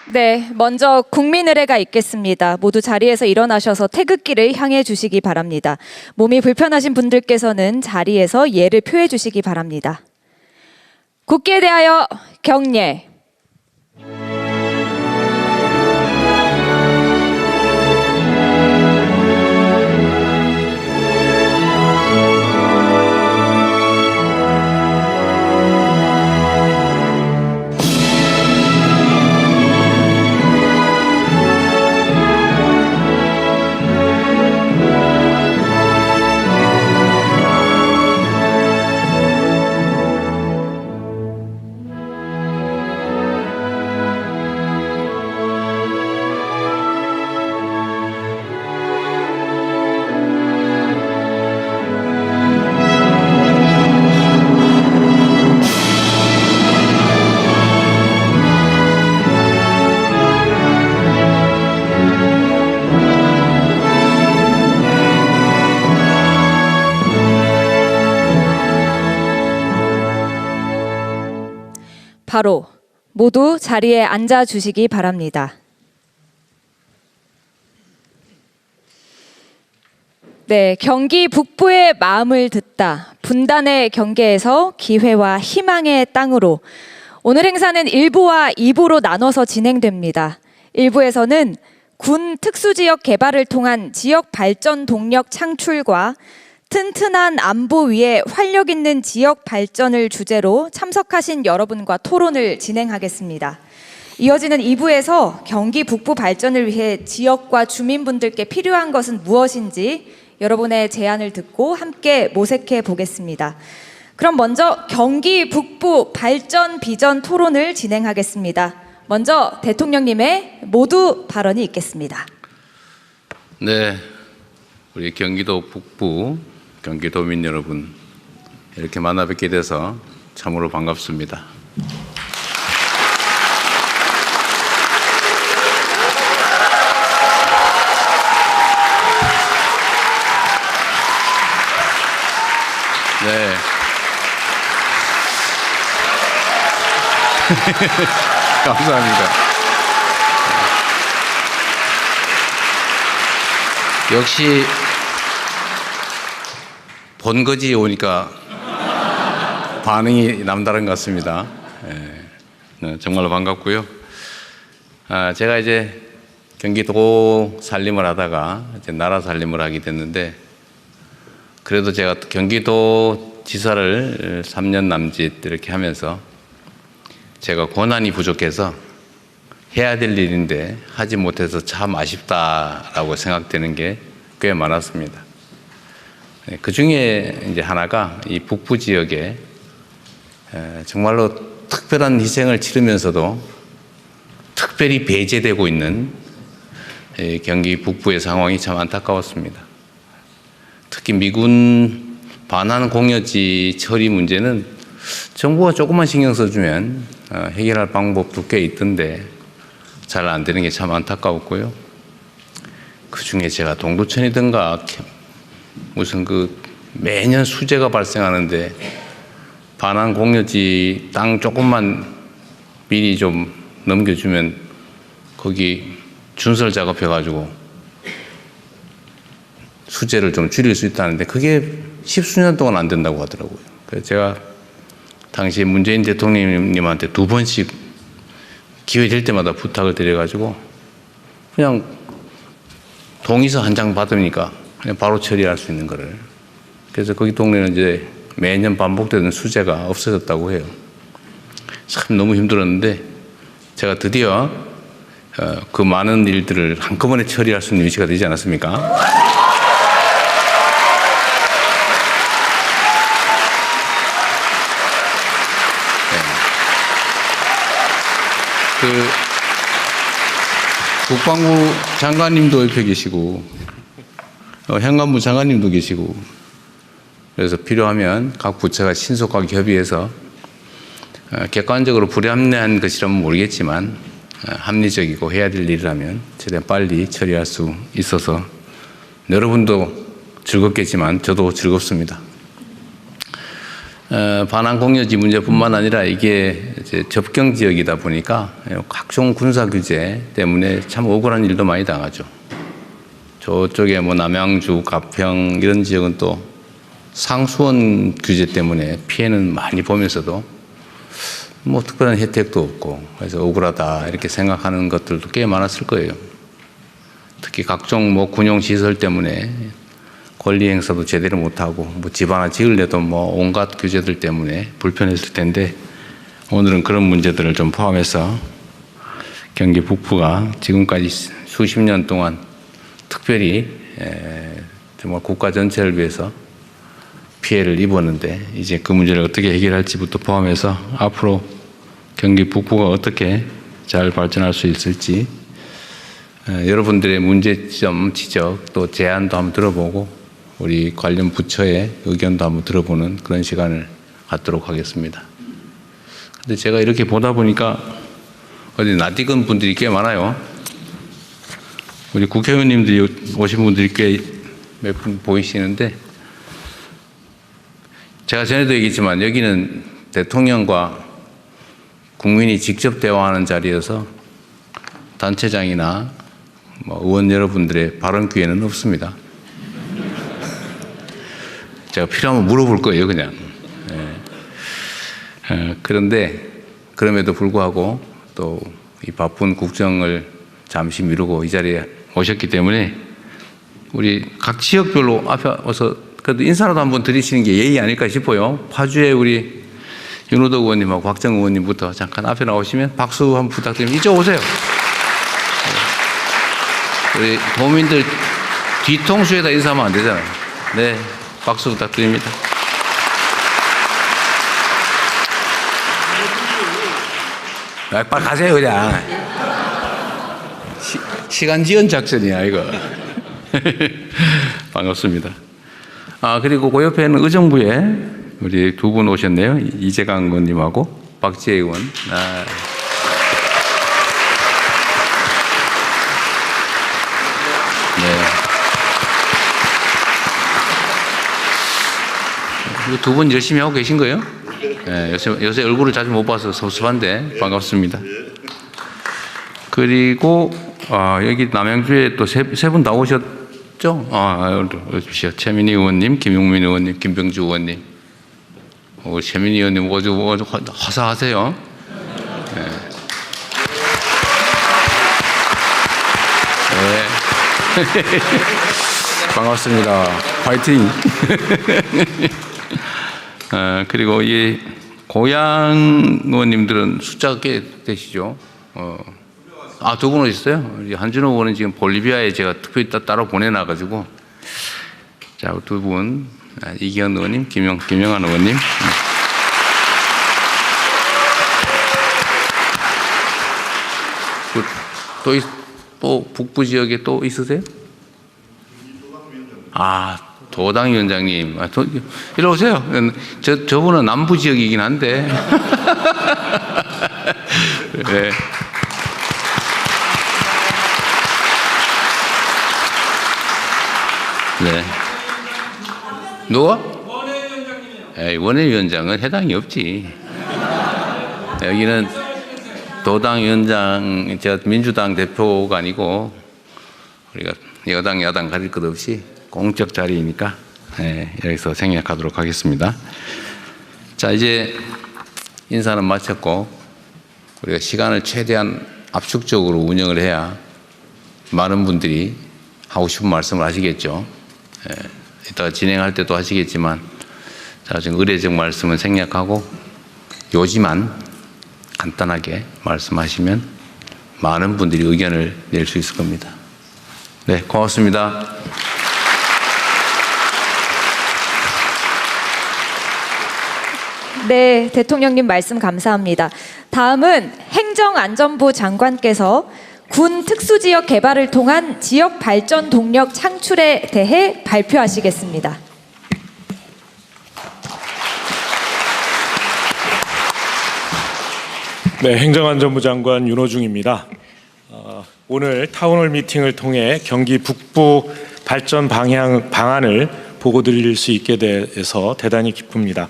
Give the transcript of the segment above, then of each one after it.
네, 먼저 국민의례가 있겠습니다. 모두 자리에서 일어나셔서 태극기를 향해 주시기 바랍니다. 몸이 불편하신 분들께서는 자리에서 예를 표해 주시기 바랍니다. 국기에 대하여 경례. 바로 모두 자리에 앉아 주시기 바랍니다. 네, 경기 북부의 마음을 듣다. 분단의 경계에서 기회와 희망의 땅으로. 오늘 행사는 1부와 2부로 나눠서 진행됩니다. 1부에서는 군 특수지역 개발을 통한 지역 발전 동력 창출과 튼튼한 안보 위에 활력 있는 지역 발전을 주제로 참석하신 여러분과 토론을 진행하겠습니다. 이어지는 2부에서 경기 북부 발전을 위해 지역과 주민분들께 필요한 것은 무엇인지 여러분의 제안을 듣고 함께 모색해 보겠습니다. 그럼 먼저 경기 북부 발전 비전 토론을 진행하겠습니다. 먼저 대통령님의 모두 발언이 있겠습니다. 네, 우리 경기도 북부 경기도민 여러분, 이렇게 만나 뵙게 돼서 참으로 반갑습니다. 네. 감사합니다. 역시 본거지 오니까 반응이 남다른 것 같습니다. 네, 정말로 반갑고요. 제가 이제 경기도 살림을 하다가 이제 나라 살림을 하게 됐는데, 그래도 제가 경기도 지사를 3년 남짓 이렇게 하면서 제가 권한이 부족해서 해야 될 일인데 하지 못해서 참 아쉽다라고 생각되는 게 꽤 많았습니다. 그 중에 이제 하나가 이 북부 지역에 정말로 특별한 희생을 치르면서도 특별히 배제되고 있는 경기 북부의 상황이 참 안타까웠습니다. 특히 미군 반환 공여지 처리 문제는 정부가 조금만 신경 써주면 해결할 방법도 꽤 있던데 잘 안 되는 게 참 안타까웠고요. 그 중에 제가 동두천이든가 무슨 매년 수재가 발생하는데 반환 공여지 땅 조금만 미리 좀 넘겨주면 거기 준설 작업해가지고 수재를 좀 줄일 수 있다는데 그게 십수년 동안 안 된다고 하더라고요. 그래서 제가 당시 문재인 대통령님한테 2번씩 기회 될 때마다 부탁을 드려가지고 그냥 동의서 한 장 받으니까 그냥 바로 처리할 수 있는 거를. 그래서 거기 동네는 이제 매년 반복되는 수재가 없어졌다고 해요. 참 너무 힘들었는데 제가 드디어 그 많은 일들을 한꺼번에 처리할 수 있는 위치가 되지 않았습니까? 국방부 장관님도 옆에 계시고 행안부 장관님도 계시고, 그래서 필요하면 각 부처가 신속하게 협의해서 객관적으로 불합리한 것이라면 모르겠지만 합리적이고 해야 될 일이라면 최대한 빨리 처리할 수 있어서 여러분도 즐겁겠지만 저도 즐겁습니다. 반환 공여지 문제뿐만 아니라 이게 이제 접경 지역이다 보니까 각종 군사 규제 때문에 참 억울한 일도 많이 당하죠. 저쪽에 뭐 남양주, 가평 이런 지역은 또 상수원 규제 때문에 피해는 많이 보면서도 뭐 특별한 혜택도 없고 그래서 억울하다 이렇게 생각하는 것들도 꽤 많았을 거예요. 특히 각종 뭐 군용 시설 때문에 권리 행사도 제대로 못하고 뭐 집 하나 지으려도 뭐 온갖 규제들 때문에 불편했을 텐데 오늘은 그런 문제들을 좀 포함해서 경기 북부가 지금까지 수십 년 동안 특별히 정말 국가 전체를 위해서 피해를 입었는데 이제 그 문제를 어떻게 해결할지부터 포함해서 앞으로 경기 북부가 어떻게 잘 발전할 수 있을지 여러분들의 문제점, 지적 또 제안도 한번 들어보고 우리 관련 부처의 의견도 한번 들어보는 그런 시간을 갖도록 하겠습니다. 근데 제가 이렇게 보다 보니까 어디 낯익은 분들이 꽤 많아요. 우리 국회의원님들이 오신 분들이 꽤 몇 분 보이시는데 제가 전에도 얘기했지만 여기는 대통령과 국민이 직접 대화하는 자리여서 단체장이나 뭐 의원 여러분들의 발언 기회는 없습니다. 제가 필요하면 물어볼 거예요, 그냥. 그런데 그럼에도 불구하고 또 이 바쁜 국정을 잠시 미루고 이 자리에 오셨기 때문에 우리 각 지역별로 앞에 와서 그래도 인사라도 한번 드리시는 게 예의 아닐까 싶어요. 파주에 우리 윤호덕 의원님하고 곽정 의원님부터 잠깐 앞에 나오시면 박수 한번 부탁드립니다. 이쪽 오세요. 우리 도민들 뒤통수에다 인사하면 안 되잖아요. 네, 박수 부탁드립니다. 빨리 가세요, 그냥. 시간 지연 작전이야, 이거. 반갑습니다. 그리고 그 옆에는 의정부에 우리 두 분 오셨네요. 이재강 의원님하고 박지혜 의원. 네. 두 분 열심히 하고 계신 거예요? 네, 요새 얼굴을 자주 못 봐서 섭섭한데 반갑습니다. 그리고 여기 남양주에 또 세 분 다 오셨죠? 오십시오. 최민희 의원님, 김용민 의원님, 김병주 의원님. 최민희 의원님 아주 화사하세요. 네. 네. 반갑습니다. 파이팅. 그리고 이 고향 의원님들은 숫자가 꽤 되시죠? 두 분 오셨어요? 한준호 의원은 지금 볼리비아에 제가 특별히 따로 보내놔가지고. 자, 두 분. 이기현 의원님, 김영환 의원님. 또 북부 지역에 또 있으세요? 도당위원장님. 이리 오세요. 저분은 남부 지역이긴 한데. 네. 네. 누가? 원외위원장은 해당이 없지. 여기는 도당위원장, 제가 민주당 대표가 아니고 우리가 여당, 야당 가릴 것 없이 공적 자리이니까 여기서 생략하도록 하겠습니다. 자, 이제 인사는 마쳤고 우리가 시간을 최대한 압축적으로 운영을 해야 많은 분들이 하고 싶은 말씀을 하시겠죠. 이따가 진행할 때도 하시겠지만 자, 지금 의례적 말씀은 생략하고 요지만 간단하게 말씀하시면 많은 분들이 의견을 낼 수 있을 겁니다. 네, 고맙습니다. 네, 대통령님 말씀 감사합니다. 다음은 행정안전부 장관께서 군 특수지역 개발을 통한 지역 발전 동력 창출에 대해 발표하시겠습니다. 네, 행정안전부 장관 윤호중입니다. 오늘 타운홀 미팅을 통해 경기 북부 발전 방안을 보고 드릴 수 있게 돼서 대단히 기쁩니다.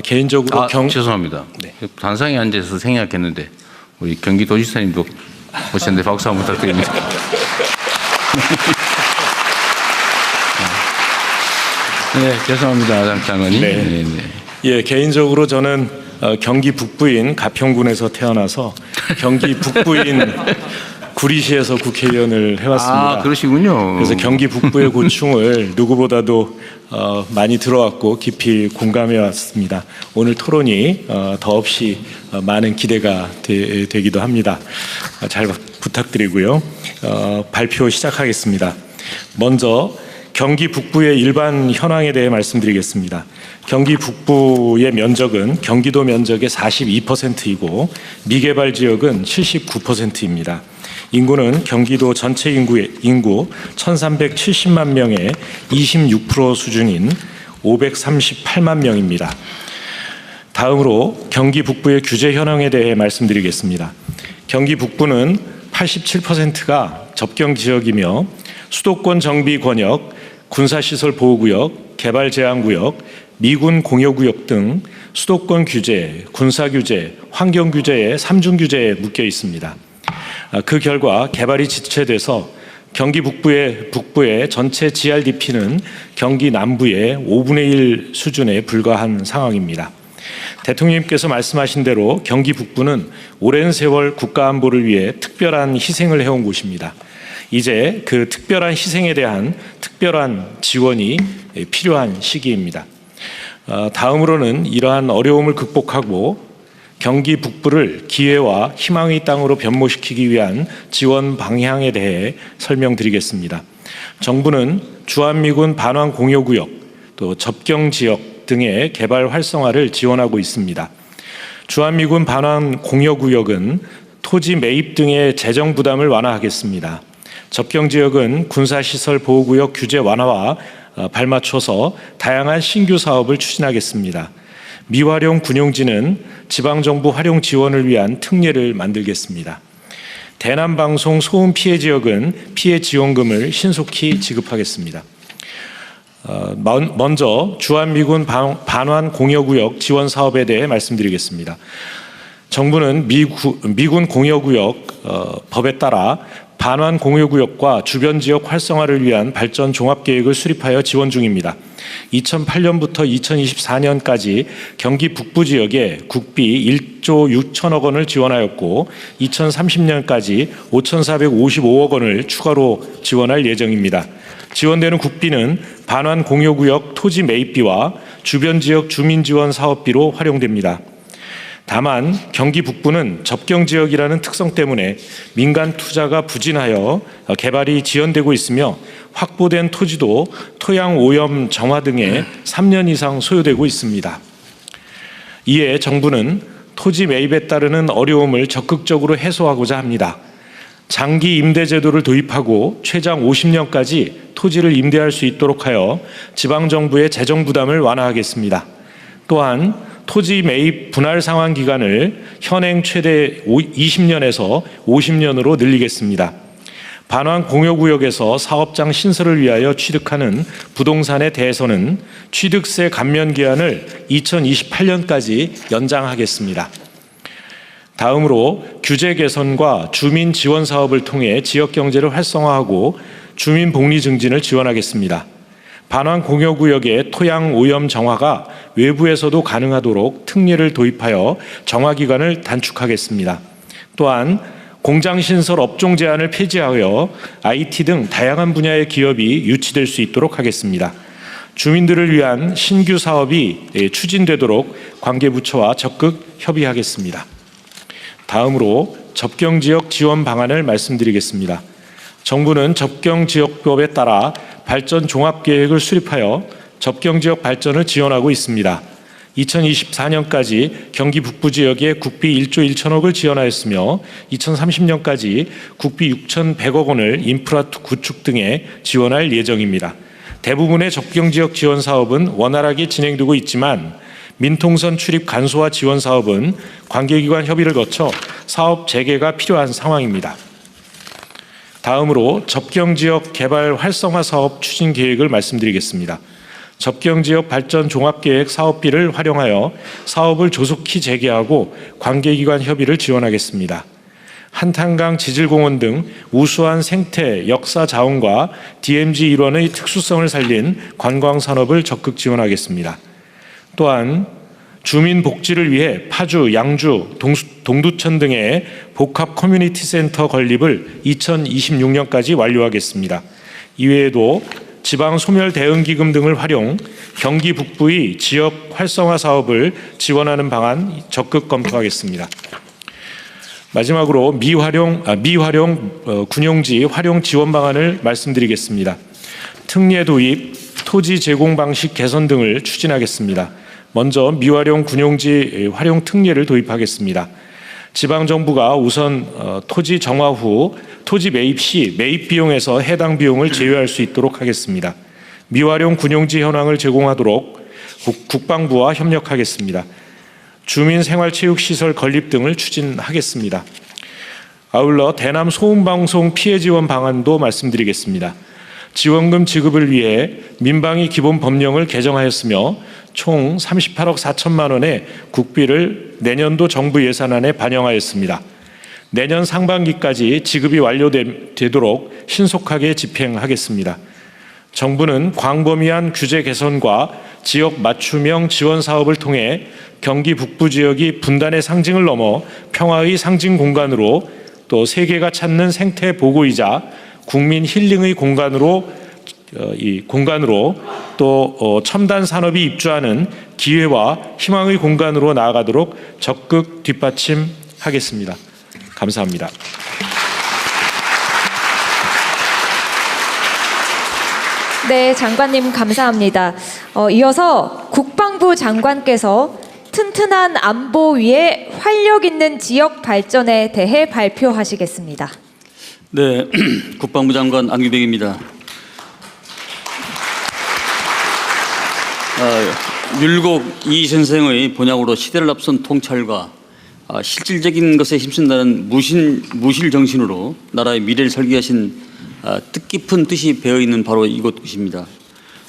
개인적으로 죄송합니다. 네. 단상에 앉아서 생각했는데 우리 경기도지사님도 오셨는데 박수 한번 부탁드립니다. 네, 죄송합니다, 장관님. 네. 예, 개인적으로 저는 경기 북부인 가평군에서 태어나서 경기 북부인 구리시에서 국회의원을 해왔습니다. 그러시군요. 그래서 경기 북부의 고충을 누구보다도 많이 들어왔고 깊이 공감해 왔습니다. 오늘 토론이 더없이 많은 기대가 되기도 합니다. 잘 부탁드리고요. 발표 시작하겠습니다. 먼저 경기 북부의 일반 현황에 대해 말씀드리겠습니다. 경기 북부의 면적은 경기도 면적의 42%이고 미개발 지역은 79%입니다. 인구는 경기도 전체 인구 1,370만 명의 26% 수준인 538만 명입니다. 다음으로 경기 북부의 규제 현황에 대해 말씀드리겠습니다. 경기 북부는 87%가 접경 지역이며 수도권 정비 권역, 군사시설 보호구역, 개발 제한구역, 미군 공여구역 등 수도권 규제, 군사 규제, 환경 규제의 3중 규제에 묶여 있습니다. 그 결과 개발이 지체돼서 경기 북부의 전체 GRDP는 경기 남부의 5분의 1 수준에 불과한 상황입니다. 대통령님께서 말씀하신 대로 경기 북부는 오랜 세월 국가 안보를 위해 특별한 희생을 해온 곳입니다. 이제 그 특별한 희생에 대한 특별한 지원이 필요한 시기입니다. 다음으로는 이러한 어려움을 극복하고 경기 북부를 기회와 희망의 땅으로 변모시키기 위한 지원 방향에 대해 설명드리겠습니다. 정부는 주한미군 반환 공여구역, 또 접경 지역 등의 개발 활성화를 지원하고 있습니다. 주한미군 반환 공여구역은 토지 매입 등의 재정 부담을 완화하겠습니다. 접경 지역은 군사시설 보호구역 규제 완화와 발맞춰서 다양한 신규 사업을 추진하겠습니다. 미활용 군용지는 지방정부 활용 지원을 위한 특례를 만들겠습니다. 대남방송 소음 피해 지역은 피해 지원금을 신속히 지급하겠습니다. 먼저 주한미군 반환 공여구역 지원 사업에 대해 말씀드리겠습니다. 정부는 미군 공여구역 법에 따라 반환 공여구역과 주변 지역 활성화를 위한 발전 종합계획을 수립하여 지원 중입니다. 2008년부터 2024년까지 경기 북부 지역에 국비 1조 6천억 원을 지원하였고 2030년까지 5,455억 원을 추가로 지원할 예정입니다. 지원되는 국비는 반환 공여구역 토지 매입비와 주변 지역 주민지원 사업비로 활용됩니다. 다만 경기 북부는 접경 지역이라는 특성 때문에 민간 투자가 부진하여 개발이 지연되고 있으며 확보된 토지도 토양 오염 정화 등에 3년 이상 소요되고 있습니다. 이에 정부는 토지 매입에 따르는 어려움을 적극적으로 해소하고자 합니다. 장기 임대 제도를 도입하고 최장 50년까지 토지를 임대할 수 있도록 하여 지방정부의 재정 부담을 완화하겠습니다. 또한 토지 매입 분할 상환 기간을 현행 최대 20년에서 50년으로 늘리겠습니다. 반환 공여구역에서 사업장 신설을 위하여 취득하는 부동산에 대해서는 취득세 감면 기한을 2028년까지 연장하겠습니다. 다음으로 규제 개선과 주민 지원 사업을 통해 지역 경제를 활성화하고 주민 복리 증진을 지원하겠습니다. 반환 공여구역의 토양 오염 정화가 외부에서도 가능하도록 특례를 도입하여 정화 기간을 단축하겠습니다. 또한 공장 신설 업종 제한을 폐지하여 IT 등 다양한 분야의 기업이 유치될 수 있도록 하겠습니다. 주민들을 위한 신규 사업이 추진되도록 관계부처와 적극 협의하겠습니다. 다음으로 접경지역 지원 방안을 말씀드리겠습니다. 정부는 접경지역법에 따라 발전 종합계획을 수립하여 접경지역 발전을 지원하고 있습니다. 2024년까지 경기 북부 지역에 국비 1조 1천억을 지원하였으며 2030년까지 국비 6,100억 원을 인프라 구축 등에 지원할 예정입니다. 대부분의 접경지역 지원 사업은 원활하게 진행되고 있지만 민통선 출입 간소화 지원 사업은 관계기관 협의를 거쳐 사업 재개가 필요한 상황입니다. 다음으로 접경지역 개발 활성화 사업 추진 계획을 말씀드리겠습니다. 접경지역 발전 종합계획 사업비를 활용하여 사업을 조속히 재개하고 관계기관 협의를 지원하겠습니다. 한탄강 지질공원 등 우수한 생태, 역사 자원과 DMZ 일원의 특수성을 살린 관광산업을 적극 지원하겠습니다. 또한 주민 복지를 위해 파주, 양주, 동두천 등의 복합 커뮤니티 센터 건립을 2026년까지 완료하겠습니다. 이외에도 지방 소멸 대응 기금 등을 활용 경기 북부의 지역 활성화 사업을 지원하는 방안 적극 검토하겠습니다. 마지막으로 미활용 군용지 활용 지원 방안을 말씀드리겠습니다. 특례 도입, 토지 제공 방식 개선 등을 추진하겠습니다. 먼저 미활용 군용지 활용 특례를 도입하겠습니다. 지방정부가 우선 토지 정화 후 토지 매입 시 매입 비용에서 해당 비용을 제외할 수 있도록 하겠습니다. 미활용 군용지 현황을 제공하도록 국방부와 협력하겠습니다. 주민생활체육시설 건립 등을 추진하겠습니다. 아울러 대남 소음방송 피해 지원 방안도 말씀드리겠습니다. 지원금 지급을 위해 민방위 기본법령을 개정하였으며 총 38억 4천만 원의 국비를 내년도 정부 예산안에 반영하였습니다. 내년 상반기까지 지급이 완료되도록 신속하게 집행하겠습니다. 정부는 광범위한 규제 개선과 지역 맞춤형 지원 사업을 통해 경기 북부 지역이 분단의 상징을 넘어 평화의 상징 공간으로 또 세계가 찾는 생태 보고이자 국민 힐링의 공간으로 또 첨단 산업이 입주하는 기회와 희망의 공간으로 나아가도록 적극 뒷받침하겠습니다. 감사합니다. 네, 장관님 감사합니다. 이어서 국방부 장관께서 튼튼한 안보 위에 활력 있는 지역 발전에 대해 발표하시겠습니다. 네, 국방부 장관 안규백입니다. 율곡 이 선생의 본향으로 시대를 앞선 통찰과 실질적인 것에 힘쓴다는 무실 정신으로 나라의 미래를 설계하신 뜻깊은 뜻이 배어있는 바로 이곳입니다.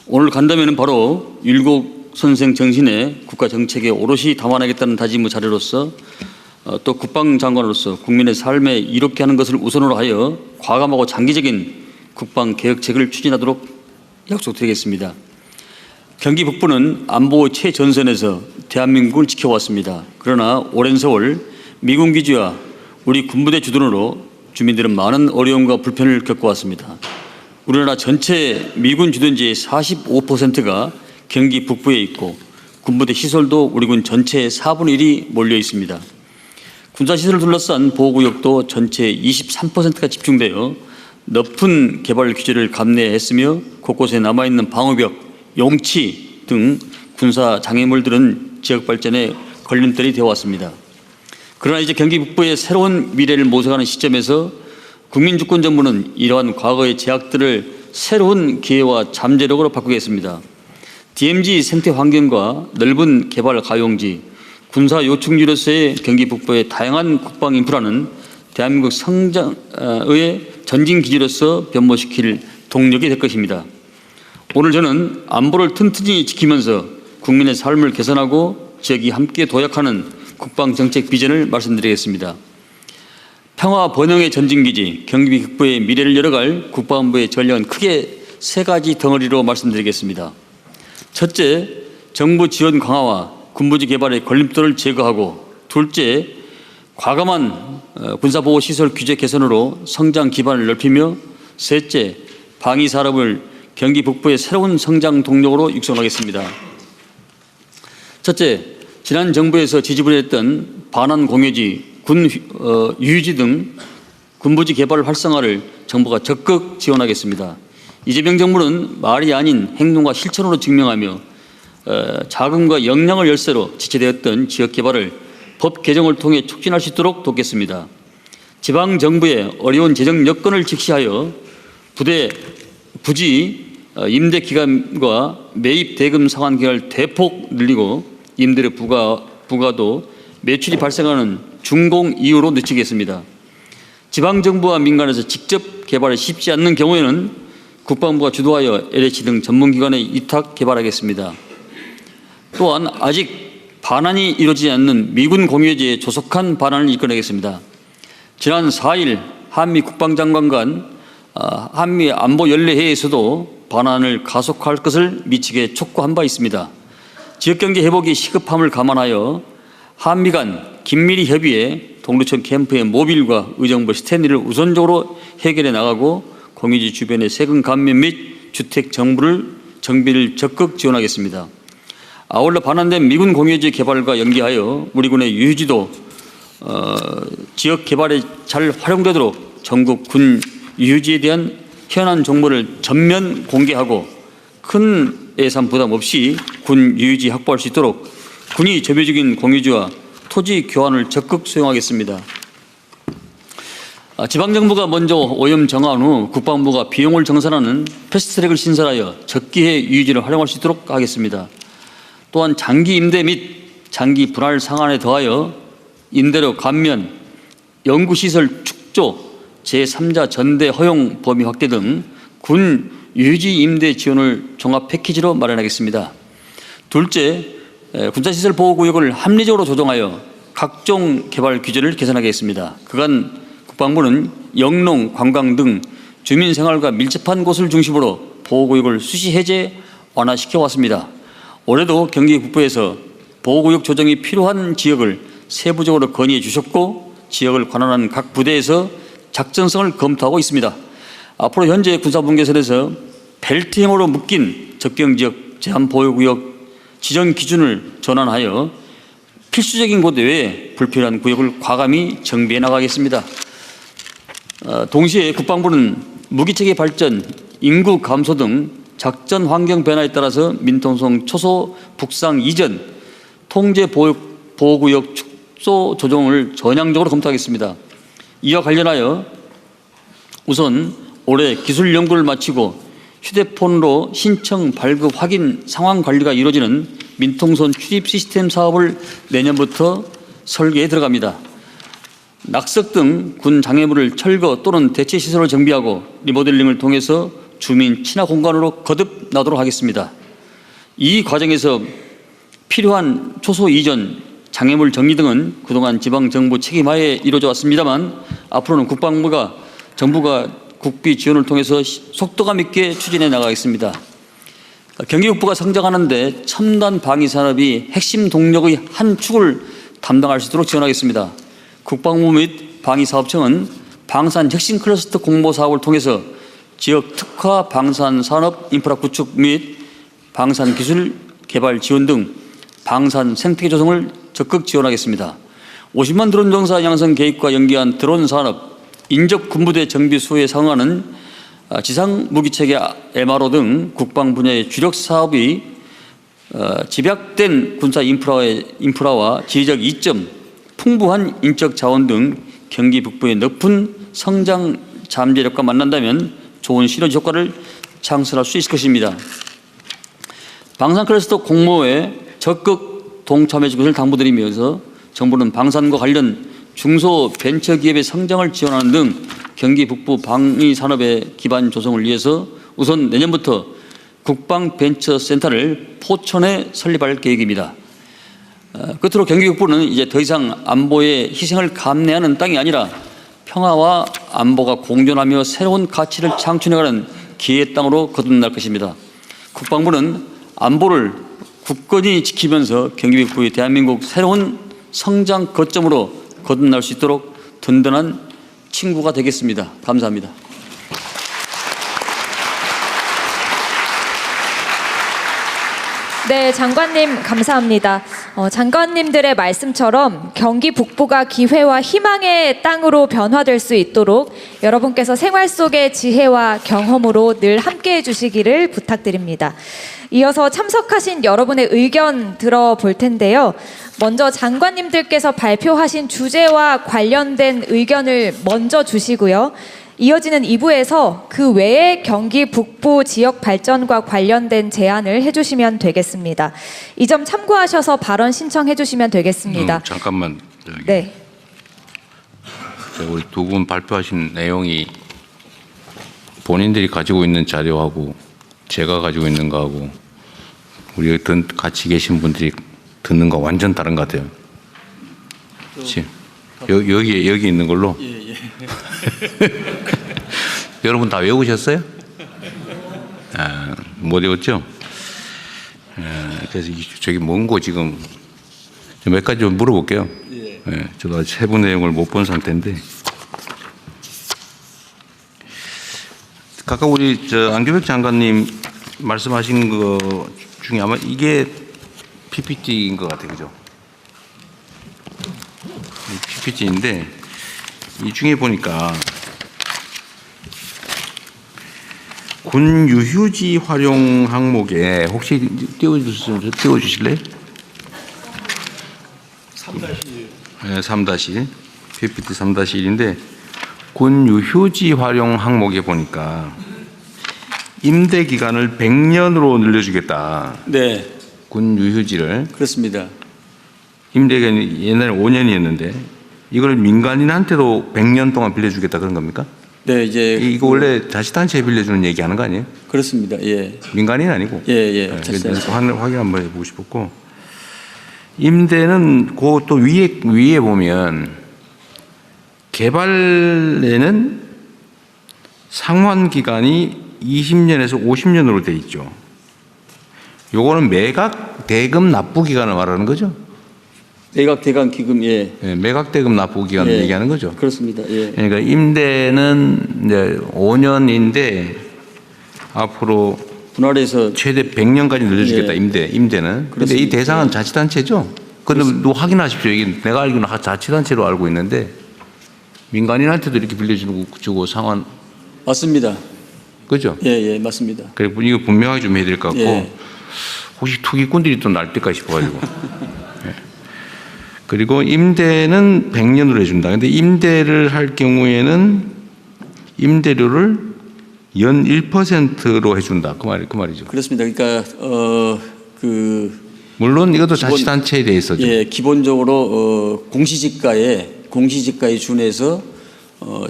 오늘 간담회는 바로 율곡 선생 정신에 국가 정책에 오롯이 담아내겠다는 다짐의 자료로서 또 국방장관으로서 국민의 삶에 이롭게 하는 것을 우선으로 하여 과감하고 장기적인 국방개혁책을 추진하도록 약속드리겠습니다. 경기 북부는 안보 최전선에서 대한민국을 지켜왔습니다. 그러나 오랜 세월 미군 기지와 우리 군부대 주둔으로 주민들은 많은 어려움과 불편을 겪어왔습니다. 우리나라 전체 미군 주둔지의 45%가 경기 북부에 있고 군부대 시설도 우리 군 전체의 4분의 1이 몰려 있습니다. 군사시설을 둘러싼 보호구역도 전체의 23%가 집중되어 높은 개발 규제를 감내했으며 곳곳에 남아있는 방어벽, 용치 등 군사 장애물들은 지역 발전에 걸림돌이 되어 왔습니다. 그러나 이제 경기 북부의 새로운 미래를 모색하는 시점에서 국민주권정부는 이러한 과거의 제약들을 새로운 기회와 잠재력으로 바꾸겠습니다. DMZ 생태 환경과 넓은 개발 가용지, 군사 요충지로서의 경기 북부의 다양한 국방 인프라는 대한민국 성장의 전진 기지로서 변모시킬 동력이 될 것입니다. 오늘 저는 안보를 튼튼히 지키면서 국민의 삶을 개선하고 지역이 함께 도약하는 국방정책 비전을 말씀드리겠습니다. 평화 번영의 전진기지 경기 북부의 미래를 열어갈 국방부의 전략은 크게 세 가지 덩어리로 말씀드리겠습니다. 첫째, 정부 지원 강화와 군부지 개발의 걸림돌을 제거하고, 둘째, 과감한 군사보호시설 규제 개선으로 성장 기반을 넓히며, 셋째, 방위산업을 경기 북부의 새로운 성장 동력으로 육성하겠습니다. 첫째, 지난 정부에서 지지부진했던 반환 공여지, 군 유유지 등 군부지 개발 활성화를 정부가 적극 지원하겠습니다. 이재명 정부는 말이 아닌 행동과 실천으로 증명하며 자금과 역량을 열쇠로 지체되었던 지역 개발을 법 개정을 통해 촉진할 수 있도록 돕겠습니다. 지방정부의 어려운 재정 여건을 직시하여 부지 임대 기간과 매입 대금 상환 기간을 대폭 늘리고 임대료 부과도 매출이 발생하는 준공 이후로 늦추겠습니다. 지방정부와 민간에서 직접 개발이 쉽지 않는 경우에는 국방부가 주도하여 LH 등 전문기관에 위탁 개발하겠습니다. 또한 아직 반환이 이루어지지 않는 미군 공유지에 조속한 반환을 이끌어내겠습니다. 지난 4일 한미 국방장관 간 한미 안보연례회에서도 반환을 가속화할 것을 미치게 촉구한 바 있습니다. 지역경제 회복이 시급함을 감안하여 한미 간 긴밀히 협의해 동두천 캠프의 모빌과 의정부 스탠리를 우선적으로 해결해 나가고 공유지 주변의 세금 감면 및 주택 정비를 적극 지원하겠습니다. 아울러 반환된 미군 공유지 개발과 연계하여 우리 군의 유휴지도 지역 개발에 잘 활용되도록 전국 군 유휴지에 대한 현안 정보를 전면 공개하고 큰 예산 부담 없이 군 유휴지 확보할 수 있도록 군이 점유적인 공유지와 토지 교환을 적극 수용하겠습니다. 지방정부가 먼저 오염 정한 후 국방부가 비용을 정산하는 패스트트랙을 신설하여 적기에 유휴지를 활용할 수 있도록 하겠습니다. 또한 장기 임대 및 장기 분할 상한에 더하여 임대료 감면, 연구시설 축조, 제3자 전대 허용 범위 확대 등 군 유휴지 임대 지원을 종합 패키지로 마련하겠습니다. 둘째, 군사시설 보호구역을 합리적으로 조정하여 각종 개발 규제를 개선하겠습니다. 그간 국방부는 영농, 관광 등 주민생활과 밀접한 곳을 중심으로 보호구역을 수시 해제, 완화시켜 왔습니다. 올해도 경기 북부에서 보호구역 조정이 필요한 지역을 세부적으로 건의해 주셨고 지역을 관할하는 각 부대에서 작전성을 검토하고 있습니다. 앞으로 현재 군사분계선에서 벨트형으로 묶인 접경지역 제한보호구역 지정 기준을 전환하여 필수적인 곳 외에 불필요한 구역을 과감히 정비해 나가겠습니다. 동시에 국방부는 무기체계 발전, 인구 감소 등 작전 환경 변화에 따라서 민통성 초소 북상 이전 통제 보호구역 축소 조정을 전향적으로 검토하겠습니다. 이와 관련하여 우선 올해 기술 연구를 마치고 휴대폰으로 신청 발급 확인 상황 관리가 이루어지는 민통선 출입 시스템 사업을 내년부터 설계에 들어갑니다. 낙석 등 군 장애물을 철거 또는 대체 시설을 정비하고 리모델링을 통해서 주민 친화 공간으로 거듭나도록 하겠습니다. 이 과정에서 필요한 초소 이전, 장애물 정리 등은 그동안 지방정부 책임하에 이루어져 왔습니다만 앞으로는 정부가 국비 지원을 통해서 속도감 있게 추진해 나가겠습니다. 경기국부가 성장하는데 첨단 방위 산업이 핵심 동력의 한 축을 담당할 수 있도록 지원하겠습니다. 국방부 및 방위사업청은 방산 혁신 클러스터 공모 사업을 통해서 지역 특화 방산 산업 인프라 구축 및 방산 기술 개발 지원 등 방산 생태계 조성을 적극 지원하겠습니다. 50만 드론 정사 양성 계획과 연계한 드론 산업, 인접 군부대 정비 수요에 상응하는 지상 무기체계 MRO 등 국방 분야의 주력 사업이 집약된 군사 인프라와 지리적 이점, 풍부한 인적 자원 등 경기 북부의 높은 성장 잠재력과 만난다면 좋은 시너지 효과를 창출할 수 있을 것입니다. 방산 클러스터 공모에 적극 동참해 줄 것을 당부드리면서 정부는 방산과 관련 중소벤처기업의 성장을 지원하는 등 경기 북부 방위산업의 기반 조성을 위해서 우선 내년부터 국방벤처센터를 포천에 설립할 계획입니다. 끝으로 경기 북부는 이제 더 이상 안보의 희생을 감내하는 땅이 아니라 평화와 안보가 공존하며 새로운 가치를 창출해가는 기회의 땅으로 거듭날 것입니다. 국방부는 안보를 굳건히 지키면서 경기 북부의 대한민국 새로운 성장 거점으로 거듭날 수 있도록 든든한 친구가 되겠습니다. 감사합니다. 네, 장관님 감사합니다. 장관님들의 말씀처럼 경기 북부가 기회와 희망의 땅으로 변화될 수 있도록 여러분께서 생활 속의 지혜와 경험으로 늘 함께해 주시기를 부탁드립니다. 이어서 참석하신 여러분의 의견 들어볼 텐데요. 먼저 장관님들께서 발표하신 주제와 관련된 의견을 먼저 주시고요. 이어지는 2부에서 그 외의 경기 북부 지역 발전과 관련된 제안을 해주시면 되겠습니다. 이 점 참고하셔서 발언 신청해 주시면 되겠습니다. 잠깐만. 네. 우리 두 분 발표하신 내용이 본인들이 가지고 있는 자료하고 제가 가지고 있는 거하고 우리 같이 계신 분들이 듣는 거 완전 다른 것 같아요. 그치? 여기 있는 걸로. 여러분 다 외우셨어요? 못 외웠죠? 그래서 저기 뭔고 지금 몇 가지 좀 물어볼게요. 저도 아직 세부 내용을 못 본 상태인데. 각각 우리 안규백 장관님 말씀하신 거 중에 아마 이게 PPT인 것 같아요, 그죠? PPT인데 이 중에 보니까 군 유휴지 활용 항목에 혹시 띄워주실래요? 3-1 PPT 3-1인데 군 유휴지 활용 항목에 보니까 임대 기간을 100년으로 늘려주겠다. 네, 군 유휴지를 그렇습니다. 임대 기간이 옛날에 5년이었는데 이걸 민간인한테도 100년 동안 빌려주겠다 그런 겁니까? 네, 이제 이거 원래 자치단체에 빌려주는 얘기하는 거 아니에요? 그렇습니다. 예, 민간인 아니고. 예. 그래서 확인 한번 해보고 싶었고 임대는 그 또 위에 보면 개발에는 상환 기간이 20년에서 50년으로 돼 있죠. 요거는 매각 대금 납부 기간을 말하는 거죠. 매각 대강 기금 예, 매각 대금 납부 기간을 예, 얘기하는 거죠. 그렇습니다. 예. 그러니까 임대는 이제 5년인데 앞으로 분할해서 최대 100년까지 늘려주겠다. 예. 임대는. 그런데 이 그렇습니다. 대상은 자치단체죠. 그런데 또 확인하십시오. 이게 내가 알기로는 자치단체로 알고 있는데 민간인한테도 이렇게 빌려주고 상환 맞습니다. 그죠? 예, 맞습니다. 그래 이거 분명하게 좀 해야 될 것 같고 예. 혹시 투기꾼들이 또 날 때까 싶어가지고. 예. 그리고 임대는 100년으로 해준다. 근데 임대를 할 경우에는 임대료를 연 1%로 해준다. 그 말이죠. 그렇습니다. 그러니까 물론 이것도 자치단체에 대해서죠. 예, 기본적으로 공시지가에 준해서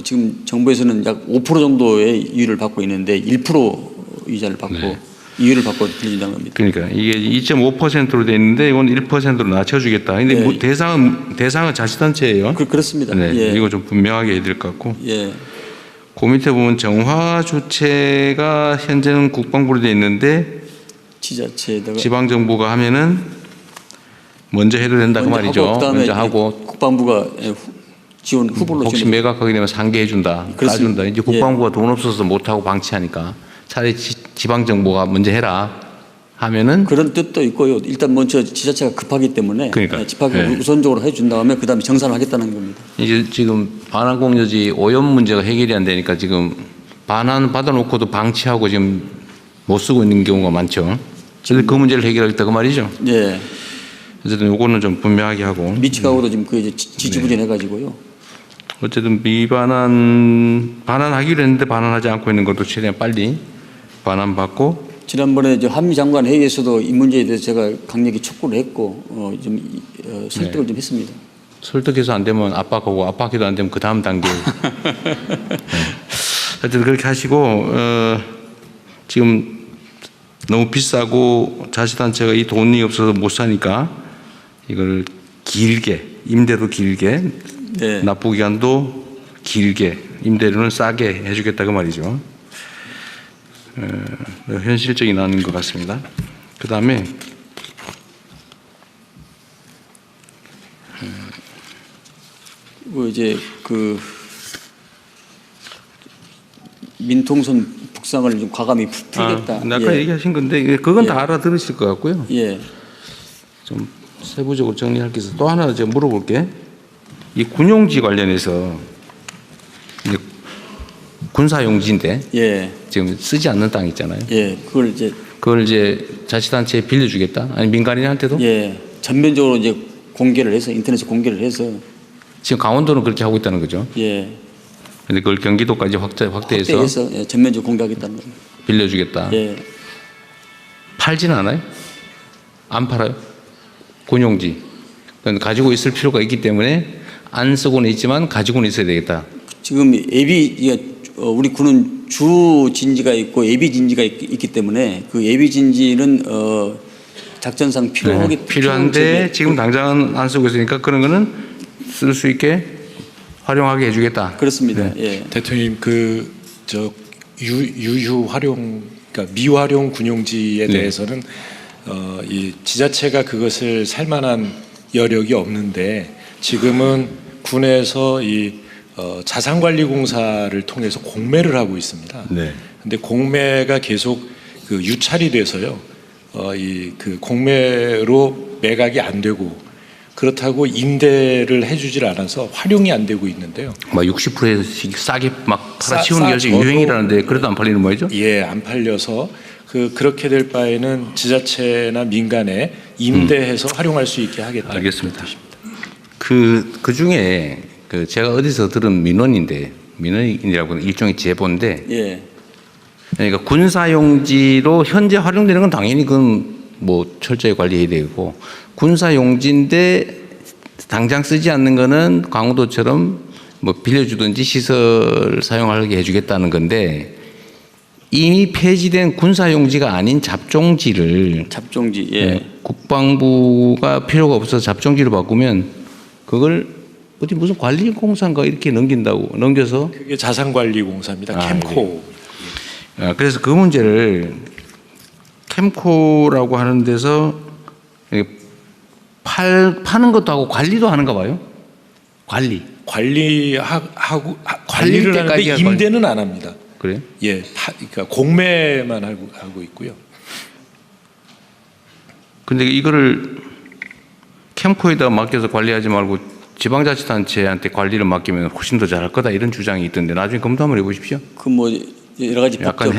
지금 정부에서는 약 5% 정도의 이율을 받고 있는데 1% 이자를 받고 네. 이율을 받고 빌려준다는 겁니다. 그러니까 이게 2.5%로 돼 있는데 이건 1%로 낮춰주겠다. 근데 예. 뭐 대상은 자치단체예요. 그렇습니다. 네, 예. 이거 좀 분명하게 해야 될 것 같고. 예. 그 밑에 보면 정화 주체가 현재는 국방부로 돼 있는데 지자체에다가 지방정부가 하면은 먼저 해도 된다 그 말이죠. 그다음에 먼저 하고 국방부가 지원 후보로 혹시 지원해. 매각하게 되면 상계해 준다. 그렇습니다. 따준다. 이제 국방부가 돈 없어서 못 하고 방치하니까 차라리 지방정부가 먼저 해라 하면은 그런 뜻도 있고요. 일단 먼저 지자체가 급하기 때문에 그러니까. 집하게 네. 우선적으로 해준 다음에 그다음에 정산을 하겠다는 겁니다. 이제 지금 반환공여지 오염 문제가 해결이 안 되니까 지금 반환 받아놓고도 방치하고 지금 못 쓰고 있는 경우가 많죠. 그래서 그 문제를 해결하겠다 그 말이죠. 예. 어쨌든 요거는 좀 분명하게 하고. 미치가고도 지금 그 이제 지지부진해가지고요. 어쨌든 반환하기로 했는데 반환하지 않고 있는 것도 최대한 빨리 반환받고. 지난번에 한미 장관 회의에서도 이 문제에 대해서 제가 강력히 촉구를 했고 설득을 좀 했습니다. 설득해서 안 되면 압박하고 압박해도 안 되면 그 다음 단계. 하여튼 그렇게 하시고 지금 너무 비싸고 자치단체가 이 돈이 없어서 못 사니까 이걸 길게 임대도 길게 네. 납부 기간도 길게 임대료는 싸게 해주겠다 그 말이죠. 현실적인 안인 것 같습니다. 그 다음에 이제 민통선 북상을 좀 과감히 풀겠다. 아까 예. 얘기하신 건데 그건 예. 다 알아들으실 것 같고요. 예. 좀 세부적으로 정리할 게 있어서 또 하나 제가 물어볼게. 이 군용지 관련해서 이제 군사용지인데 예. 지금 쓰지 않는 땅 있잖아요. 예. 그걸 이제 자치단체에 빌려주겠다. 아니 민간인한테도? 예. 전면적으로 이제 공개를 해서 인터넷에 공개를 해서 지금 강원도는 그렇게 하고 있다는 거죠. 예. 근데 그걸 경기도까지 확대해서 예, 전면적으로 공개하겠다는 겁니다. 빌려주겠다. 예. 팔지는 않아요? 안 팔아요? 군용지. 그건 가지고 있을 필요가 있기 때문에 안 쓰고는 있지만 가지고는 있어야 되겠다. 지금 우리 군은 주 진지가 있고 예비 진지가 있기 때문에 그 예비 진지는 작전상 필요한데 지금 당장은 안 쓰고 있으니까 그런 거는 쓸 수 있게 활용하게 해주겠다. 그렇습니다. 네. 예. 대통령 유휴 활용, 그러니까 미활용 군용지에 네. 대해서는 이 지자체가 그것을 살만한 여력이 없는데 지금은 군에서 이 자산관리공사를 통해서 공매를 하고 있습니다. 네. 근데 공매가 계속 그 유찰이 돼서요, 그 공매로 매각이 안 되고 그렇다고 임대를 해주질 않아서 활용이 안 되고 있는데요. 막 60%씩 싸게 막 팔아치우는 게 싸- 유행이라는데 그래도 안 팔리는 거죠? 예, 안 팔려서 그렇게 될 바에는 지자체나 민간에 임대해서 활용할 수 있게 하겠다. 알겠습니다. 그 중에 제가 어디서 들은 민원이라고는 일종의 제보인데, 예. 그러니까 군사용지로 현재 활용되는 건 당연히 그건 뭐 철저히 관리해야 되고, 군사용지인데 당장 쓰지 않는 거는 강원도처럼 뭐 빌려주든지 시설 사용하게 해주겠다는 건데, 이미 폐지된 군사용지가 아닌 잡종지를 잡종지. 예. 국방부가 필요가 없어서 잡종지로 바꾸면 그걸 어디 무슨 관리공사인가 이렇게 넘겨서 그게 자산관리공사입니다. 캠코. 그래서 그 문제를 캠코라고 하는 데서 파는 것도 하고 관리도 하는가 봐요. 관리를 관리를 하는데 때까지야 임대는 안 합니다. 그래요? 예, 그러니까 공매만 하고 있고요. 근데 이거를 캠코에다 맡겨서 관리하지 말고 지방자치단체한테 관리를 맡기면 훨씬 더 잘할 거다 이런 주장이 있던데 나중에 검토 한번 해보십시오. 그 뭐 여러 가지 법적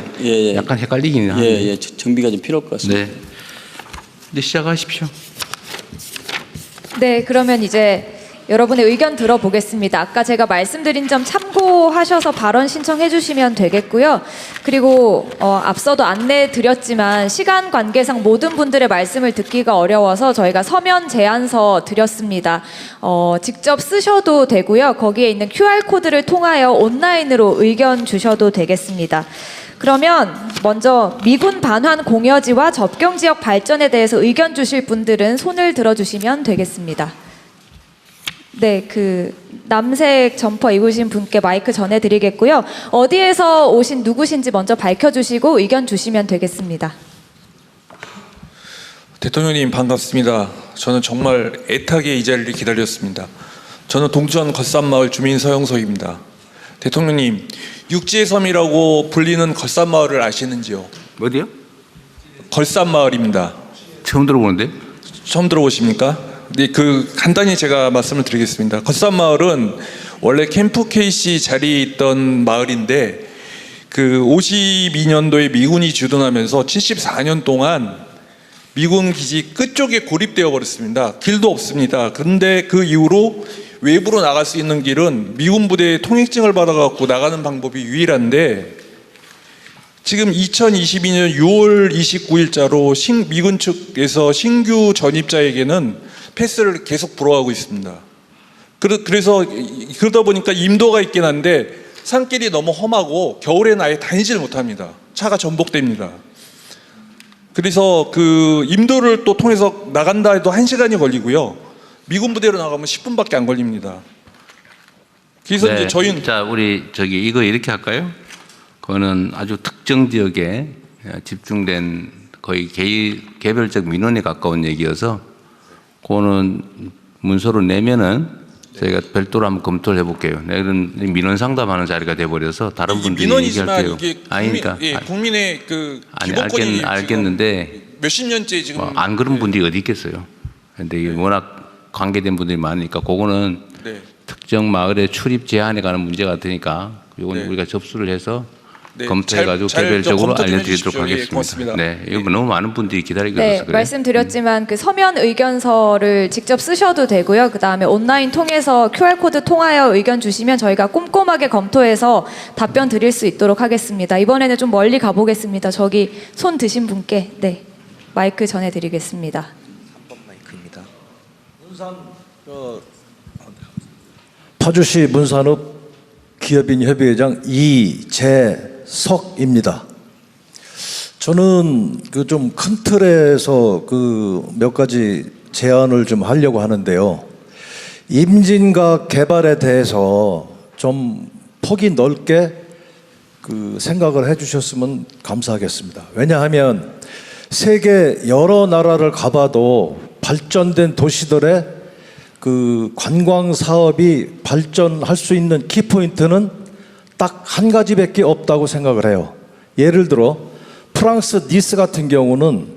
약간 헷갈리긴 하네. 예, 정비가 좀 필요할 것 같습니다. 네. 이제 시작하십시오. 네, 그러면 이제 여러분의 의견 들어보겠습니다. 아까 제가 말씀드린 점 참고하셔서 발언 신청해 주시면 되겠고요. 그리고 앞서도 안내 드렸지만 시간 관계상 모든 분들의 말씀을 듣기가 어려워서 저희가 서면 제안서 드렸습니다. 직접 쓰셔도 되고요. 거기에 있는 QR코드를 통하여 온라인으로 의견 주셔도 되겠습니다. 그러면 먼저 미군 반환 공여지와 접경 지역 발전에 대해서 의견 주실 분들은 손을 들어주시면 되겠습니다. 네, 남색 점퍼 입으신 분께 마이크 전해드리겠고요. 어디에서 오신 누구신지 먼저 밝혀주시고 의견 주시면 되겠습니다. 대통령님 반갑습니다. 저는 정말 애타게 이 자리를 기다렸습니다. 저는 동천 걷산마을 주민 서영석입니다. 대통령님, 육지의 섬이라고 불리는 걷산마을을 아시는지요? 어디요? 걷산마을입니다. 처음 들어보는데? 처음 들어보십니까? 네, 간단히 제가 말씀을 드리겠습니다. 걷산마을은 원래 캠프 KC 자리에 있던 마을인데 52년도에 미군이 주둔하면서 74년 동안 미군 기지 끝쪽에 고립되어 버렸습니다. 길도 없습니다. 그런데 그 이후로 외부로 나갈 수 있는 길은 미군 부대의 통행증을 받아갖고 나가는 방법이 유일한데 지금 2022년 6월 29일자로 미군 측에서 신규 전입자에게는 패스를 계속 불허하고 있습니다. 그래서 그러다 보니까 임도가 있긴 한데 산길이 너무 험하고 겨울에는 아예 다니질 못합니다. 차가 전복됩니다. 그래서 임도를 또 통해서 나간다 해도 1시간이 걸리고요. 미군 부대로 나가면 10분밖에 안 걸립니다. 그래서 이제 저희는 우리 이거 이렇게 할까요? 그거는 아주 특정 지역에 집중된 거의 개별적 민원에 가까운 얘기여서 그거는 문서로 내면은 저희가 별도로 한번 검토를 해볼게요. 이런 민원 상담하는 자리가 돼버려서 다른 분들이 얘기할 때요. 아니니까 국민의 기본권이 알겠는데 몇십 년째 지금 안 그런 분들이 어디 있겠어요. 근데 이게 워낙 관계된 분들이 많으니까 그거는 특정 마을의 출입 제한에 관한 문제 같으니까 이건 우리가 접수를 해서 검토해가지고 개별적으로 알려드리도록 하겠습니다. 고맙습니다. 네, 이거 너무 많은 분들이 기다리고 있어서 그래요. 말씀드렸지만 서면 의견서를 직접 쓰셔도 되고요. 그 다음에 온라인 통해서 QR코드 통하여 의견 주시면 저희가 꼼꼼하게 검토해서 답변 드릴 수 있도록 하겠습니다. 이번에는 좀 멀리 가보겠습니다. 저기 손 드신 분께 마이크 전해드리겠습니다. 3번 마이크입니다. 파주시 문산업 기업인 협의회장 이재석입니다. 저는 그 좀 큰 틀에서 그 몇 가지 제안을 좀 하려고 하는데요. 임진각 개발에 대해서 좀 폭이 넓게 그 생각을 해주셨으면 감사하겠습니다. 왜냐하면 세계 여러 나라를 가봐도 발전된 도시들의 그 관광 사업이 발전할 수 있는 키포인트는 딱 한 가지밖에 없다고 생각을 해요. 예를 들어 프랑스 니스 같은 경우는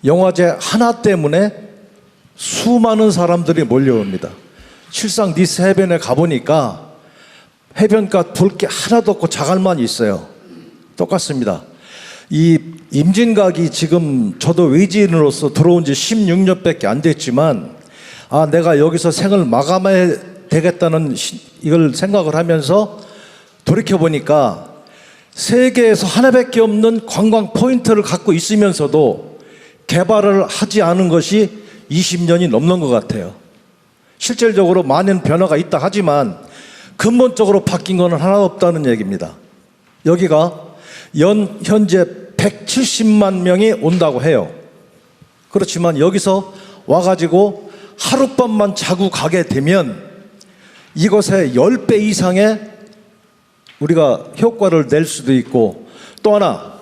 영화제 하나 때문에 수많은 사람들이 몰려옵니다. 실상 니스 해변에 가보니까 해변가 볼 게 하나도 없고 자갈만 있어요. 똑같습니다. 이 임진각이 지금 저도 외지인으로서 들어온 지 16년밖에 안 됐지만 내가 여기서 생을 마감해야 되겠다는 이걸 생각을 하면서 돌이켜보니까 세계에서 하나밖에 없는 관광 포인트를 갖고 있으면서도 개발을 하지 않은 것이 20년이 넘는 것 같아요. 실질적으로 많은 변화가 있다 하지만 근본적으로 바뀐 것은 하나도 없다는 얘기입니다. 여기가 현재 170만 명이 온다고 해요. 그렇지만 여기서 와가지고 하룻밤만 자고 가게 되면 이것의 10배 이상의 우리가 효과를 낼 수도 있고, 또 하나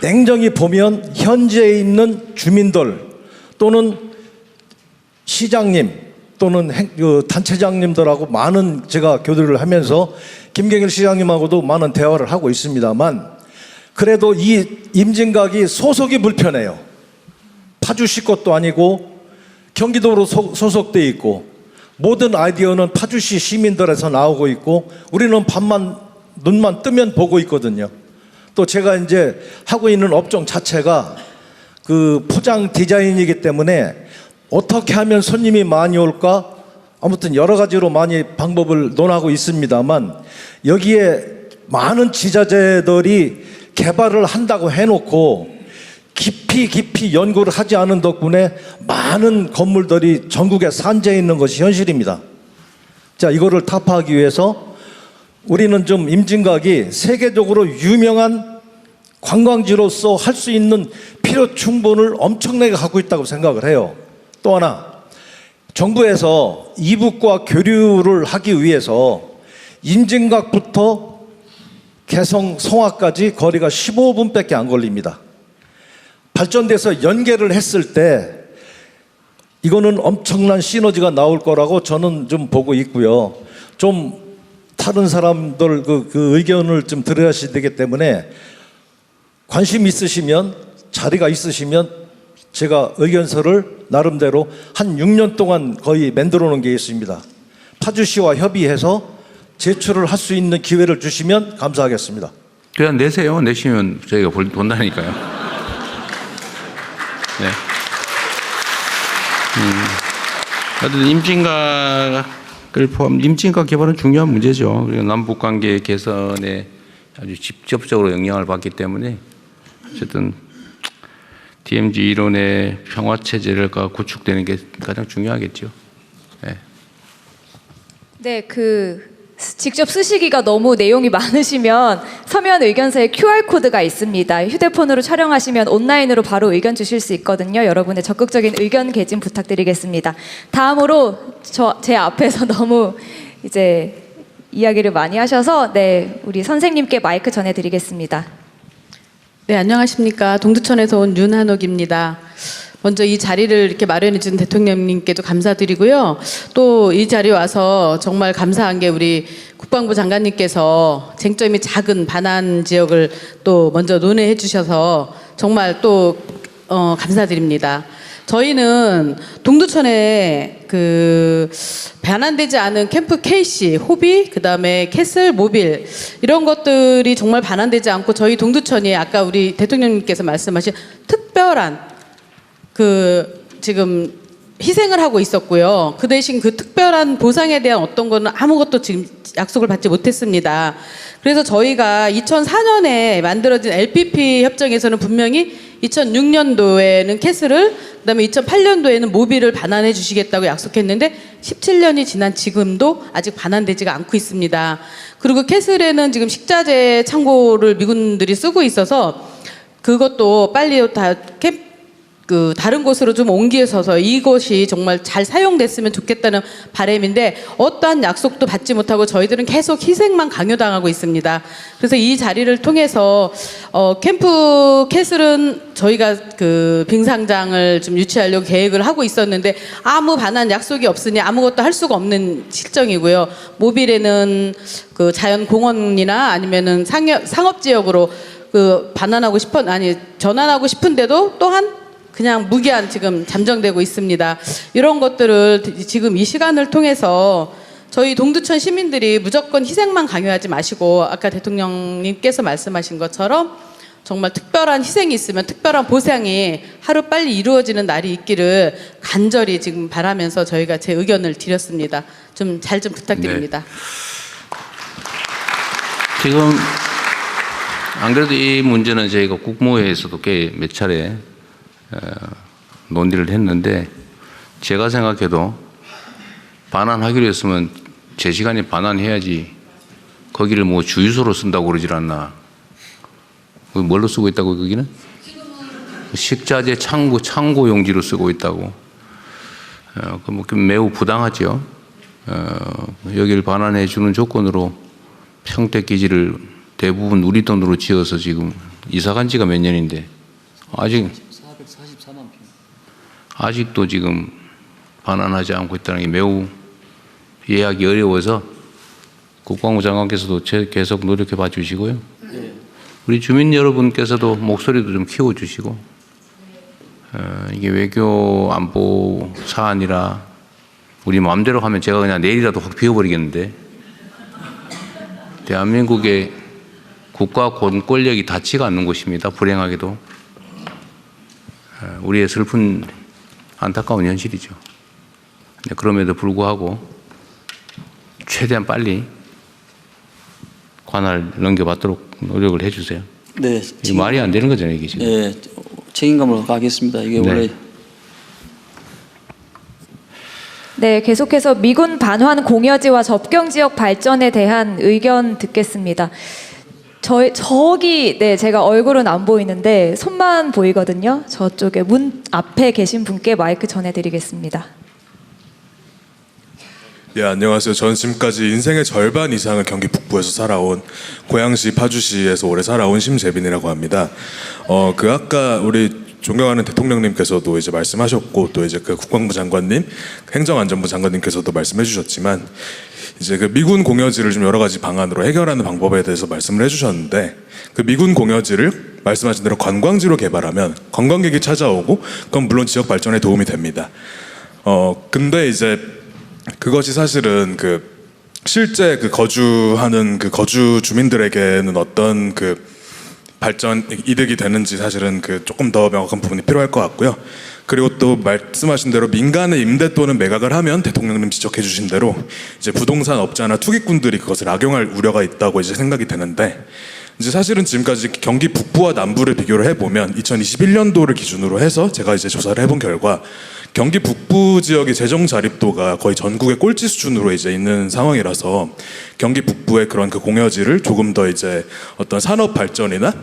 냉정히 보면 현재에 있는 주민들 또는 시장님 또는 단체장님들하고 많은 제가 교류를 하면서 김경일 시장님하고도 많은 대화를 하고 있습니다만, 그래도 이 임진각이 소속이 불편해요. 파주시 것도 아니고 경기도로 소속돼 있고 모든 아이디어는 파주시 시민들에서 나오고 있고 우리는 눈만 뜨면 보고 있거든요. 또 제가 이제 하고 있는 업종 자체가 그 포장 디자인이기 때문에 어떻게 하면 손님이 많이 올까? 아무튼 여러 가지로 많이 방법을 논하고 있습니다만, 여기에 많은 지자체들이 개발을 한다고 해놓고 깊이 연구를 하지 않은 덕분에 많은 건물들이 전국에 산재해 있는 것이 현실입니다. 자, 이거를 타파하기 위해서 우리는 좀 임진각이 세계적으로 유명한 관광지로서 할 수 있는 필요 충분을 엄청나게 갖고 있다고 생각을 해요. 또 하나, 정부에서 이북과 교류를 하기 위해서 임진각부터 개성 성화까지 거리가 15분밖에 안 걸립니다. 발전돼서 연계를 했을 때 이거는 엄청난 시너지가 나올 거라고 저는 좀 보고 있고요. 좀 다른 사람들 그 의견을 좀 들어야 되기 때문에 관심 있으시면, 자리가 있으시면 제가 의견서를 나름대로 한 6년 동안 거의 만들어 놓은 게 있습니다. 파주시와 협의해서 제출을 할 수 있는 기회를 주시면 감사하겠습니다. 그냥 내세요. 내시면 저희가 본다니까요. 네. 하여튼 임진각 개발은 중요한 문제죠. 그리고 남북 관계 개선에 아주 직접적으로 영향을 받기 때문에 어쨌든 DMZ 이론의 평화 체제가 구축되는 게 가장 중요하겠죠. 네. 네, 직접 쓰시기가 너무 내용이 많으시면 서면 의견서에 QR코드가 있습니다. 휴대폰으로 촬영하시면 온라인으로 바로 의견 주실 수 있거든요. 여러분의 적극적인 의견 개진 부탁드리겠습니다. 다음으로 제 앞에서 너무 이제 이야기를 많이 하셔서 우리 선생님께 마이크 전해드리겠습니다. 네, 안녕하십니까. 동두천에서 온 윤한옥입니다. 먼저 이 자리를 이렇게 마련해 준 대통령님께도 감사드리고요. 또 이 자리에 와서 정말 감사한 게 우리 국방부 장관님께서 쟁점이 작은 반환 지역을 또 먼저 논의해 주셔서 정말 또 감사드립니다. 저희는 동두천에 반환되지 않은 캠프 KC, 호비, 그다음에 캐슬, 모빌 이런 것들이 정말 반환되지 않고 저희 동두천이 아까 우리 대통령님께서 말씀하신 특별한 지금 희생을 하고 있었고요. 그 대신 그 특별한 보상에 대한 어떤 거는 아무것도 지금 약속을 받지 못했습니다. 그래서 저희가 2004년에 만들어진 LPP 협정에서는 분명히 2006년도에는 캐슬을, 그다음에 2008년도에는 모비를 반환해 주시겠다고 약속했는데 17년이 지난 지금도 아직 반환되지가 않고 있습니다. 그리고 캐슬에는 지금 식자재 창고를 미군들이 쓰고 있어서 그것도 빨리 다른 곳으로 좀 옮겨서서 이곳이 정말 잘 사용됐으면 좋겠다는 바람인데 어떠한 약속도 받지 못하고 저희들은 계속 희생만 강요당하고 있습니다. 그래서 이 자리를 통해서 캠프 캐슬은 저희가 그 빙상장을 좀 유치하려고 계획을 하고 있었는데 아무 반환 약속이 없으니 아무것도 할 수가 없는 실정이고요. 모빌에는 그 자연공원이나 아니면은 상업지역으로 그 전환하고 싶은데도 또한 그냥 무기한 지금 잠정되고 있습니다. 이런 것들을 지금 이 시간을 통해서 저희 동두천 시민들이 무조건 희생만 강요하지 마시고 아까 대통령님께서 말씀하신 것처럼 정말 특별한 희생이 있으면 특별한 보상이 하루빨리 이루어지는 날이 있기를 간절히 지금 바라면서 저희가 제 의견을 드렸습니다. 좀 잘 좀 부탁드립니다. 네. 지금 안 그래도 이 문제는 저희가 국무회의에서도 꽤 몇 차례 논의를 했는데 제가 생각해도 반환하기로 했으면 제 시간에 반환해야지 거기를 뭐 주유소로 쓴다고 그러질 않나. 뭘로 쓰고 있다고 거기는? 식자재 창고 용지로 쓰고 있다고. 매우 부당하죠. 여기를 반환해 주는 조건으로 평택 기지를 대부분 우리 돈으로 지어서 지금 이사 간 지가 몇 년인데 아직도 지금 반환하지 않고 있다는 게 매우 이해하기 어려워서 국방부 장관께서도 계속 노력해 봐 주시고요. 우리 주민 여러분께서도 목소리도 좀 키워 주시고 이게 외교 안보 사안이라 우리 마음대로 하면 제가 그냥 내일이라도 확 비워버리겠는데 대한민국의 국가 권력이 닿지가 않는 곳입니다. 불행하게도. 우리의 슬픈 안타까운 현실이죠. 그럼에도 불구하고 최대한 빨리 관할 넘겨받도록 노력을 해주세요. 네, 이게 말이 안 되는 거잖아요, 이게 지금. 네, 책임감으로 가겠습니다. 이게 네. 원래 네, 계속해서 미군 반환 공여지와 접경 지역 발전에 대한 의견 듣겠습니다. 저기 제가 얼굴은 안 보이는데 손만 보이거든요. 저쪽에 문 앞에 계신 분께 마이크 전해드리겠습니다. 예, 안녕하세요. 저는 지금까지 인생의 절반 이상을 경기 북부에서 살아온 고양시 파주시에서 오래 살아온 심재빈이라고 합니다. 아까 우리 존경하는 대통령님께서도 이제 말씀하셨고 또 이제 그 국방부 장관님, 행정안전부 장관님께서도 말씀해 주셨지만 이제 그 미군 공여지를 좀 여러 가지 방안으로 해결하는 방법에 대해서 말씀을 해주셨는데 그 미군 공여지를 말씀하신 대로 관광지로 개발하면 관광객이 찾아오고 그건 물론 지역 발전에 도움이 됩니다. 근데 이제 그것이 사실은 그 실제 그 거주하는 그 거주 주민들에게는 어떤 그 발전 이득이 되는지 사실은 그 조금 더 명확한 부분이 필요할 것 같고요. 그리고 또 말씀하신 대로 민간의 임대 또는 매각을 하면 대통령님 지적해 주신 대로 이제 부동산 업자나 투기꾼들이 그것을 악용할 우려가 있다고 이제 생각이 되는데 이제 사실은 지금까지 경기 북부와 남부를 비교를 해보면 2021년도를 기준으로 해서 제가 이제 조사를 해본 결과 경기 북부 지역의 재정 자립도가 거의 전국의 꼴찌 수준으로 이제 있는 상황이라서 경기 북부의 그런 그 공여지를 조금 더 이제 어떤 산업 발전이나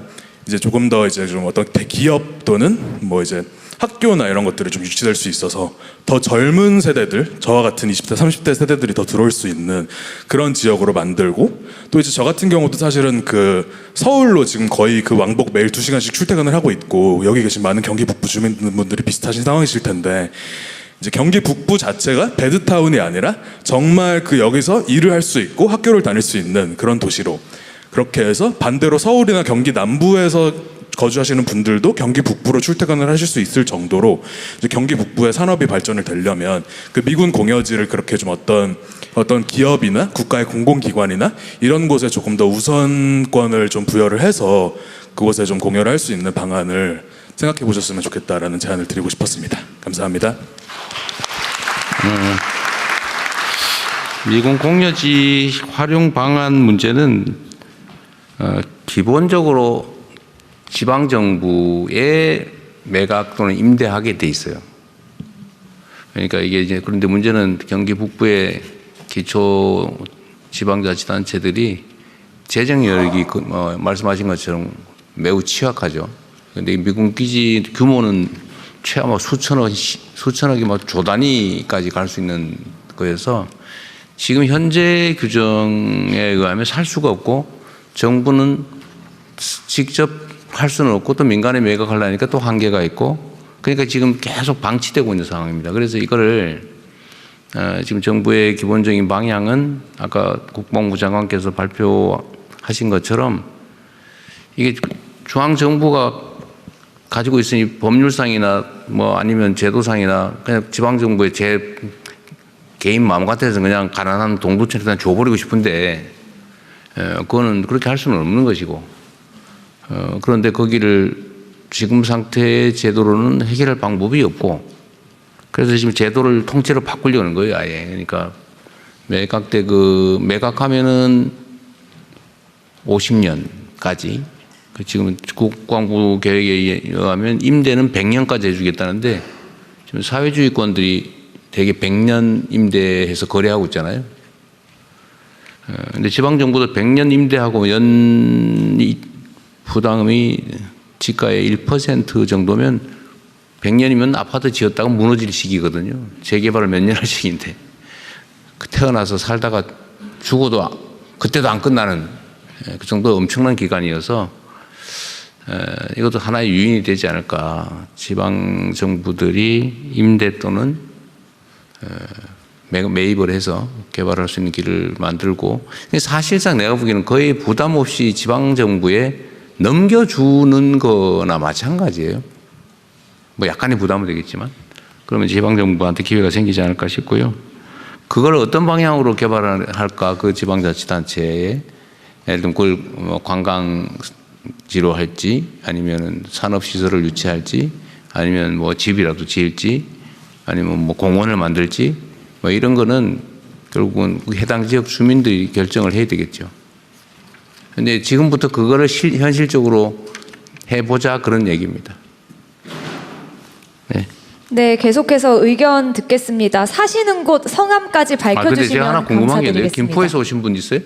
이제 조금 더 이제 좀 어떤 대기업 또는 뭐 이제 학교나 이런 것들이 좀 유치될 수 있어서 더 젊은 세대들, 저와 같은 20대, 30대 세대들이 더 들어올 수 있는 그런 지역으로 만들고 또 이제 저 같은 경우도 사실은 그 서울로 지금 거의 그 왕복 매일 2시간씩 출퇴근을 하고 있고 여기 계신 많은 경기 북부 주민분들이 비슷하신 상황이실 텐데 이제 경기 북부 자체가 배드타운이 아니라 정말 그 여기서 일을 할 수 있고 학교를 다닐 수 있는 그런 도시로 그렇게 해서 반대로 서울이나 경기 남부에서 거주하시는 분들도 경기 북부로 출퇴근을 하실 수 있을 정도로 이제 경기 북부의 산업이 발전을 되려면 그 미군 공여지를 그렇게 좀 어떤 기업이나 국가의 공공기관이나 이런 곳에 조금 더 우선권을 좀 부여를 해서 그곳에 좀 공여를 할 수 있는 방안을 생각해 보셨으면 좋겠다라는 제안을 드리고 싶었습니다. 감사합니다. 미군 공여지 활용 방안 문제는 기본적으로 지방 정부에 매각 또는 임대하게 돼 있어요. 그러니까 이게 이제 그런데 문제는 경기 북부의 기초 지방자치단체들이 재정 여력이 말씀하신 것처럼 매우 취약하죠. 그런데 미군 기지 규모는 최하 수천억이 조 단위까지 갈 수 있는 거여서 지금 현재 규정에 의하면 살 수가 없고 정부는 직접 할 수는 없고 또 민간에 매각하려니까 또 한계가 있고 그러니까 지금 계속 방치되고 있는 상황입니다. 그래서 이거를 지금 정부의 기본적인 방향은 아까 국방부 장관께서 발표하신 것처럼 이게 중앙정부가 가지고 있으니 법률상이나 뭐 아니면 제도상이나 그냥 지방정부의 제 개인 마음 같아서 그냥 가난한 동두천에다 줘버리고 싶은데 그거는 그렇게 할 수는 없는 것이고 그런데 거기를 지금 상태의 제도로는 해결할 방법이 없고 그래서 지금 제도를 통째로 바꾸려는 거예요 아예. 그러니까 매각하면은 50년까지 지금 국방부 계획에 의하면 임대는 100년까지 해주겠다는데 지금 사회주의권들이 대개 100년 임대해서 거래하고 있잖아요. 근데 지방정부도 100년 임대하고 연 부담이 지가의 1% 정도면 100년이면 아파트 지었다가 무너질 시기거든요. 재개발을 몇 년 할 시기인데 태어나서 살다가 죽어도 그때도 안 끝나는 그 정도 엄청난 기간이어서 이것도 하나의 유인이 되지 않을까. 지방 정부들이 임대 또는 매입을 해서 개발할 수 있는 길을 만들고 사실상 내가 보기에는 거의 부담 없이 지방 정부에 넘겨주는 거나 마찬가지예요. 뭐 약간의 부담은 되겠지만 그러면 지방 정부한테 기회가 생기지 않을까 싶고요. 그걸 어떤 방향으로 개발할까 그 지방자치단체에 예를 들면 그걸 관광지로 할지 아니면 산업시설을 유치할지 아니면 뭐 집이라도 지을지 아니면 뭐 공원을 만들지 뭐 이런 거는 결국은 해당 지역 주민들이 결정을 해야 되겠죠. 근데 지금부터 그거를 현실적으로 해보자 그런 얘기입니다. 네. 네, 계속해서 의견 듣겠습니다. 사시는 곳 성함까지 근데 밝혀주시면 제가 하나 궁금한 게 있는데 감사드리겠습니다. 김포에서 오신 분 있어요?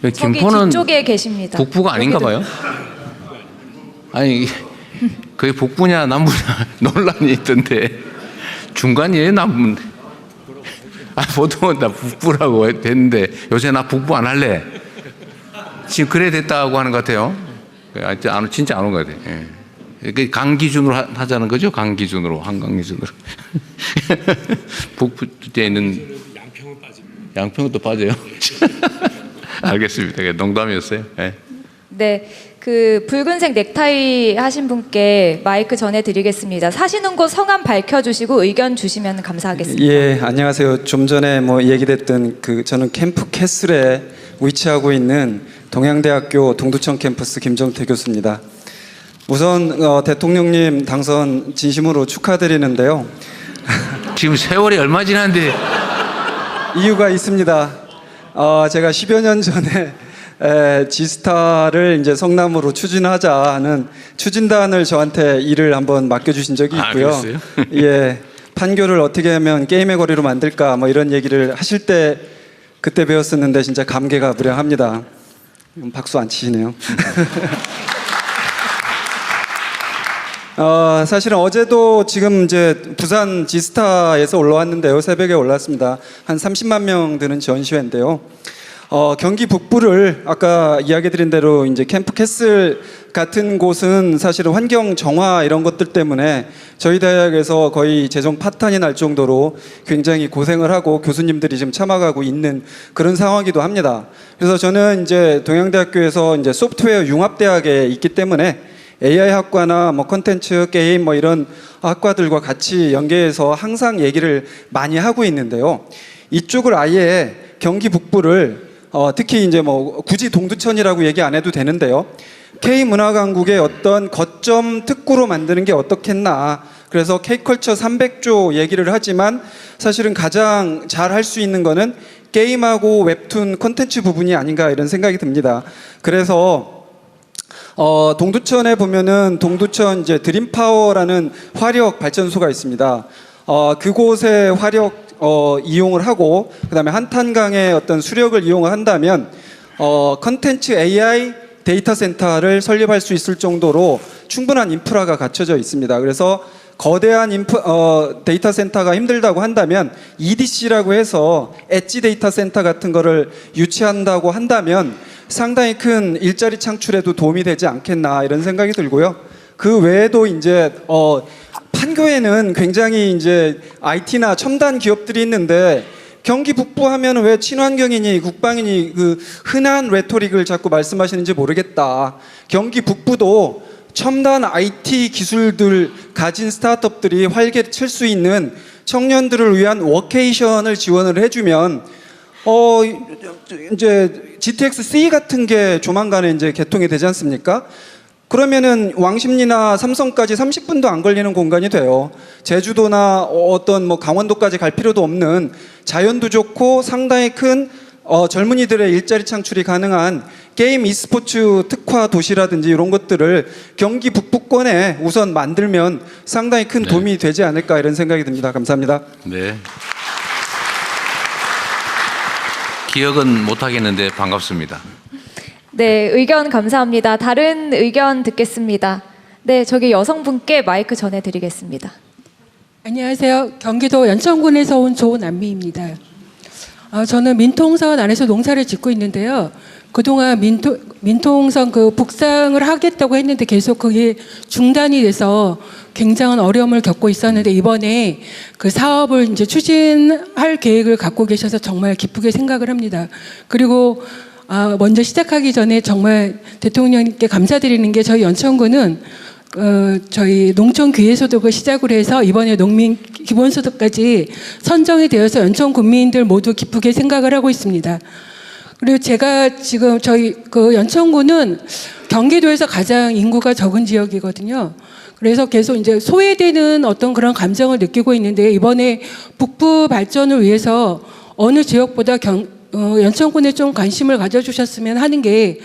저기 김포는 뒤쪽에 계십니다. 북부가 아닌가 여기도. 봐요. 아니 그게 북부냐 남부냐 논란이 있던데 중간이에요 남부? 보통은 다 북부라고 했는데 요새 나 북부 안 할래. 지금 그래 됐다고 하는 것 같아요. 진짜 안 온 것 같아요. 예. 강 기준으로 하자는 거죠? 강 기준으로, 한강 기준으로. 북부에는 양평은 또 빠져요. 알겠습니다. 농담이었어요. 예. 네, 그 붉은색 넥타이 하신 분께 마이크 전해드리겠습니다. 사시는 곳 성함 밝혀주시고 의견 주시면 감사하겠습니다. 예, 안녕하세요. 좀 전에 뭐 얘기됐던 저는 캠프 캐슬에 위치하고 있는 동양대학교 동두천 캠퍼스 김정태 교수입니다. 우선 대통령님 당선 진심으로 축하드리는데요. 지금 세월이 얼마 지났는데 이유가 있습니다. 제가 10여 년 전에 지스타를 이제 성남으로 추진하자는 추진단을 저한테 일을 한번 맡겨주신 적이 있고요. 그랬어요? 예, 판교를 어떻게 하면 게임의 거리로 만들까 뭐 이런 얘기를 하실 때 그때 배웠었는데 진짜 감개가 무량합니다. 박수 안 치시네요. 사실은 어제도 지금 이제 부산 지스타에서 올라왔는데요. 새벽에 올랐습니다. 한 30만 명 되는 전시회인데요. 경기 북부를 아까 이야기 드린 대로 이제 캠프 캐슬 같은 곳은 사실은 환경 정화 이런 것들 때문에 저희 대학에서 거의 재정 파탄이 날 정도로 굉장히 고생을 하고 교수님들이 지금 참아가고 있는 그런 상황이기도 합니다. 그래서 저는 이제 동양대학교에서 이제 소프트웨어 융합대학에 있기 때문에 AI 학과나 뭐 콘텐츠 게임 뭐 이런 학과들과 같이 연계해서 항상 얘기를 많이 하고 있는데요. 이쪽을 아예 경기 북부를 특히 이제 뭐 굳이 동두천이라고 얘기 안 해도 되는데요. K문화강국의 어떤 거점 특구로 만드는 게 어떻겠나 그래서 K컬처 300조 얘기를 하지만 사실은 가장 잘 할 수 있는 거는 게임하고 웹툰 콘텐츠 부분이 아닌가 이런 생각이 듭니다. 그래서 동두천에 보면은 동두천 이제 드림파워라는 화력 발전소가 있습니다. 그곳의 화력 이용을 하고 그다음에 한탄강의 어떤 수력을 이용을 한다면 컨텐츠 AI 데이터 센터를 설립할 수 있을 정도로 충분한 인프라가 갖춰져 있습니다. 그래서 거대한 데이터 센터가 힘들다고 한다면 EDC라고 해서 엣지 데이터 센터 같은 거를 유치한다고 한다면 상당히 큰 일자리 창출에도 도움이 되지 않겠나 이런 생각이 들고요. 그 외에도 이제 판교에는 굉장히 이제 IT나 첨단 기업들이 있는데 경기 북부 하면 왜 친환경이니 국방이니 그 흔한 레토릭을 자꾸 말씀하시는지 모르겠다. 경기 북부도 첨단 IT 기술들 가진 스타트업들이 활개 칠 수 있는 청년들을 위한 워케이션을 지원을 해주면 이제 GTX-C 같은 게 조만간에 이제 개통이 되지 않습니까? 그러면은 왕십리나 삼성까지 30분도 안 걸리는 공간이 돼요. 제주도나 어떤 뭐 강원도까지 갈 필요도 없는 자연도 좋고 상당히 큰 젊은이들의 일자리 창출이 가능한 게임 e스포츠 특화 도시라든지 이런 것들을 경기 북부권에 우선 만들면 상당히 큰 도움이 되지 않을까 이런 생각이 듭니다. 감사합니다. 네. 기억은 못 하겠는데 반갑습니다. 네, 의견 감사합니다. 다른 의견 듣겠습니다. 네, 저기 여성분께 마이크 전해드리겠습니다. 안녕하세요. 경기도 연천군에서 온 조남미입니다. 저는 민통선 안에서 농사를 짓고 있는데요. 그동안 민통선 그 북상을 하겠다고 했는데 계속 그게 중단이 돼서 굉장한 어려움을 겪고 있었는데 이번에 그 사업을 이제 추진할 계획을 갖고 계셔서 정말 기쁘게 생각을 합니다. 그리고 먼저 시작하기 전에 정말 대통령님께 감사드리는 게 저희 연천군은 저희 농촌 기회소득을 시작으로 해서 이번에 농민 기본소득까지 선정이 되어서 연천 군민들 모두 기쁘게 생각을 하고 있습니다. 그리고 제가 지금 저희 그 연천군은 경기도에서 가장 인구가 적은 지역이거든요. 그래서 계속 이제 소외되는 어떤 그런 감정을 느끼고 있는데 이번에 북부 발전을 위해서 어느 지역보다 연천군에 좀 관심을 가져주셨으면 하는 게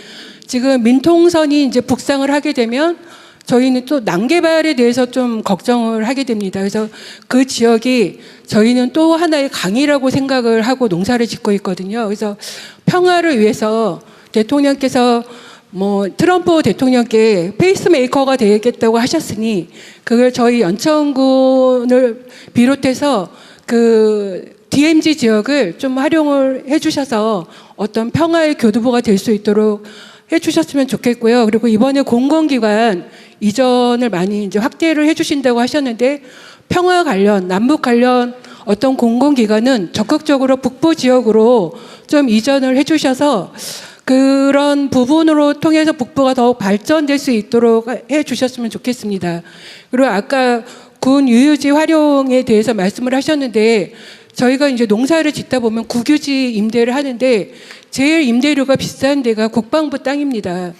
지금 민통선이 이제 북상을 하게 되면 저희는 또 난개발에 대해서 좀 걱정을 하게 됩니다. 그래서 그 지역이 저희는 또 하나의 강이라고 생각을 하고 농사를 짓고 있거든요. 그래서 평화를 위해서 대통령께서 뭐 트럼프 대통령께 페이스메이커가 되겠다고 하셨으니 그걸 저희 연천군을 비롯해서 그 DMZ 지역을 좀 활용을 해주셔서 어떤 평화의 교두보가 될 수 있도록 해주셨으면 좋겠고요. 그리고 이번에 공공기관 이전을 많이 이제 확대를 해주신다고 하셨는데 평화 관련, 남북 관련 어떤 공공기관은 적극적으로 북부 지역으로 좀 이전을 해주셔서 그런 부분으로 통해서 북부가 더욱 발전될 수 있도록 해주셨으면 좋겠습니다. 그리고 아까 군 유유지 활용에 대해서 말씀을 하셨는데 저희가 이제 농사를 짓다 보면 국유지 임대를 하는데 제일 임대료가 비싼 데가 국방부 땅입니다.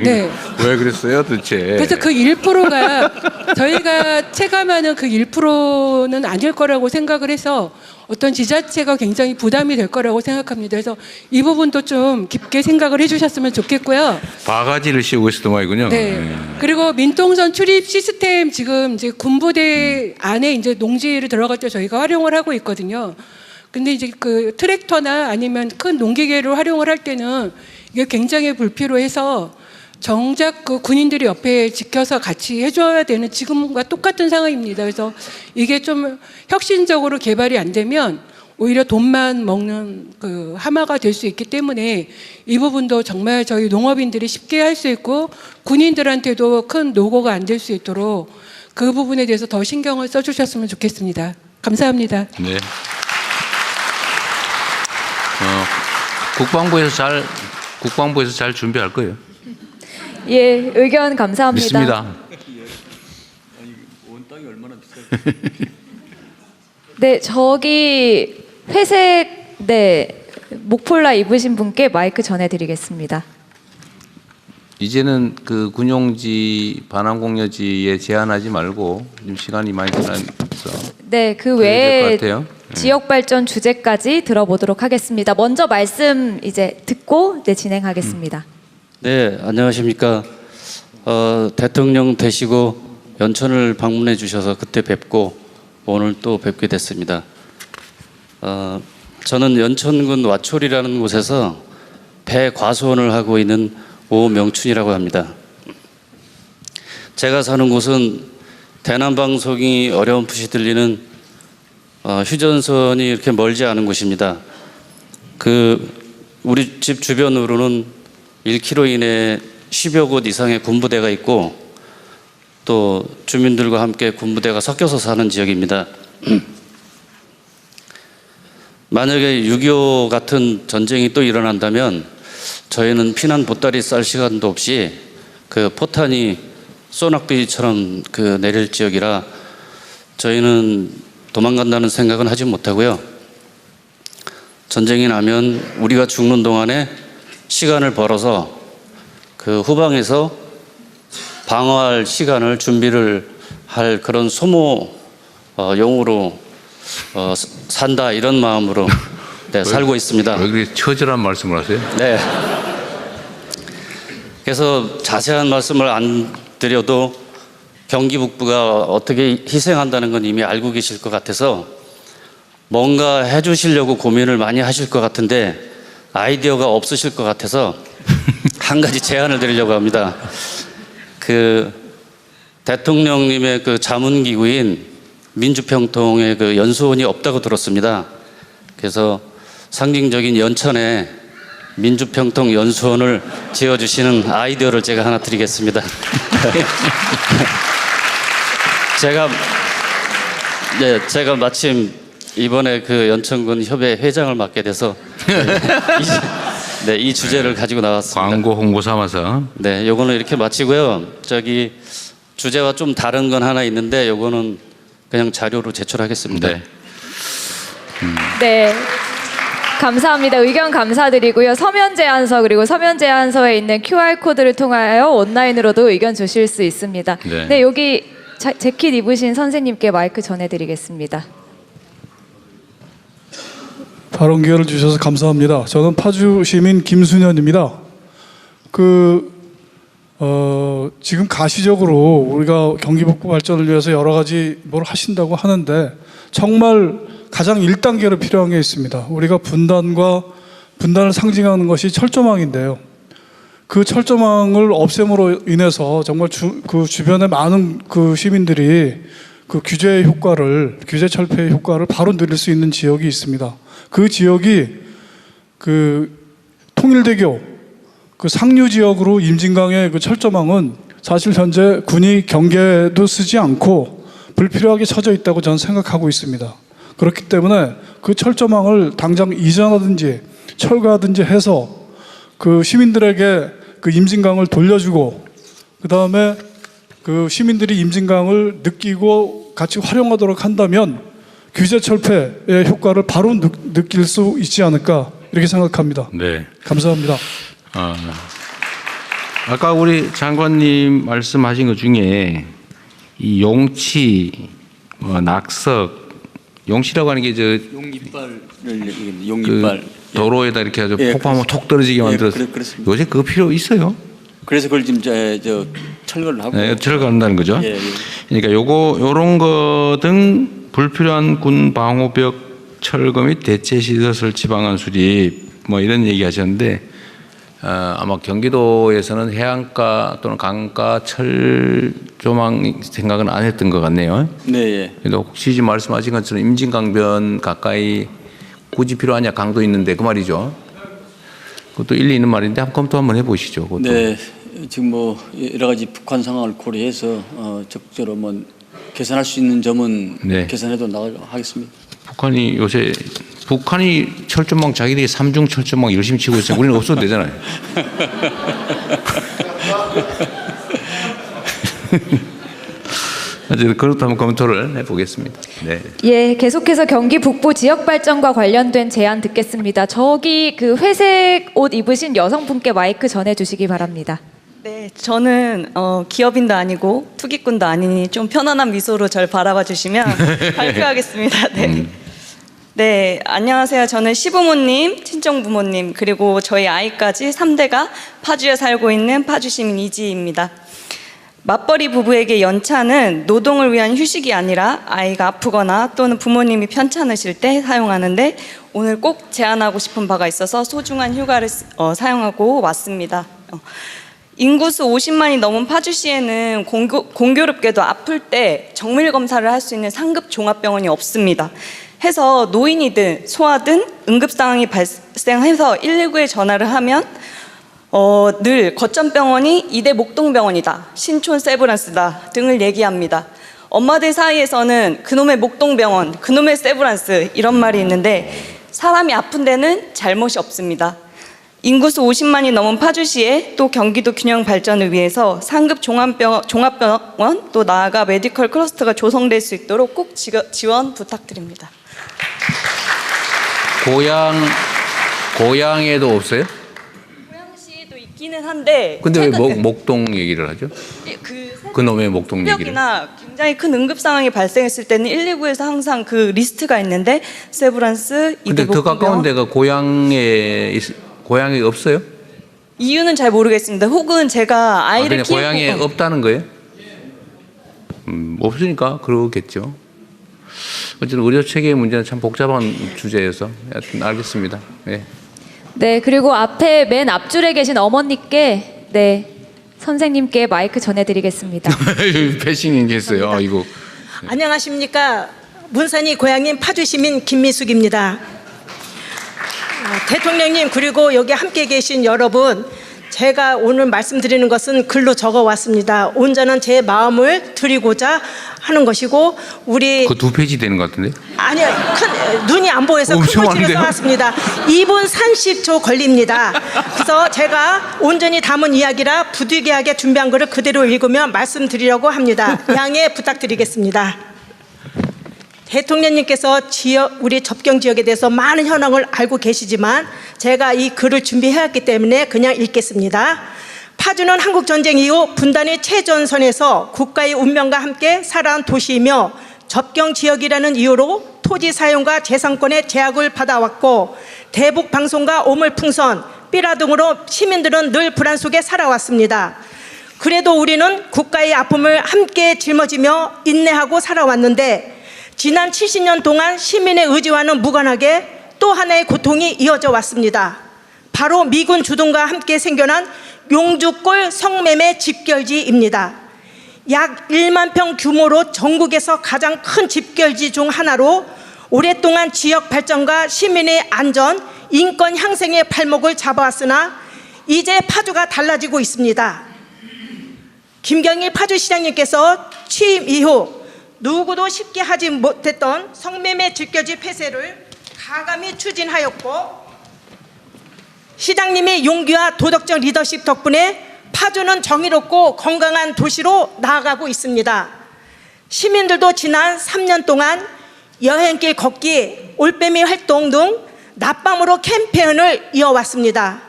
네. 왜 그랬어요, 도대체? 그래서 그 1%가 저희가 체감하는 그 1%는 아닐 거라고 생각을 해서 어떤 지자체가 굉장히 부담이 될 거라고 생각합니다. 그래서 이 부분도 좀 깊게 생각을 해주셨으면 좋겠고요. 바가지를 씌우고 있었던 모양이군요. 네. 그리고 민통선 출입 시스템 지금 이제 군부대 안에 이제 농지를 들어갈 때 저희가 활용을 하고 있거든요. 근데 이제 그 트랙터나 아니면 큰 농기계를 활용을 할 때는 이게 굉장히 불필요해서 정작 그 군인들이 옆에 지켜서 같이 해줘야 되는 지금과 똑같은 상황입니다. 그래서 이게 좀 혁신적으로 개발이 안 되면 오히려 돈만 먹는 그 하마가 될 수 있기 때문에 이 부분도 정말 저희 농업인들이 쉽게 할 수 있고 군인들한테도 큰 노고가 안 될 수 있도록 그 부분에 대해서 더 신경을 써주셨으면 좋겠습니다. 감사합니다. 네. 국방부에서 잘 준비할 거예요. 예, 의견 감사합니다. 믿습니다. 네, 저기 회색 목폴라 입으신 분께 마이크 전해드리겠습니다. 이제는 그 군용지 반환공여지에 제한하지 말고 좀 시간이 많이 지나서 네, 그 될것 외에 같아요. 지역 발전 주제까지 들어보도록 하겠습니다. 먼저 말씀 이제 듣고 진행하겠습니다. 네, 안녕하십니까. 대통령 되시고 연천을 방문해 주셔서 그때 뵙고 오늘 또 뵙게 됐습니다. 저는 연천군 와초리라는 곳에서 배과수원을 하고 있는 오명춘이라고 합니다. 제가 사는 곳은 대남방송이 어렴풋이 들리는 휴전선이 이렇게 멀지 않은 곳입니다. 우리 집 주변으로는 1km 이내에 10여 곳 이상의 군부대가 있고 또 주민들과 함께 군부대가 섞여서 사는 지역입니다. 만약에 6.25 같은 전쟁이 또 일어난다면 저희는 피난 보따리 쌀 시간도 없이 그 포탄이 소낙비처럼 내릴 지역이라 저희는 도망간다는 생각은 하지 못하고요. 전쟁이 나면 우리가 죽는 동안에 시간을 벌어서 그 후방에서 방어할 시간을 준비를 할 그런 소모용으로 산다 이런 마음으로 네, 살고 있습니다. 왜 그렇게 처절한 말씀을 하세요? 네. 그래서 자세한 말씀을 안 드려도 경기 북부가 어떻게 희생한다는 건 이미 알고 계실 것 같아서 뭔가 해주시려고 고민을 많이 하실 것 같은데 아이디어가 없으실 것 같아서 한 가지 제안을 드리려고 합니다. 대통령님의 자문기구인 민주평통의 연수원이 없다고 들었습니다. 그래서 상징적인 연천에 민주평통 연수원을 지어주시는 아이디어를 제가 하나 드리겠습니다. 제가 마침 이번에 연천군 협회 회장을 맡게 돼서 이 주제를 가지고 나왔습니다. 광고 홍보 삼아서. 네, 요거는 이렇게 마치고요. 주제와 좀 다른 건 하나 있는데 요거는 그냥 자료로 제출하겠습니다. 네. 네. 감사합니다. 의견 감사드리고요. 서면 제안서 그리고 서면 제안서에 있는 QR코드를 통하여 온라인으로도 의견 주실 수 있습니다. 네. 여기 재킷 입으신 선생님께 마이크 전해드리겠습니다. 발언 기회를 주셔서 감사합니다. 저는 파주 시민 김순현입니다. 지금 가시적으로 우리가 경기 북부 발전을 위해서 여러 가지 뭘 하신다고 하는데 정말 가장 1단계로 필요한 게 있습니다. 우리가 분단을 상징하는 것이 철조망인데요. 그 철조망을 없앰으로 인해서 정말 주변의 많은 시민들이 규제 철폐의 효과를 바로 누릴 수 있는 지역이 있습니다. 그 지역이 통일대교 상류 지역으로 임진강의 철조망은 사실 현재 군이 경계도 쓰지 않고 불필요하게 쳐져 있다고 저는 생각하고 있습니다. 그렇기 때문에 그 철조망을 당장 이전하든지 철거하든지 해서 시민들에게 임진강을 돌려주고 그 다음에 시민들이 임진강을 느끼고 같이 활용하도록 한다면 규제 철폐의 효과를 바로 느낄 수 있지 않을까 이렇게 생각합니다. 네. 감사합니다. 아까 우리 장관님 말씀하신 것 중에 이 용치, 낙석, 용치라고 하는 게 용이빨 도로에다 이렇게 해서 폭파하면 톡 떨어지게 만들어서 요새 그거 필요 있어요? 그래서 그걸 지금 철거를 하고 철거한다는 거죠. 예. 그러니까 요런 거 등 불필요한 군 방호벽 철거 및 대체 시설 설치 방안 수립 이런 얘기 하셨는데 아마 경기도에서는 해안가 또는 강가 철조망 생각은 안 했던 것 같네요. 네. 그래도 혹시 지금 말씀하신 것처럼 임진강변 가까이 굳이 필요하냐 강도 있는데 그 말이죠. 그것도 일리 있는 말인데 검토 한번 해보시죠. 그것도. 네. 지금 여러 가지 북한 상황을 고려해서 적절히 개선할 수 있는 점은 네. 개선해도 나가겠습니다. 북한이 철조망 자기들이 삼중 철조망 열심히 치고 있어요. 우리는 없어도 되잖아요. 그렇다면 검토를 해보겠습니다. 네. 예, 계속해서 경기 북부 지역 발전과 관련된 제안 듣겠습니다. 저기 회색 옷 입으신 여성분께 마이크 전해주시기 바랍니다. 네, 저는 기업인도 아니고 투기꾼도 아니니 좀 편안한 미소로 절 바라봐 주시면 발표하겠습니다. 네. 네, 안녕하세요. 저는 시부모님, 친정부모님, 그리고 저희 아이까지 3대가 파주에 살고 있는 파주시민 이지희입니다. 맞벌이 부부에게 연차는 노동을 위한 휴식이 아니라 아이가 아프거나 또는 부모님이 편찮으실 때 사용하는데 오늘 꼭 제안하고 싶은 바가 있어서 소중한 휴가를 사용하고 왔습니다. 인구수 50만이 넘은 파주시에는 공교롭게도 아플 때 정밀 검사를 할 수 있는 상급 종합병원이 없습니다. 해서 노인이든 소아든 응급 상황이 발생해서 119에 전화를 하면 늘 거점병원이 이대 목동병원이다, 신촌 세브란스다 등을 얘기합니다. 엄마들 사이에서는 그놈의 목동병원, 그놈의 세브란스 이런 말이 있는데 사람이 아픈 데는 잘못이 없습니다. 인구수 50만이 넘은 파주시에 또 경기도 균형 발전을 위해서 상급 종합병원 또 나아가 메디컬 클러스터가 조성될 수 있도록 꼭 지원 부탁드립니다. 고향에도 없어요? 고양시에도 있기는 한데 근데 왜 목동 얘기를 하죠? 그놈의 목동 얘기를. 새벽이나 굉장히 큰 응급 상황이 발생했을 때는 119에서 항상 그 리스트가 있는데 세브란스, 근데 더 가까운 데가 고향에 없어요? 이유는 잘 모르겠습니다. 혹은 제가 아이를 그냥 고향에 없다는 거예요? 없으니까 그러겠죠. 어쨌든 의료 체계의 문제는 참 복잡한 주제여서 하여튼 알겠습니다. 네. 네, 그리고 앞에 맨 앞줄에 계신 어머니께 선생님께 마이크 전해드리겠습니다. 패싱이 했어요. 이거. 안녕하십니까. 문산이 고향인 파주시민 김미숙입니다. 대통령님 그리고 여기 함께 계신 여러분, 제가 오늘 말씀드리는 것은 글로 적어왔습니다. 온전한 제 마음을 드리고자 하는 것이고 우리 그 2페이지 되는 것 같은데? 아니요, 눈이 안 보여서 큰 글씨로 써왔습니다. 2분 30초 걸립니다. 그래서 제가 온전히 담은 이야기라 부득이하게 준비한 거를 그대로 읽으며 말씀드리려고 합니다. 양해 부탁드리겠습니다. 대통령님께서 우리 접경 지역에 대해서 많은 현황을 알고 계시지만 제가 이 글을 준비해왔기 때문에 그냥 읽겠습니다. 파주는 한국전쟁 이후 분단의 최전선에서 국가의 운명과 함께 살아온 도시이며 접경 지역이라는 이유로 토지 사용과 재산권의 제약을 받아왔고 대북 방송과 오물풍선, 삐라 등으로 시민들은 늘 불안 속에 살아왔습니다. 그래도 우리는 국가의 아픔을 함께 짊어지며 인내하고 살아왔는데 지난 70년 동안 시민의 의지와는 무관하게 또 하나의 고통이 이어져 왔습니다. 바로 미군 주둔과 함께 생겨난 용주골 성매매 집결지입니다. 약 1만 평 규모로 전국에서 가장 큰 집결지 중 하나로 오랫동안 지역 발전과 시민의 안전, 인권 향상의 발목을 잡아왔으나 이제 파주가 달라지고 있습니다. 김경일 파주시장님께서 취임 이후 누구도 쉽게 하지 못했던 성매매 집결지 폐쇄를 가감히 추진하였고 시장님의 용기와 도덕적 리더십 덕분에 파주는 정의롭고 건강한 도시로 나아가고 있습니다. 시민들도 지난 3년 동안 여행길 걷기, 올빼미 활동 등 낮밤으로 캠페인을 이어왔습니다.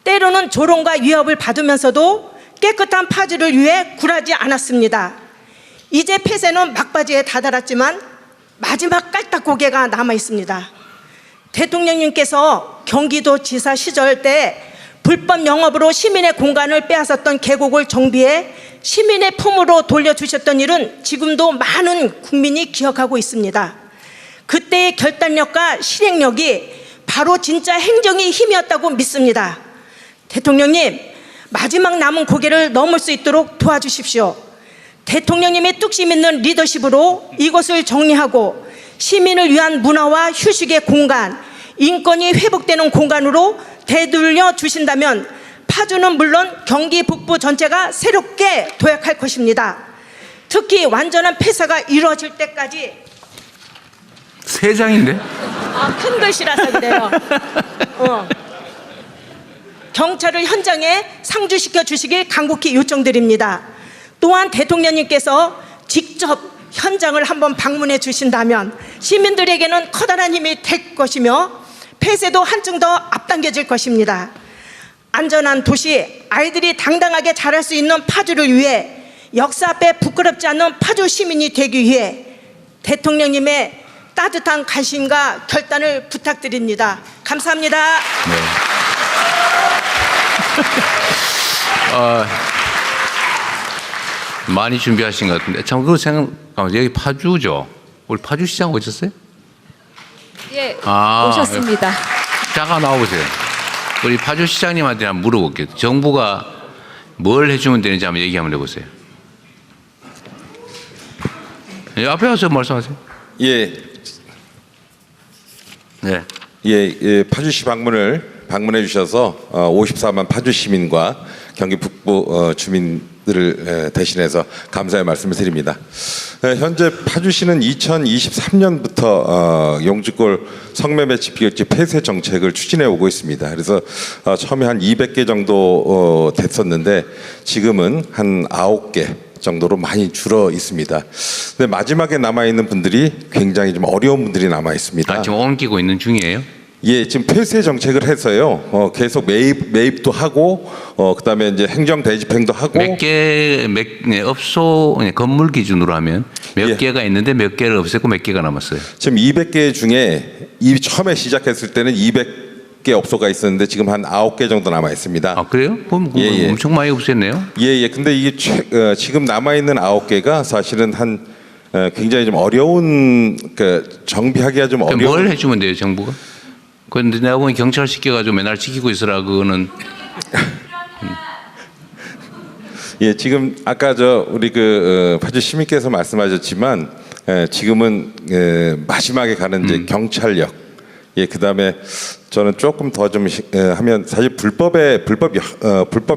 때로는 조롱과 위협을 받으면서도 깨끗한 파주를 위해 굴하지 않았습니다. 이제 폐쇄는 막바지에 다다랐지만 마지막 깔딱고개가 남아 있습니다. 대통령님께서 경기도지사 시절 때 불법 영업으로 시민의 공간을 빼앗았던 계곡을 정비해 시민의 품으로 돌려주셨던 일은 지금도 많은 국민이 기억하고 있습니다. 그때의 결단력과 실행력이 바로 진짜 행정의 힘이었다고 믿습니다. 대통령님, 마지막 남은 고개를 넘을 수 있도록 도와주십시오. 대통령님의 뚝심 있는 리더십으로 이곳을 정리하고 시민을 위한 문화와 휴식의 공간, 인권이 회복되는 공간으로 되돌려 주신다면 파주는 물론 경기 북부 전체가 새롭게 도약할 것입니다. 특히 완전한 폐쇄가 이루어질 때까지 3장인데? 큰 글씨라서 그래요. 경찰을 현장에 상주시켜 주시길 간곡히 요청드립니다. 또한 대통령님께서 직접 현장을 한번 방문해 주신다면 시민들에게는 커다란 힘이 될 것이며 폐쇄도 한층 더 앞당겨질 것입니다. 안전한 도시, 아이들이 당당하게 자랄 수 있는 파주를 위해 역사 앞에 부끄럽지 않는 파주 시민이 되기 위해 대통령님의 따뜻한 관심과 결단을 부탁드립니다. 감사합니다. 네. 많이 준비하신 것 같은데 참 그거 생각하면 여기 파주죠. 우리 파주시장 오셨어요? 예, 오셨습니다. 잠깐 나와보세요. 우리 파주시장님한테 한번 물어볼게요. 정부가 뭘 해주면 되는지 한번 얘기 한번 해보세요. 예, 앞에 와서 말씀하세요. 예, 네. 예, 파주시 방문해 주셔서 54만 파주 시민과 경기 북부 주민들을 대신해서 감사의 말씀을 드립니다. 현재 파주시는 2023년부터 용주골 성매매 집기일지 폐쇄 정책을 추진해 오고 있습니다. 그래서 처음에 한 200개 정도 됐었는데 지금은 한 9개 정도로 많이 줄어 있습니다. 근데 마지막에 남아 있는 분들이 굉장히 좀 어려운 분들이 남아 있습니다. 지금 옮기고 있는 중이에요? 예, 지금 폐쇄 정책을 해서요. 계속 매입도 하고, 그다음에 이제 행정 대집행도 하고. 업소 건물 기준으로 하면 몇 예. 개가 있는데 몇 개를 없앴고 몇 개가 남았어요? 지금 200개 중에 처음에 시작했을 때는 200개 업소가 있었는데 지금 한 9개 정도 남아 있습니다. 아 그래요? 그럼 예. 엄청 많이 없앴네요. 예. 근데 이게 지금 남아 있는 9개가 사실은 굉장히 좀 어려운 정비하기가 좀 어려운. 뭘 해주면 돼요, 정부가? 그런데 내가 보니 경찰 시켜가지고 맨날 지키고 있으라 그거는. 예, 지금 아까 우리 파주 시민께서 말씀하셨지만 지금은 마지막에 가는 이제 경찰력. 예, 그다음에 저는 조금 더 좀 하면 사실 불법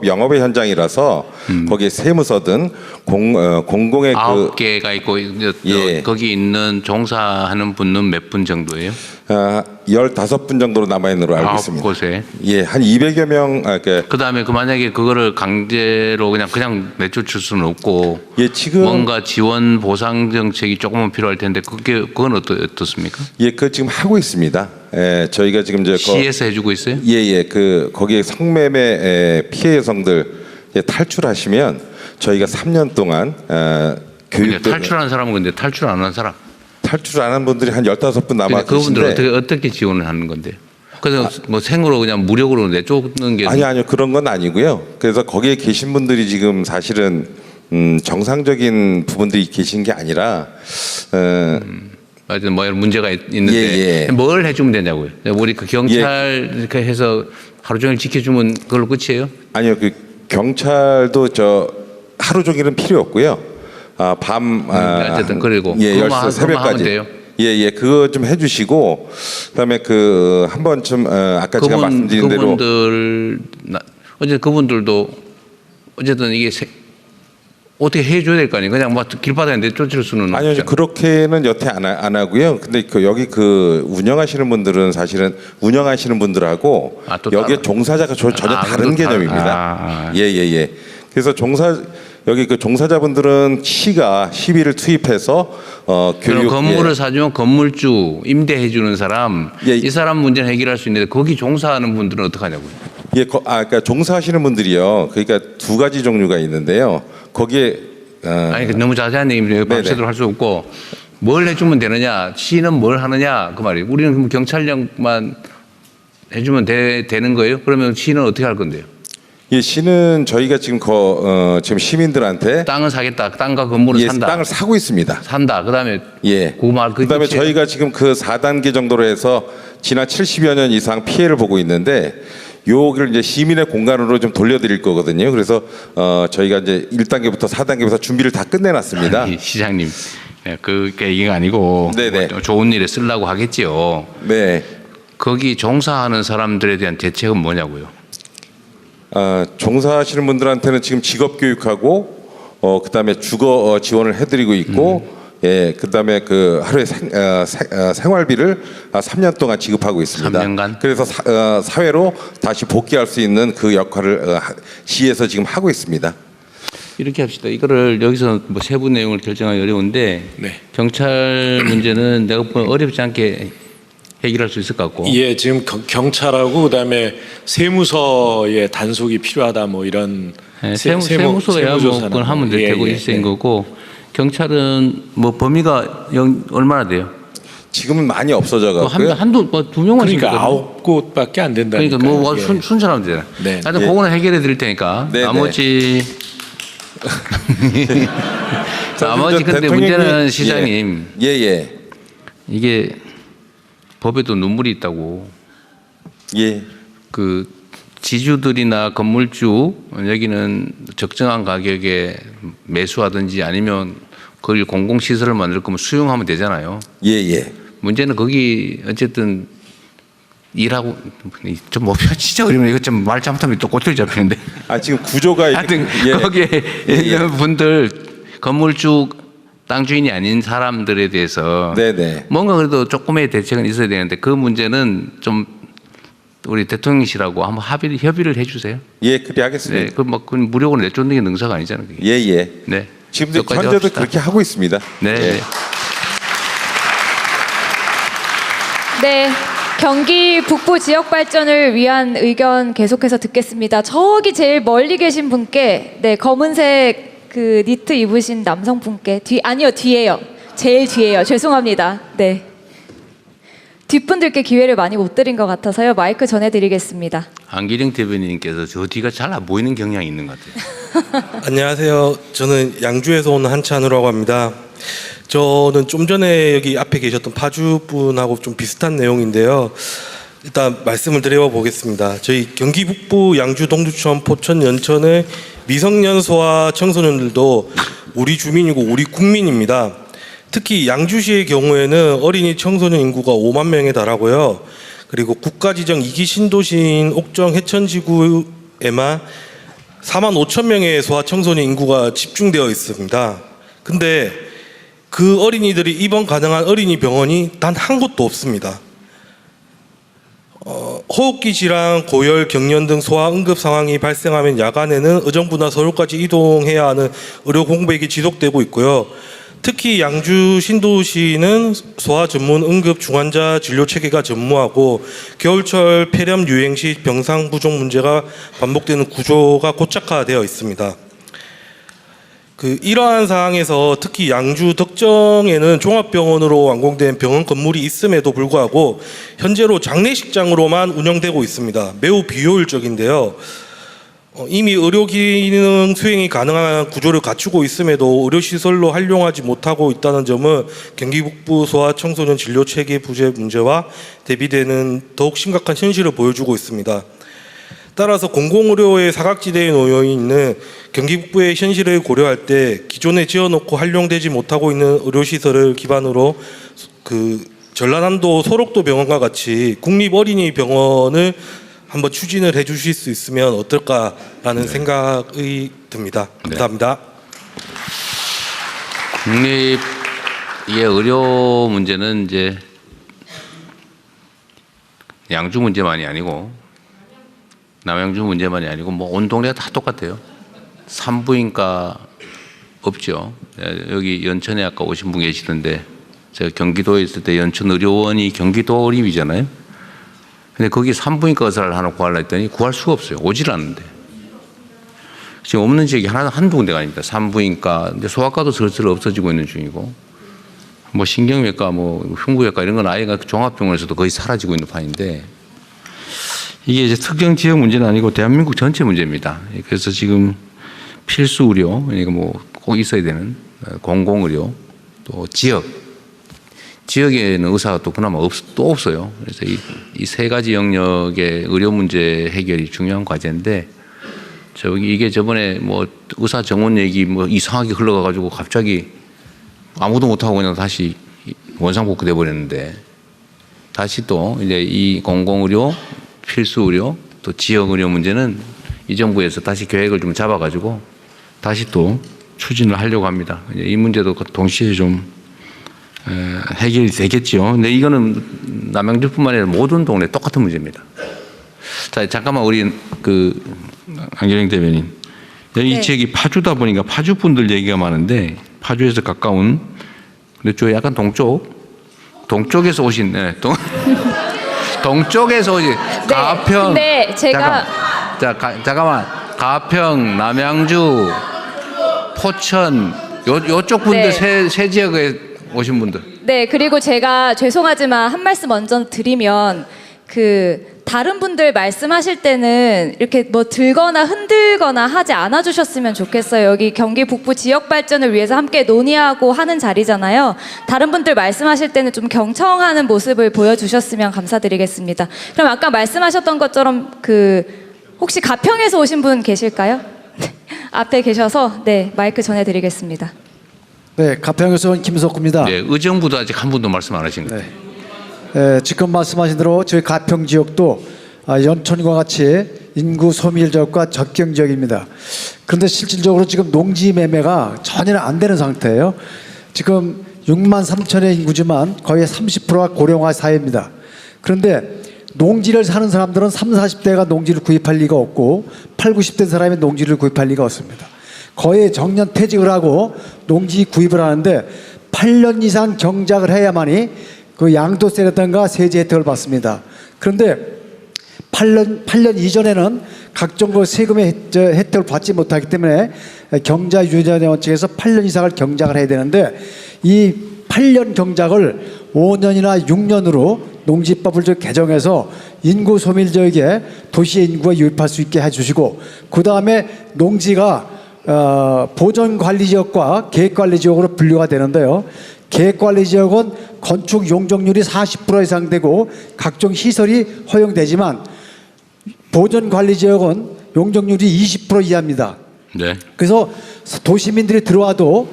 영업의 현장이라서 거기에 세무서든 공공의 9개가 있고 예. 거기 있는 종사하는 분은 몇 분 정도예요? 15분 정도로 남아 있는 걸로 알고 있습니다. 9곳에. 예, 한 200여 명. 그다음에 만약에 그거를 강제로 그냥 내쫓을 수는 없고. 예, 지금 뭔가 지원 보상 정책이 조금은 필요할 텐데 그건 어떻습니까? 예, 그 지금 하고 있습니다. 예, 저희가 지금 시에서 해주고 있어요? 예, 거기에 성매매 피해 여성들 탈출하시면 저희가 3년 동안 교육. 탈출하는 사람은 근데 탈출 안 하는 사람. 탈출 안 한 분들이 한 15분 남아 계신데. 그분들 어떻게 지원을 하는 건데요? 그래서 뭐 생으로 그냥 무력으로 내쫓는 게. 아니요, 그런 건 아니고요. 그래서 거기에 계신 분들이 지금 사실은 정상적인 부분들이 계신 게 아니라. 하여튼 뭐 문제가 있는데 뭘 해주면 되냐고요. 우리 경찰 이렇게 해서 하루 종일 지켜주면 그걸로 끝이에요? 아니요, 경찰도 하루 종일은 필요 없고요. 어쨌든 그리고 열세 새벽까지. 그거 좀 해주시고 그다음에 한번 좀 아까 제가 말씀드린 대로 그분들도 어쨌든 이게 어떻게 해줘야 될 거 아니에요? 그냥 막 길바닥에 내쫓을 수는 아니요, 없죠. 그렇게는 여태 안 하고요. 근데 여기 운영하시는 분들은 사실은 운영하시는 분들하고 여기 종사자가 전혀 다른 개념입니다. 예. 그래서 여기 종사자분들은 시가 시비를 투입해서 교육. 건물을 사주면 건물주 임대해 주는 사람 이 사람 문제는 해결할 수 있는데 거기 종사하는 분들은 어떻게 하냐고요? 예, 그러니까 종사하시는 분들이요. 그러니까 두 가지 종류가 있는데요. 거기에 아니 너무 자세한 얘기는 밤새도록 할 수 없고 뭘 해주면 되느냐, 시는 뭘 하느냐 그 말이에요. 우리는 그럼 경찰력만 해주면 되는 거예요? 그러면 시는 어떻게 할 건데요? 예, 시는 저희가 지금 지금 시민들한테 땅을 사겠다, 땅과 건물을 산다. 땅을 사고 있습니다. 산다. 그다음에 그다음에 저희가 지금 4단계 정도로 해서 지난 70여 년 이상 피해를 보고 있는데. 요기를 이제 시민의 공간으로 좀 돌려드릴 거거든요. 그래서 저희가 이제 1단계부터 4단계부터 준비를 다 끝내놨습니다. 시장님, 그 얘기가 아니고 뭐 좋은 일에 쓰려고 하겠지요. 네. 거기 종사하는 사람들에 대한 대책은 뭐냐고요? 종사하시는 분들한테는 지금 직업 교육하고 그다음에 주거 지원을 해드리고 있고. 예, 그다음에 하루에 생활비를 3년 동안 지급하고 있습니다. 3년간? 그래서 사회로 다시 복귀할 수 있는 그 역할을 시에서 지금 하고 있습니다. 이렇게 합시다. 이거를 여기서 뭐 세부 내용을 결정하기 어려운데 경찰 문제는 내가 보면 어렵지 않게 해결할 수 있을 것 같고. 예, 지금 경찰하고 그다음에 세무서의 단속이 필요하다 뭐 이런 네, 세무서야 뭐 그건 하면 될 테고 일세인 거고 경찰은 뭐 범위가 얼마나 돼요? 지금은 많이 없어져 갖고요. 한두 두 명만 그러니까 9곳밖에 안 된다니까. 그러니까 뭐 순천하면 되잖아. 네. 하여튼 그거는 해결해 드릴 테니까. 네, 나머지 나머지 근데 문제는 시장님. 예. 이게 법에도 눈물이 있다고. 예. 그 지주들이나 건물주 여기는 적정한 가격에 매수하든지 아니면 거기 공공시설을 만들 거면 수용하면 되잖아요. 예. 문제는 거기 어쨌든 일하고 좀 뭐 진짜 어려면 이거 좀 말 잘못하면 또 꼬투리 잡히는데. 지금 구조가 하여튼 거기에 있는 분들 건물주 땅 주인이 아닌 사람들에 대해서 뭔가 그래도 조금의 대책은 있어야 되는데 그 문제는 좀 우리 대통령실하고 한번 협의를 해주세요. 예, 그래 하겠습니다. 네, 그 무력으로 내쫓는 게 능사가 아니잖아요. 그게. 예. 네. 지금 현재도 그렇게 하고 있습니다. 네. 네. 경기 북부 지역 발전을 위한 의견 계속해서 듣겠습니다. 저기 제일 멀리 계신 분께 검은색 그 니트 입으신 남성분께 뒤에요. 제일 뒤에요. 죄송합니다. 네. 뒷분들께 기회를 많이 못 드린 것 같아서요. 마이크 전해드리겠습니다. 안기령 대변인님께서 저 뒤가 잘 안 보이는 경향이 있는 것 같아요. 안녕하세요. 저는 양주에서 온 한찬우라고 합니다. 저는 좀 전에 여기 앞에 계셨던 파주분하고 좀 비슷한 내용인데요. 일단 말씀을 드려보겠습니다. 저희 경기 북부 양주, 동두천, 포천, 연천의 미성년 소아 청소년들도 우리 주민이고 우리 국민입니다. 특히 양주시의 경우에는 어린이 청소년 인구가 5만 명에 달하고요. 그리고 국가지정 2기 신도시인 옥정 해천지구에만 4만 5천 명의 소아 청소년 인구가 집중되어 있습니다. 근데 그 어린이들이 입원 가능한 어린이 병원이 단 한 곳도 없습니다. 호흡기 질환, 고열, 경련 등 소아 응급 상황이 발생하면 야간에는 의정부나 서울까지 이동해야 하는 의료 공백이 지속되고 있고요. 특히 양주 신도시는 소아 전문 응급 중환자 진료 체계가 전무하고 겨울철 폐렴 유행 시 병상 부족 문제가 반복되는 구조가 고착화되어 있습니다. 이러한 상황에서 특히 양주 덕정에는 종합병원으로 완공된 병원 건물이 있음에도 불구하고 현재로 장례식장으로만 운영되고 있습니다. 매우 비효율적인데요. 이미 의료기능 수행이 가능한 구조를 갖추고 있음에도 의료시설로 활용하지 못하고 있다는 점은 경기 북부 소아 청소년 진료체계 부재 문제와 대비되는 더욱 심각한 현실을 보여주고 있습니다. 따라서 공공의료의 사각지대에 놓여 있는 경기 북부의 현실을 고려할 때 기존에 지어놓고 활용되지 못하고 있는 의료시설을 기반으로 전라남도 소록도 병원과 같이 국립어린이병원을 한번 추진을 해주실 수 있으면 어떨까라는 생각이 듭니다. 감사합니다. 국립의 의료 문제는 이제 양주 문제만이 아니고 남양주 문제만이 아니고 뭐 온 동네가 다 똑같아요. 산부인과 없죠. 여기 연천에 아까 오신 분 계시던데 제가 경기도에 있을 때 연천 의료원이 경기도 어린이잖아요. 근데 거기 산부인과 의사를 하나 구하려 했더니 구할 수가 없어요. 오질 않는데. 지금 없는 지역이 한두 군데가 아닙니다. 산부인과, 근데 소아과도 슬슬 없어지고 있는 중이고, 뭐 신경외과, 뭐 흉부외과 이런 건 아예 종합병원에서도 거의 사라지고 있는 판인데, 이게 이제 특정 지역 문제는 아니고 대한민국 전체 문제입니다. 그래서 지금 필수 의료, 그러니까 뭐 꼭 있어야 되는 공공의료, 또 지역에는 의사가 또 그나마 또 없어요. 그래서 이 세 가지 영역의 의료 문제 해결이 중요한 과제인데, 이게 저번에 뭐 의사 정원 얘기 뭐 이상하게 흘러가가지고 갑자기 아무도 못하고 그냥 다시 원상복구돼 버렸는데, 다시 또 이제 이 공공의료, 필수의료, 또 지역의료 문제는 이 정부에서 다시 계획을 좀 잡아가지고 다시 또 추진을 하려고 합니다. 이 문제도 동시에 좀 해결이 되겠죠. 근데 이거는 남양주뿐만 아니라 모든 동네 똑같은 문제입니다. 자, 잠깐만 우리 안기령 대변인. 이 지역이 파주다 보니까 파주 분들 얘기가 많은데 파주에서 가까운 근데 저 약간 동쪽 동쪽에서 오신, 네, 동쪽에서 오신 가평. 근데 제가 잠깐만. 가평, 남양주, 포천 요쪽 분들 네. 세 지역에 오신 분들. 네, 그리고 제가 죄송하지만 한 말씀 먼저 드리면 다른 분들 말씀하실 때는 이렇게 뭐 들거나 흔들거나 하지 않아 주셨으면 좋겠어요. 여기 경기 북부 지역 발전을 위해서 함께 논의하고 하는 자리잖아요. 다른 분들 말씀하실 때는 좀 경청하는 모습을 보여주셨으면 감사드리겠습니다. 그럼 아까 말씀하셨던 것처럼 혹시 가평에서 오신 분 계실까요? 앞에 계셔서 네, 마이크 전해드리겠습니다. 네, 가평에서 온 김석구입니다. 네, 의정부도 아직 한 분도 말씀 안 하신 거예요. 지금 말씀하신 대로 저희 가평 지역도 연천과 같이 인구 소밀 지역과 접경 지역입니다. 그런데 실질적으로 지금 농지 매매가 전혀 안 되는 상태예요. 지금 6만 3천의 인구지만 거의 30%가 고령화 사회입니다. 그런데 농지를 사는 사람들은 30, 40대가 농지를 구입할 리가 없고 8, 90대 사람이 농지를 구입할 리가 없습니다. 거의 정년 퇴직을 하고 농지 구입을 하는데 8년 이상 경작을 해야만이 양도세라든가 세제 혜택을 받습니다. 그런데 8년 이전에는 각종 세금의 혜택을 받지 못하기 때문에 경자 유전자 원칙에서 8년 이상을 경작을 해야 되는데 이 8년 경작을 5년이나 6년으로 농지법을 개정해서 인구 소밀 지역에 도시의 인구가 유입할 수 있게 해주시고 그 다음에 농지가 보존관리지역과 계획관리지역으로 분류가 되는데요. 계획관리지역은 건축 용적률이 40% 이상 되고 각종 시설이 허용되지만 보존관리지역은 용적률이 20% 이하입니다. 네. 그래서 도시민들이 들어와도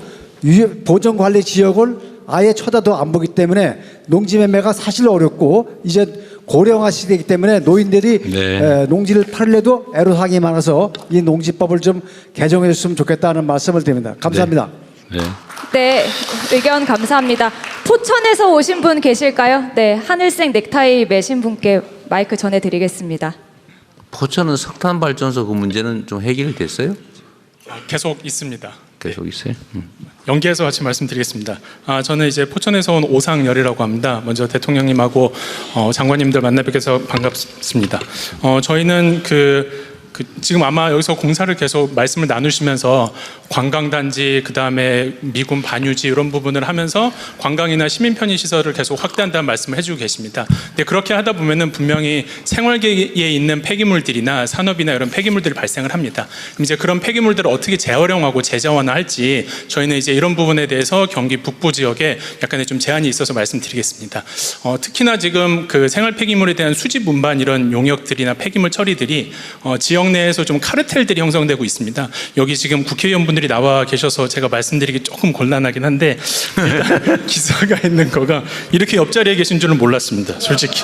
보존관리 지역을 아예 쳐다도 안 보기 때문에 농지 매매가 사실 어렵고 이제 고령화 시대이기 때문에 노인들이 네. 농지를 팔려도 애로사항이 많아서 이 농지법을 좀 개정해 줬으면 좋겠다는 말씀을 드립니다. 감사합니다. 네. 네, 의견 감사합니다. 포천에서 오신 분 계실까요? 네, 하늘색 넥타이 매신 분께 마이크 전해드리겠습니다. 포천은 석탄 발전소 그 문제는 좀 해결이 됐어요? 계속 있습니다. 계속 있어요? 연계해서 같이 말씀드리겠습니다. 저는 이제 포천에서 온 오상열이라고 합니다. 먼저 대통령님하고 장관님들 만나 뵙게서 반갑습니다. 저희는 지금 아마 여기서 공사를 계속 말씀을 나누시면서 관광단지 그다음에 미군 반유지 이런 부분을 하면서 관광이나 시민 편의 시설을 계속 확대한다는 말씀을 해주고 계십니다. 근데 그렇게 하다 보면은 분명히 생활계에 있는 폐기물들이나 산업이나 이런 폐기물들이 발생을 합니다. 그럼 이제 그런 폐기물들을 어떻게 재활용하고 재자원화할지 저희는 이제 이런 부분에 대해서 경기 북부 지역에 약간의 좀 제한이 있어서 말씀드리겠습니다. 특히나 지금 생활 폐기물에 대한 수집 운반 이런 용역들이나 폐기물 처리들이 지역 내에서 좀 카르텔들이 형성되고 있습니다. 여기 지금 국회의원분들이 나와 계셔서 제가 말씀드리기 조금 곤란하긴 한데 일단 기사가 있는 거가 이렇게 옆자리에 계신 줄은 몰랐습니다. 솔직히.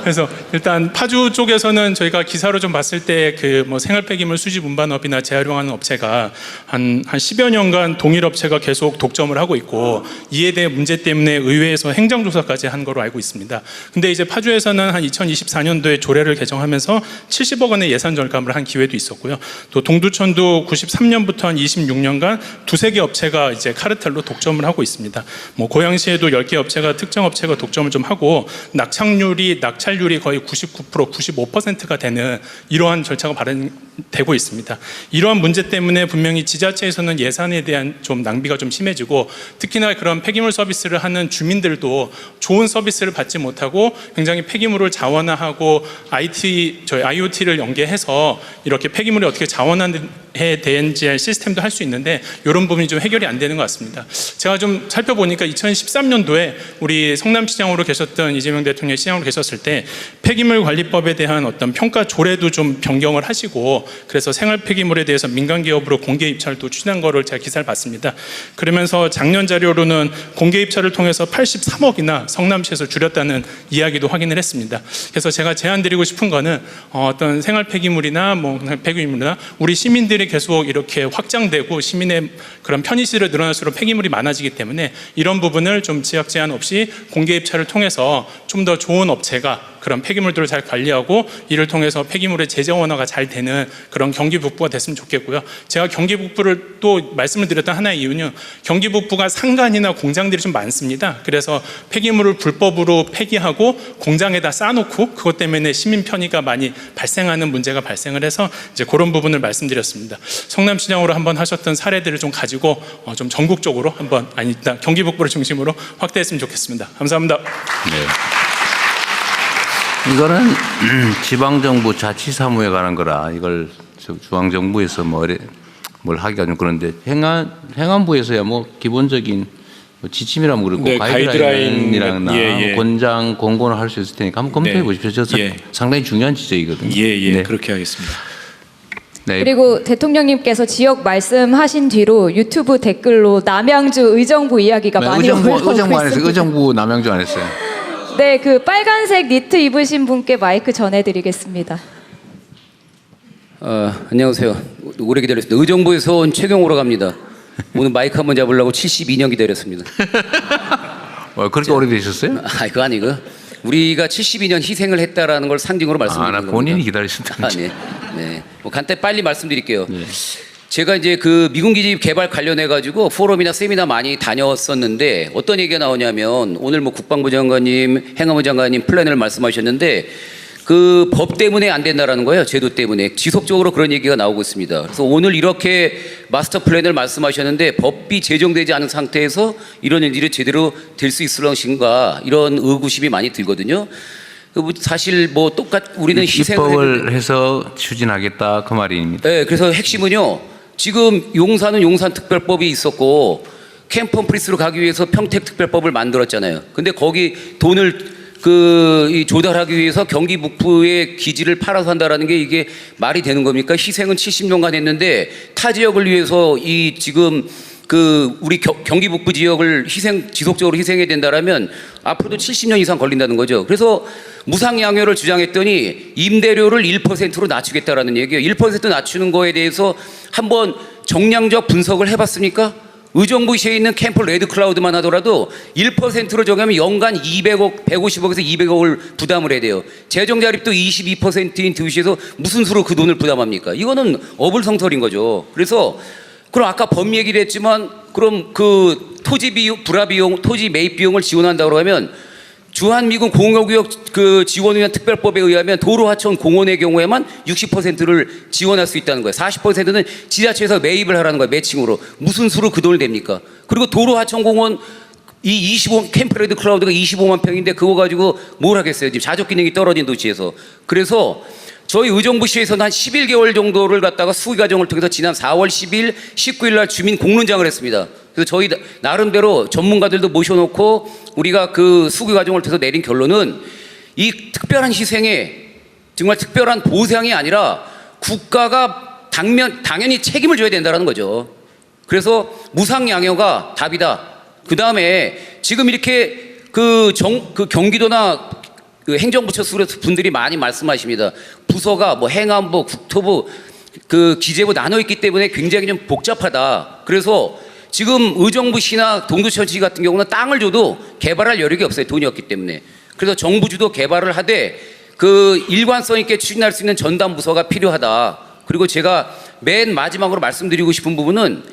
그래서 일단 파주 쪽에서는 저희가 기사로 좀 봤을 때 생활 폐기물 수집 운반업이나 재활용하는 업체가 한 10여 년간 동일 업체가 계속 독점을 하고 있고 이에 대해 문제 때문에 의회에서 행정조사까지 한 거로 알고 있습니다. 근데 이제 파주에서는 한 2024년도에 조례를 개정하면서 70억 원의 예산 절감을 한 기회도 있었고요. 또 동두천도 93년부터 한 26년간 두세 개 업체가 이제 카르텔로 독점을 하고 있습니다. 고양시에도 10개 업체가 특정 업체가 독점을 좀 하고 낙찰률이 거의 99%, 95%가 되는 이러한 절차가 발행되고 있습니다. 이러한 문제 때문에 분명히 지자체에서는 예산에 대한 좀 낭비가 좀 심해지고 특히나 그런 폐기물 서비스를 하는 주민들도 좋은 서비스를 받지 못하고 굉장히 폐기물을 자원화하고 IoT를 연계해서 이렇게 폐기물이 어떻게 자원화에 대한 시스템도 할 수 있는데 이런 부분이 좀 해결이 안 되는 것 같습니다. 제가 좀 살펴보니까 2013년도에 우리 성남시장으로 계셨던 이재명 대통령이 시장으로 계셨을 때 폐기물 관리법에 대한 어떤 평가 조례도 좀 변경을 하시고 그래서 생활 폐기물에 대해서 민간 기업으로 공개 입찰도 추진한 거를 제가 기사를 봤습니다. 그러면서 작년 자료로는 공개 입찰을 통해서 83억이나 성남시에서 줄였다는 이야기도 확인을 했습니다. 그래서 제가 제안드리고 싶은 거는 어떤 생활 폐기물이나 폐기물이나 우리 시민들이 계속 이렇게 확장되고 시민의 그런 편의시설이 늘어날수록 폐기물이 많아지기 때문에 이런 부분을 좀 지역 제한 없이 공개 입찰을 통해서 좀 더 좋은 업체가 그런 폐기물들을 잘 관리하고 이를 통해서 폐기물의 재정원화가 잘 되는 그런 경기 북부가 됐으면 좋겠고요. 제가 경기 북부를 또 말씀을 드렸던 하나의 이유는 경기 북부가 상간이나 공장들이 좀 많습니다. 그래서 폐기물을 불법으로 폐기하고 공장에다 쌓아놓고 그것 때문에 시민 편의가 많이 발생하는 문제가 발생을 해서 이제 그런 부분을 말씀드렸습니다. 성남시장으로 한번 하셨던 사례들을 좀 가지고 좀 전국적으로 한번 일단 경기 북부를 중심으로 확대했으면 좋겠습니다. 감사합니다. 네. 이거는 지방정부 자치사무에 관한 거라 이걸 중앙정부에서 뭘 하기가 좀 그런데 행안부에서야 뭐 기본적인 지침이라면 그렇고 네, 가이드라인이랑 예. 권장 공고를 할 수 있을 테니까 한번 검토해 네. 보십시오. 저 예. 상당히 중요한 지적이거든요. 네. 그렇게 하겠습니다. 네. 그리고 대통령님께서 지역 말씀하신 뒤로 유튜브 댓글로 남양주 의정부 이야기가 많이 올라오고 있습니다. 의정부 남양주 안 했어요. 네, 그 빨간색 니트 입으신 분께 마이크 전해드리겠습니다. 안녕하세요. 오래 기다렸습니다. 의정부에서 온 최경호로 갑니다. 오늘 마이크 한번 잡으려고 72년 기다렸습니다. 그렇게 오래되셨어요? 그거 아니고 우리가 72년 희생을 했다라는 걸 상징으로 말씀드리는 겁니다. 본인이 기다리셨다는 네. 뭐 간단히 빨리 말씀드릴게요. 제가 이제 그 미군기지 개발 관련해 가지고 포럼이나 세미나 많이 다녔었는데 어떤 얘기가 나오냐면 오늘 뭐 국방부 장관님, 행안부 장관님 플랜을 말씀하셨는데 그 법 때문에 안 된다라는 거예요. 제도 때문에 지속적으로 그런 얘기가 나오고 있습니다. 그래서 오늘 이렇게 마스터 플랜을 말씀하셨는데 법이 제정되지 않은 상태에서 이런 일이 제대로 될 수 있을 것인가 이런 의구심이 많이 들거든요. 사실 뭐 우리는 입법을 해서 추진하겠다 그 말입니다. 네, 그래서 핵심은요. 지금 용산은 용산특별법이 있었고 캠퍼프리스로 가기 위해서 평택특별법을 만들었잖아요. 근데 거기 돈을 조달하기 위해서 경기 북부의 기지를 팔아서 한다라는 게 이게 말이 되는 겁니까? 희생은 70년간 했는데 타 지역을 위해서 이 지금 우리 경기 북부 지역을 지속적으로 희생해야 된다라면 앞으로도 70년 이상 걸린다는 거죠. 그래서 무상양효를 주장했더니 임대료를 1%로 낮추겠다라는 얘기예요. 1% 낮추는 거에 대해서 한번 정량적 분석을 해봤습니까? 의정부시에 있는 캠프 레드클라우드만 하더라도 1%로 정하면 연간 200억, 150억에서 200억을 부담을 해야 돼요. 재정자립도 22%인 도시에서 무슨 수로 그 돈을 부담합니까? 이거는 어불성설인 거죠. 그래서 그럼 아까 법 얘기를 했지만 그럼 그 토지 비용, 불화비용, 토지 매입 비용을 지원한다고 하면 주한미군 공여구역 지원을 위한 특별법에 의하면 도로 하천 공원의 경우에만 60%를 지원할 수 있다는 거예요. 40%는 지자체에서 매입을 하라는 거예요. 매칭으로. 무슨 수로 그 돈을 냅니까? 그리고 도로 하천 공원 캠프레드 클라우드가 25만 평인데 그거 가지고 뭘 하겠어요? 지금 자족 기능이 떨어진 도시에서. 그래서 저희 의정부시에서는 한 11개월 정도를 갖다가 수기 과정을 통해서 지난 4월 10일, 19일 날 주민 공론장을 했습니다. 그래서 저희 나름대로 전문가들도 모셔놓고 우리가 그 수기 과정을 통해서 내린 결론은 이 특별한 희생에 정말 특별한 보상이 아니라 국가가 당연히 책임을 져야 된다는 거죠. 그래서 무상양효가 답이다. 그 다음에 지금 이렇게 경기도나 행정부처 분들이 많이 말씀하십니다. 부서가 뭐 행안부, 국토부, 기재부 나눠 있기 때문에 굉장히 좀 복잡하다. 그래서 지금 의정부시나 동두천시 같은 경우는 땅을 줘도 개발할 여력이 없어요. 돈이 없기 때문에. 그래서 정부 주도 개발을 하되 일관성 있게 추진할 수 있는 전담 부서가 필요하다. 그리고 제가 맨 마지막으로 말씀드리고 싶은 부분은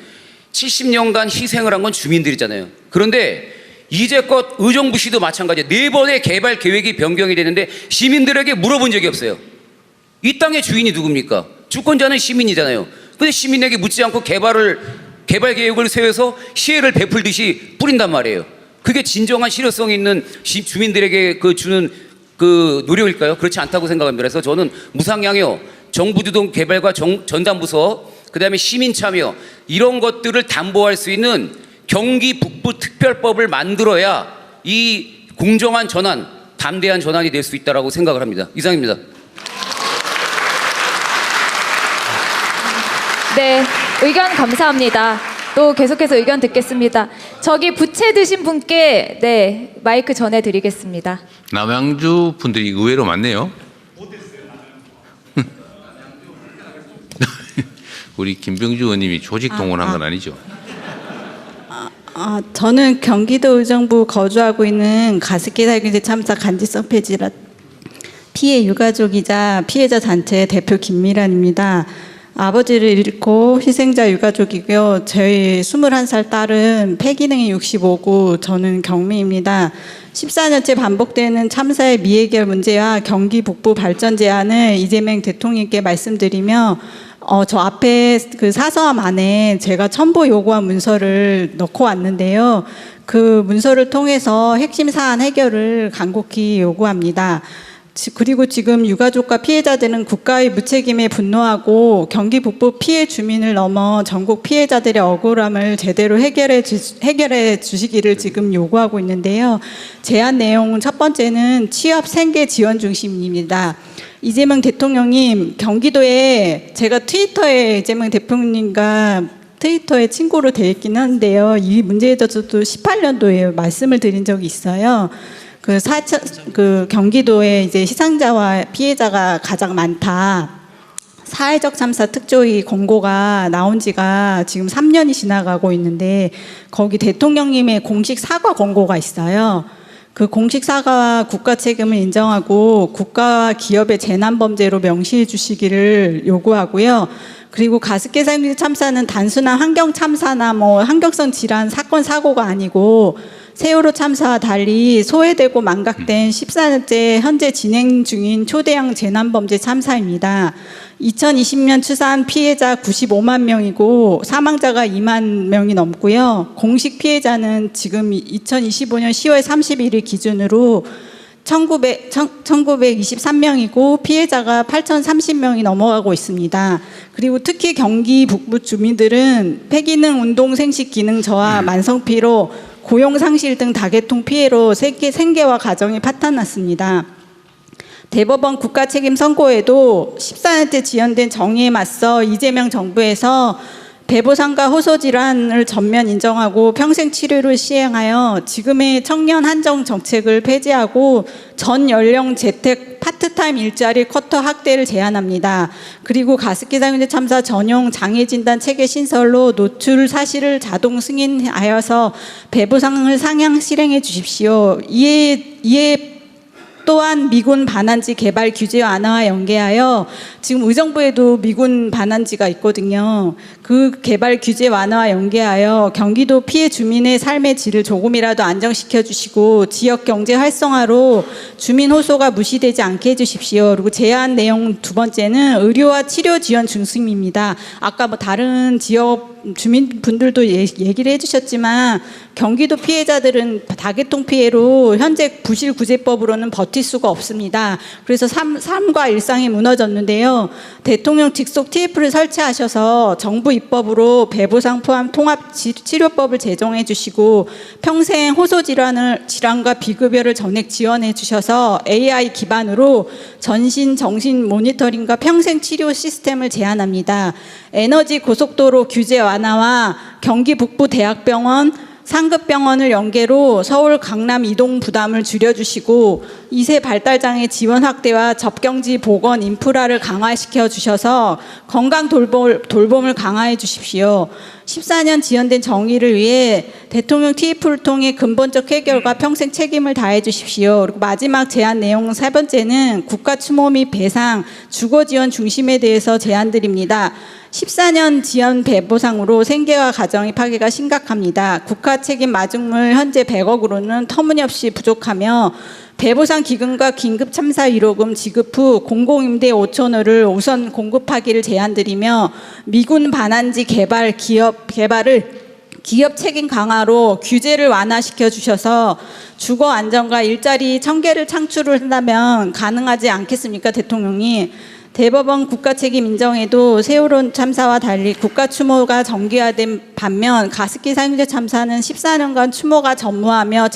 70년간 희생을 한 건 주민들이잖아요. 그런데 이제껏 의정부시도 마찬가지예요. 4번의 개발 계획이 변경이 되는데 시민들에게 물어본 적이 없어요. 이 땅의 주인이 누굽니까? 주권자는 시민이잖아요. 근데 시민에게 묻지 않고 개발 계획을 세워서 시혜를 베풀듯이 뿌린단 말이에요. 그게 진정한 실효성 있는 주민들에게 주는 노력일까요? 그렇지 않다고 생각합니다. 그래서 저는 무상양효, 정부 주도 개발과 전담부서, 그 다음에 시민 참여 이런 것들을 담보할 수 있는 경기 북부 특별법을 만들어야 이 공정한 전환, 담대한 전환이 될 수 있다고 생각을 합니다. 이상입니다. 네, 의견 감사합니다. 또 계속해서 의견 듣겠습니다. 저기 부채 드신 분께 마이크 전해드리겠습니다. 남양주 분들이 의외로 많네요. 우리 김병주 의원님이 조직 동원한 건 아니죠? 저는 경기도 의정부 거주하고 있는 가습기 살균제 참사 간지성 폐지라 피해 유가족이자 피해자 단체 대표 김미란입니다. 아버지를 잃고 희생자 유가족이고요. 저희 21살 딸은 폐기능이 65고 저는 경미입니다. 14년째 반복되는 참사의 미해결 문제와 경기 북부 발전 제안을 이재명 대통령께 말씀드리며 저 앞에 그 사서함 안에 제가 첨부 요구한 문서를 넣고 왔는데요. 그 문서를 통해서 핵심 사안 해결을 간곡히 요구합니다. 그리고 지금 유가족과 피해자들은 국가의 무책임에 분노하고 경기 북부 피해 주민을 넘어 전국 피해자들의 억울함을 제대로 해결해 주시기를 지금 요구하고 있는데요. 제안 내용은 첫 번째는 취업 생계 지원 중심입니다. 이재명 대통령님, 경기도에 제가 트위터에 이재명 대통령님과 트위터에 친구로 되어 있긴 한데요. 이 문제에 대해서도 18년도에 말씀을 드린 적이 있어요. 그 경기도에 이제 희생자와 피해자가 가장 많다. 사회적 참사 특조위 권고가 나온 지가 지금 3년이 지나가고 있는데 거기 대통령님의 공식 사과 권고가 있어요. 그 공식 사과와 국가 책임을 인정하고 국가와 기업의 재난 범죄로 명시해 주시기를 요구하고요. 그리고 가습기 살균 참사는 단순한 환경 참사나 환경성 질환 사건 사고가 아니고 세월호 참사와 달리 소외되고 망각된 14년째 현재 진행 중인 초대형 재난범죄 참사입니다. 2020년 추산 피해자 95만 명이고 사망자가 2만 명이 넘고요. 공식 피해자는 지금 2025년 10월 31일 기준으로 1923명이고 피해자가 8,030명이 넘어가고 있습니다. 그리고 특히 경기 북부 주민들은 폐기능 운동 생식 기능 저하, 만성피로, 고용 상실 등 다계통 피해로 생계와 가정이 파탄났습니다. 대법원 국가 책임 선고에도 14년째 지연된 정의에 맞서 이재명 정부에서 배보상과 호소질환을 전면 인정하고 평생 치료를 시행하여 지금의 청년 한정 정책을 폐지하고 전 연령 재택 파트타임 일자리 쿼터 확대를 제안합니다. 그리고 가습기 살균제 참사 전용 장애 진단 체계 신설로 노출 사실을 자동 승인하여서 배보상을 상향 실행해 주십시오. 이에 또한 미군 반환지 개발 규제 완화와 연계하여 지금 의정부에도 미군 반환지가 있거든요. 그 개발 규제 완화와 연계하여 경기도 피해 주민의 삶의 질을 조금이라도 안정시켜 주시고 지역 경제 활성화로 주민 호소가 무시되지 않게 해주십시오. 그리고 제안 내용 두 번째는 의료와 치료 지원 중심입니다. 아까 다른 지역 주민분들도 얘기를 해주셨지만 경기도 피해자들은 다계통 피해로 현재 부실구제법으로는 버틸 수가 없습니다. 그래서 삶과 일상이 무너졌는데요. 대통령 직속 TF를 설치하셔서 정부 입법으로 배보상 포함 통합 치료법을 제정해 주시고 평생 호소질환과 비급여를 전액 지원해 주셔서 AI 기반으로 전신 정신 모니터링과 평생 치료 시스템을 제안합니다. 에너지 고속도로 규제 완화와 경기 북부 대학병원 상급병원을 연계로 서울 강남 이동 부담을 줄여주시고 2세 발달장애 지원 확대와 접경지 보건 인프라를 강화시켜 주셔서 건강 돌봄을 강화해 주십시오. 14년 지연된 정의를 위해 대통령 TF를 통해 근본적 해결과 평생 책임을 다해 주십시오. 그리고 마지막 제안 내용 세 번째는 국가 추모 및 배상, 주거 지원 중심에 대해서 제안드립니다. 14년 지연 배보상으로 생계와 가정의 파괴가 심각합니다. 국가 책임 마중물 현재 100억으로는 터무니없이 부족하며 배보상 기금과 긴급 참사 위로금 지급 후 공공임대 5,000호를 우선 공급하기를 제안드리며 미군 반환지 개발을 기업 책임 강화로 규제를 완화시켜 주셔서 주거 안정과 일자리 1000개를 창출을 한다면 가능하지 않겠습니까, 대통령이? 대법원 국가 책임 인정에도 세월호 참사와 달리 국가 추모가 정기화된 반면 가습기 살균제 참사는 14년간 추모가 전무하며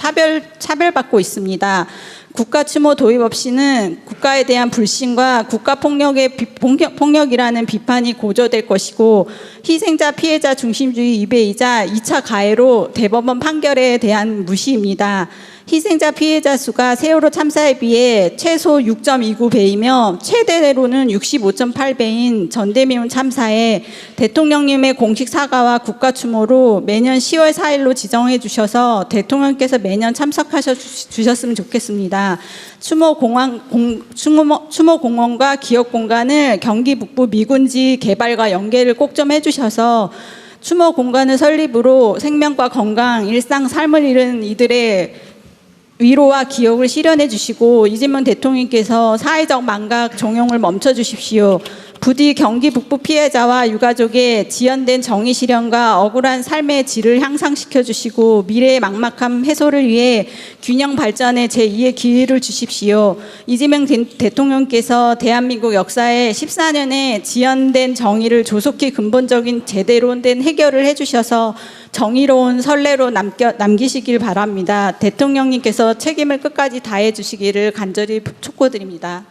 차별받고 있습니다. 국가 추모 도입 없이는 국가에 대한 불신과 국가 폭력이라는 비판이 고조될 것이고 희생자 피해자 중심주의 위배이자 2차 가해로 대법원 판결에 대한 무시입니다. 희생자 피해자 수가 세월호 참사에 비해 최소 6.29배이며 최대로는 65.8배인 전대미운 참사에 대통령님의 공식 사과와 국가 추모로 매년 10월 4일로 지정해 주셔서 대통령께서 매년 참석하셔 주셨으면 좋겠습니다. 추모 공원과 기억 공간을 경기 북부 미군지 개발과 연계를 꼭 좀 해주셔서 추모 공간을 설립으로 생명과 건강, 일상 삶을 잃은 이들의 위로와 기억을 실현해 주시고 이재명 대통령께서 사회적 망각 종용을 멈춰 주십시오. 부디 경기 북부 피해자와 유가족의 지연된 정의 실현과 억울한 삶의 질을 향상시켜 주시고 미래의 막막함 해소를 위해 균형 발전의 제2의 기회를 주십시오. 이재명 대통령께서 대한민국 역사에 14년의 지연된 정의를 조속히 근본적인 제대로 된 해결을 해주셔서 정의로운 선례로 남기시길 바랍니다. 대통령님께서 책임을 끝까지 다해 주시기를 간절히 촉구드립니다.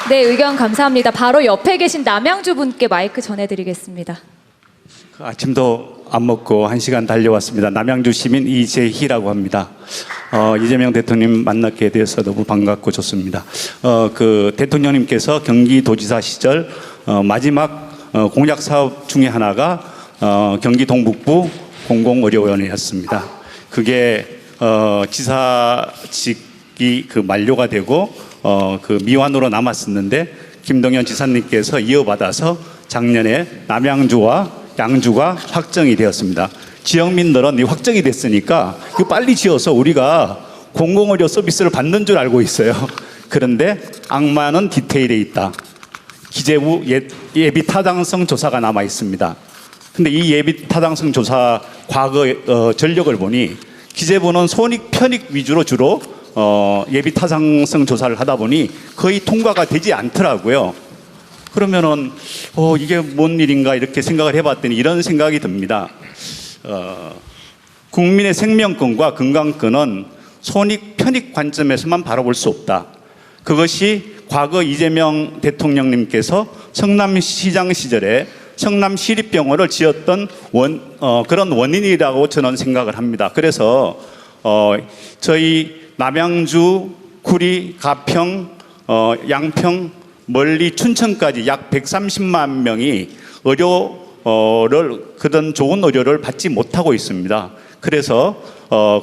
네, 의견 감사합니다. 바로 옆에 계신 남양주 분께 마이크 전해드리겠습니다. 아침도 안 먹고 1시간 달려왔습니다. 남양주 시민 이재희라고 합니다. 이재명 대통령 만나게 돼서 너무 반갑고 좋습니다. 그 대통령님께서 경기도지사 시절 마지막 공약 사업 중에 하나가 경기 동북부 공공의료원이었습니다. 그게 지사직이 그 만료가 되고 그 미완으로 남았었는데 김동연 지사님께서 이어받아서 작년에 남양주와 양주가 확정이 되었습니다. 지역민들은 이 확정이 됐으니까 이거 빨리 지어서 우리가 공공의료 서비스를 받는 줄 알고 있어요. 그런데 악마는 디테일에 있다. 기재부 예비 타당성 조사가 남아 있습니다. 근데 이 예비 타당성 조사 과거 전력을 보니 기재부는 손익 편익 위주로 주로 예비 타당성 조사를 하다 보니 거의 통과가 되지 않더라고요. 그러면은 이게 뭔 일인가 이렇게 생각을 해봤더니 이런 생각이 듭니다. 국민의 생명권과 건강권은 손익 편익 관점에서만 바라볼 수 없다. 그것이 과거 이재명 대통령님께서 성남시장 시절에 성남시립병원을 지었던 그런 원인이라고 저는 생각을 합니다. 그래서 저희 남양주, 구리, 가평, 양평, 멀리 춘천까지 약 130만 명이 그런 좋은 의료를 받지 못하고 있습니다. 그래서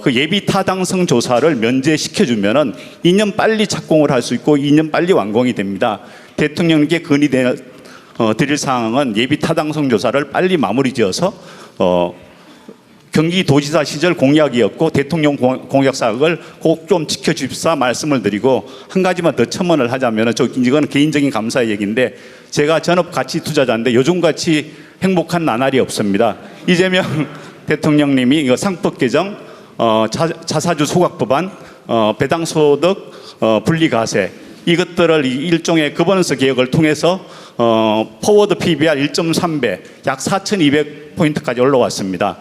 그 예비 타당성 조사를 면제시켜주면은 2년 빨리 착공을 할 수 있고 2년 빨리 완공이 됩니다. 대통령께 건의드릴 사항은 예비 타당성 조사를 빨리 마무리 지어서 경기도지사 시절 공약이었고 대통령 공약 사항을 꼭 좀 지켜주십사 말씀을 드리고 한 가지만 더 첨언을 하자면 이건 개인적인 감사의 얘기인데 제가 전업가치투자자인데 요즘같이 행복한 나날이 없습니다. 이재명 대통령님이 이거 상법 개정, 자사주 소각법안, 배당소득 분리과세 이것들을 일종의 거버넌스 개혁을 통해서 포워드 PBR 1.3배 약 4,200포인트까지 올라왔습니다.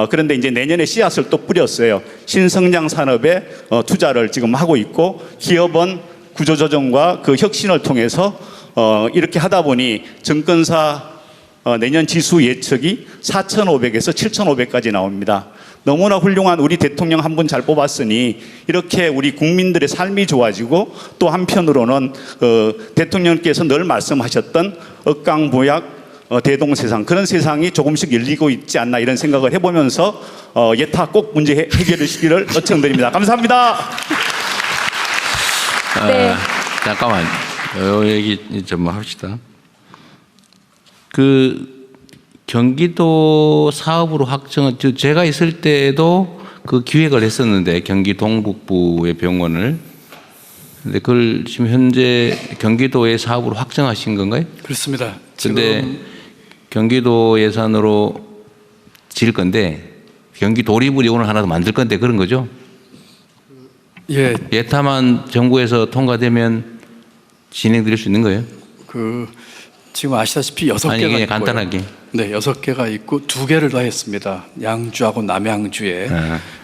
그런데 이제 내년에 씨앗을 또 뿌렸어요. 신성장 산업에 투자를 지금 하고 있고 기업은 구조조정과 그 혁신을 통해서 이렇게 하다 보니 증권사 내년 지수 예측이 4,500에서 7,500까지 나옵니다. 너무나 훌륭한 우리 대통령 한 분 잘 뽑았으니 이렇게 우리 국민들의 삶이 좋아지고 또 한편으로는 대통령께서 늘 말씀하셨던 억강무약 대동세상 그런 세상이 조금씩 열리고 있지 않나 이런 생각을 해보면서 예타 꼭 문제 해결해 주시기를 요청드립니다. 감사합니다. 네. 잠깐만 요 얘기 좀 합시다. 그 경기도 사업으로 확정은 제가 있을 때도 그 기획을 했었는데 경기 동북부의 병원을 근데 그걸 지금 현재 경기도의 사업으로 확정하신 건가요? 그렇습니다. 근데 경기도 예산으로 지을 건데 경기 도립의료원을 하나 더 만들 건데 그런 거죠? 예. 예타만 정부에서 통과되면 진행될 수 있는 거예요? 지금 아시다시피 6개가 아니 그냥 있고요. 간단하게. 네, 6개가 있고 2개를 더 했습니다. 양주하고 남양주에.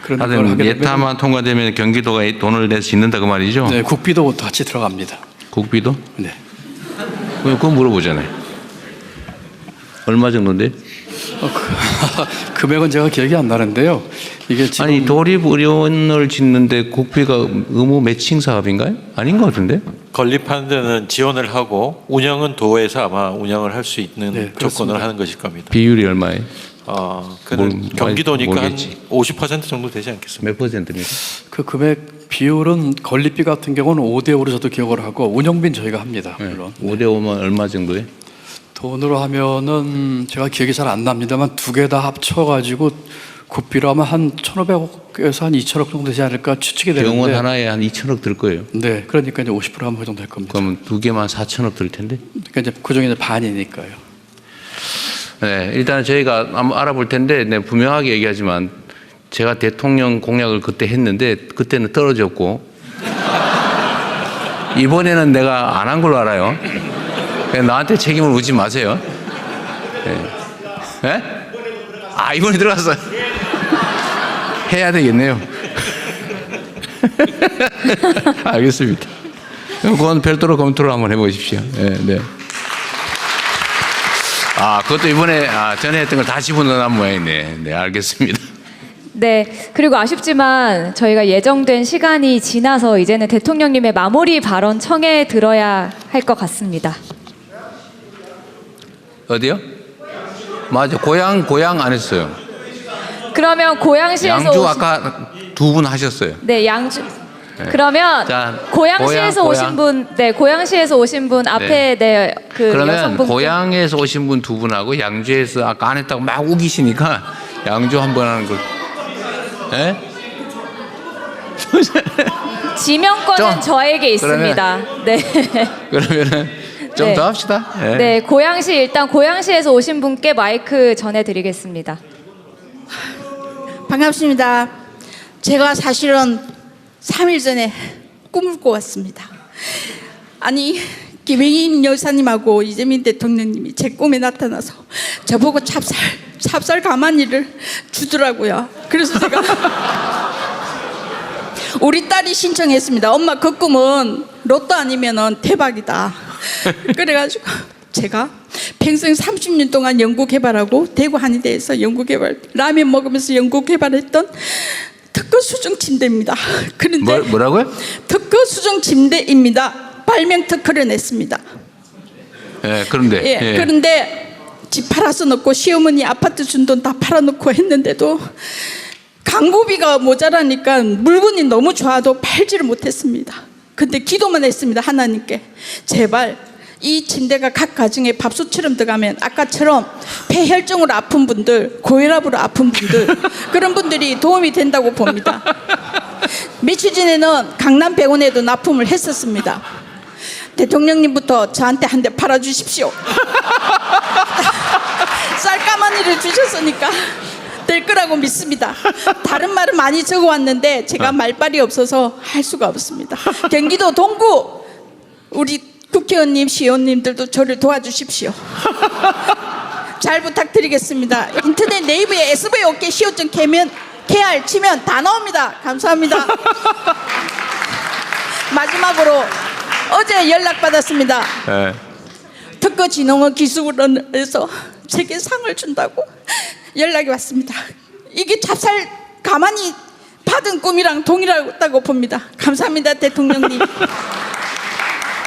그런 걸 하여튼 하게 되면 예타만 통과되면 경기도가 돈을 내서 짓는다 그 말이죠? 네, 국비도 같이 들어갑니다. 국비도? 네. 그거 물어보잖아요. 얼마 정도인데? 금액은 제가 기억이 안 나는데요. 이게 지금 아니 도립의료원을 짓는데 국비가 의무 매칭 사업인가요? 아닌 것 같은데? 건립하는 데는 지원을 하고 운영은 도에서 아마 운영을 할 수 있는 네, 조건을 그렇습니다. 하는 것일 겁니다. 비율이 얼마예요? 그는 경기도니까 모르겠지. 한 50% 정도 되지 않겠습니까? 몇 퍼센트입니까? 그 금액 비율은 건립비 같은 경우는 5대 5로 저도 기억을 하고 운영비는 저희가 합니다. 물론 5대 5면 얼마 정도예요? 돈으로 하면은 제가 기억이 잘 안 납니다만 두 개 다 합쳐가지고 국비로 하면 한 1,500억에서 한 2천억 정도 되지 않을까 추측이 되는데 병원 하나에 한 2천억 들 거예요. 네, 그러니까 이제 50% 하면 그 정도 될 겁니다. 그러면 두 개만 4천억 들 텐데. 그러니까 이제 그 중에 반이니까요. 네, 일단 저희가 한번 알아볼 텐데, 네, 분명하게 얘기하지만 제가 대통령 공약을 그때 했는데 그때는 떨어졌고 이번에는 내가 안 한 걸로 알아요. 그냥 나한테 책임을 묻지 마세요. 네. 네? 아, 이번에 들어갔어. 해야 되겠네요. 알겠습니다. 그건 별도로 검토를 한번 해보십시오. 네, 네. 아, 그것도 이번에 전에 했던 걸 다시 집어넣은 모양이네. 네, 알겠습니다. 네, 그리고 아쉽지만 저희가 예정된 시간이 지나서 이제는 대통령님의 마무리 발언 청해 들어야 할 것 같습니다. 어디요? 맞아, 고향 안 했어요. 그러면 고양시에서 양주 아까 두 분 하셨어요. 네, 양주. 네. 그러면 자, 고양시에서 고양. 오신 분, 네, 고양시에서 오신 분 앞에 그 그러면 여성분 고향에서 오신 분 두 분하고 양주에서 아까 안 했다고 막 우기시니까 양주 한 번 하는 걸. 예? 지명권은 좀, 저에게 있습니다. 네. 그러면은 좀 네. 더 합시다. 예. 네, 고양시 일단 고양시에서 오신 분께 마이크 전해드리겠습니다. 반갑습니다. 제가 사실은 3일 전에 꿈을 꿔왔습니다. 아니, 김영인 여사님하고 이재민 대통령님이 제 꿈에 나타나서 저보고 찹쌀 가마니를 주더라고요. 그래서 제가 우리 딸이 신청했습니다. 엄마, 그 꿈은 로또 아니면은 대박이다. 그래가지고 제가 평생 30년 동안 연구 개발하고 대구 한의대에서 연구 개발, 라면 먹으면서 연구 개발했던 특허 수정 침대입니다. 그런데 뭐라고요? 특허 수정 침대입니다. 발명 특허를 냈습니다. 예, 그런데. 예, 그런데 집 팔아서 넣고 시어머니 아파트 준 돈 다 팔아놓고 했는데도 광고비가 모자라니까 물건이 너무 좋아도 팔지를 못했습니다. 근데 기도만 했습니다. 하나님께 제발 이 침대가 각 가정에 밥솥처럼 들어가면 아까처럼 폐혈증으로 아픈 분들, 고혈압으로 아픈 분들, 그런 분들이 도움이 된다고 봅니다. 며칠 전에는 강남병원에도 납품을 했었습니다. 대통령님부터 저한테 한 대 팔아주십시오. 쌀가마니를 주셨으니까 될 거라고 믿습니다. 다른 말은 많이 적어왔는데 제가 말빨이 없어서 할 수가 없습니다. 경기도 동구 우리 국회의원님, 시의원님들도 저를 도와주십시오. 잘 부탁드리겠습니다. 인터넷 네이버에 SVOK 시호증 KR 치면 다 나옵니다. 감사합니다. 마지막으로 어제 연락받았습니다. 예. 특허진흥원 기술원에서 제게 상을 준다고 연락이 왔습니다. 이게 찹쌀 가만히 받은 꿈이랑 동일하다고 봅니다. 감사합니다, 대통령님.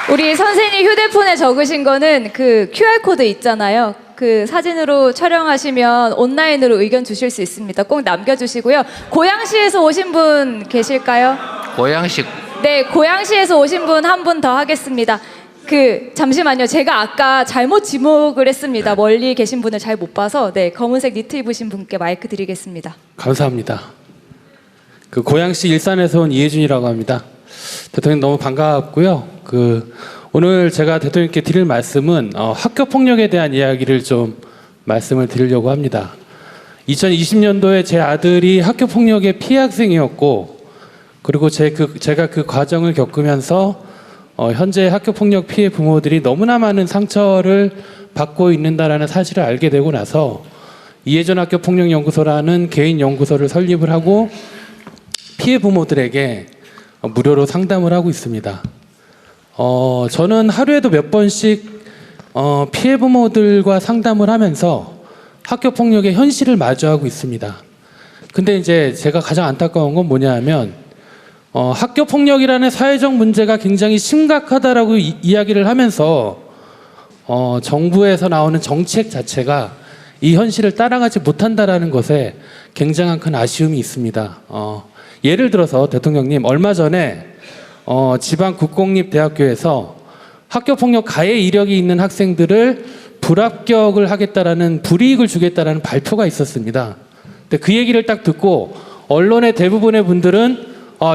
우리 선생님 휴대폰에 적으신 거는 그 QR코드 있잖아요. 그 사진으로 촬영하시면 온라인으로 의견 주실 수 있습니다. 꼭 남겨주시고요. 고양시에서 오신 분 계실까요? 고양시. 네, 고양시에서 오신 분 한 분 더 하겠습니다. 잠시만요. 제가 아까 잘못 지목을 했습니다. 멀리 계신 분을 잘 못 봐서. 네, 검은색 니트 입으신 분께 마이크 드리겠습니다. 감사합니다. 그 고양시 일산에서 온 이혜준이라고 합니다. 대통령 너무 반갑고요. 오늘 제가 대통령께 드릴 말씀은 학교 폭력에 대한 이야기를 좀 말씀을 드리려고 합니다. 2020년도에 제 아들이 학교 폭력의 피해 학생이었고, 그리고 제가 그 과정을 겪으면서 현재 학교 폭력 피해 부모들이 너무나 많은 상처를 받고 있는다라는 사실을 알게 되고 나서 이혜준 학교 폭력 연구소라는 개인 연구소를 설립을 하고 피해 부모들에게 무료로 상담을 하고 있습니다. 저는 하루에도 몇 번씩 피해 부모들과 상담을 하면서 학교 폭력의 현실을 마주하고 있습니다. 근데 이제 제가 가장 안타까운 건 뭐냐 하면 학교 폭력이라는 사회적 문제가 굉장히 심각하다라고 이야기를 하면서 정부에서 나오는 정책 자체가 이 현실을 따라가지 못한다라는 것에 굉장한 큰 아쉬움이 있습니다. 예를 들어서 대통령님, 얼마 전에 지방 국공립대학교에서 학교 폭력 가해 이력이 있는 학생들을 불합격을 하겠다라는, 불이익을 주겠다라는 발표가 있었습니다. 근데 그 얘기를 딱 듣고 언론의 대부분의 분들은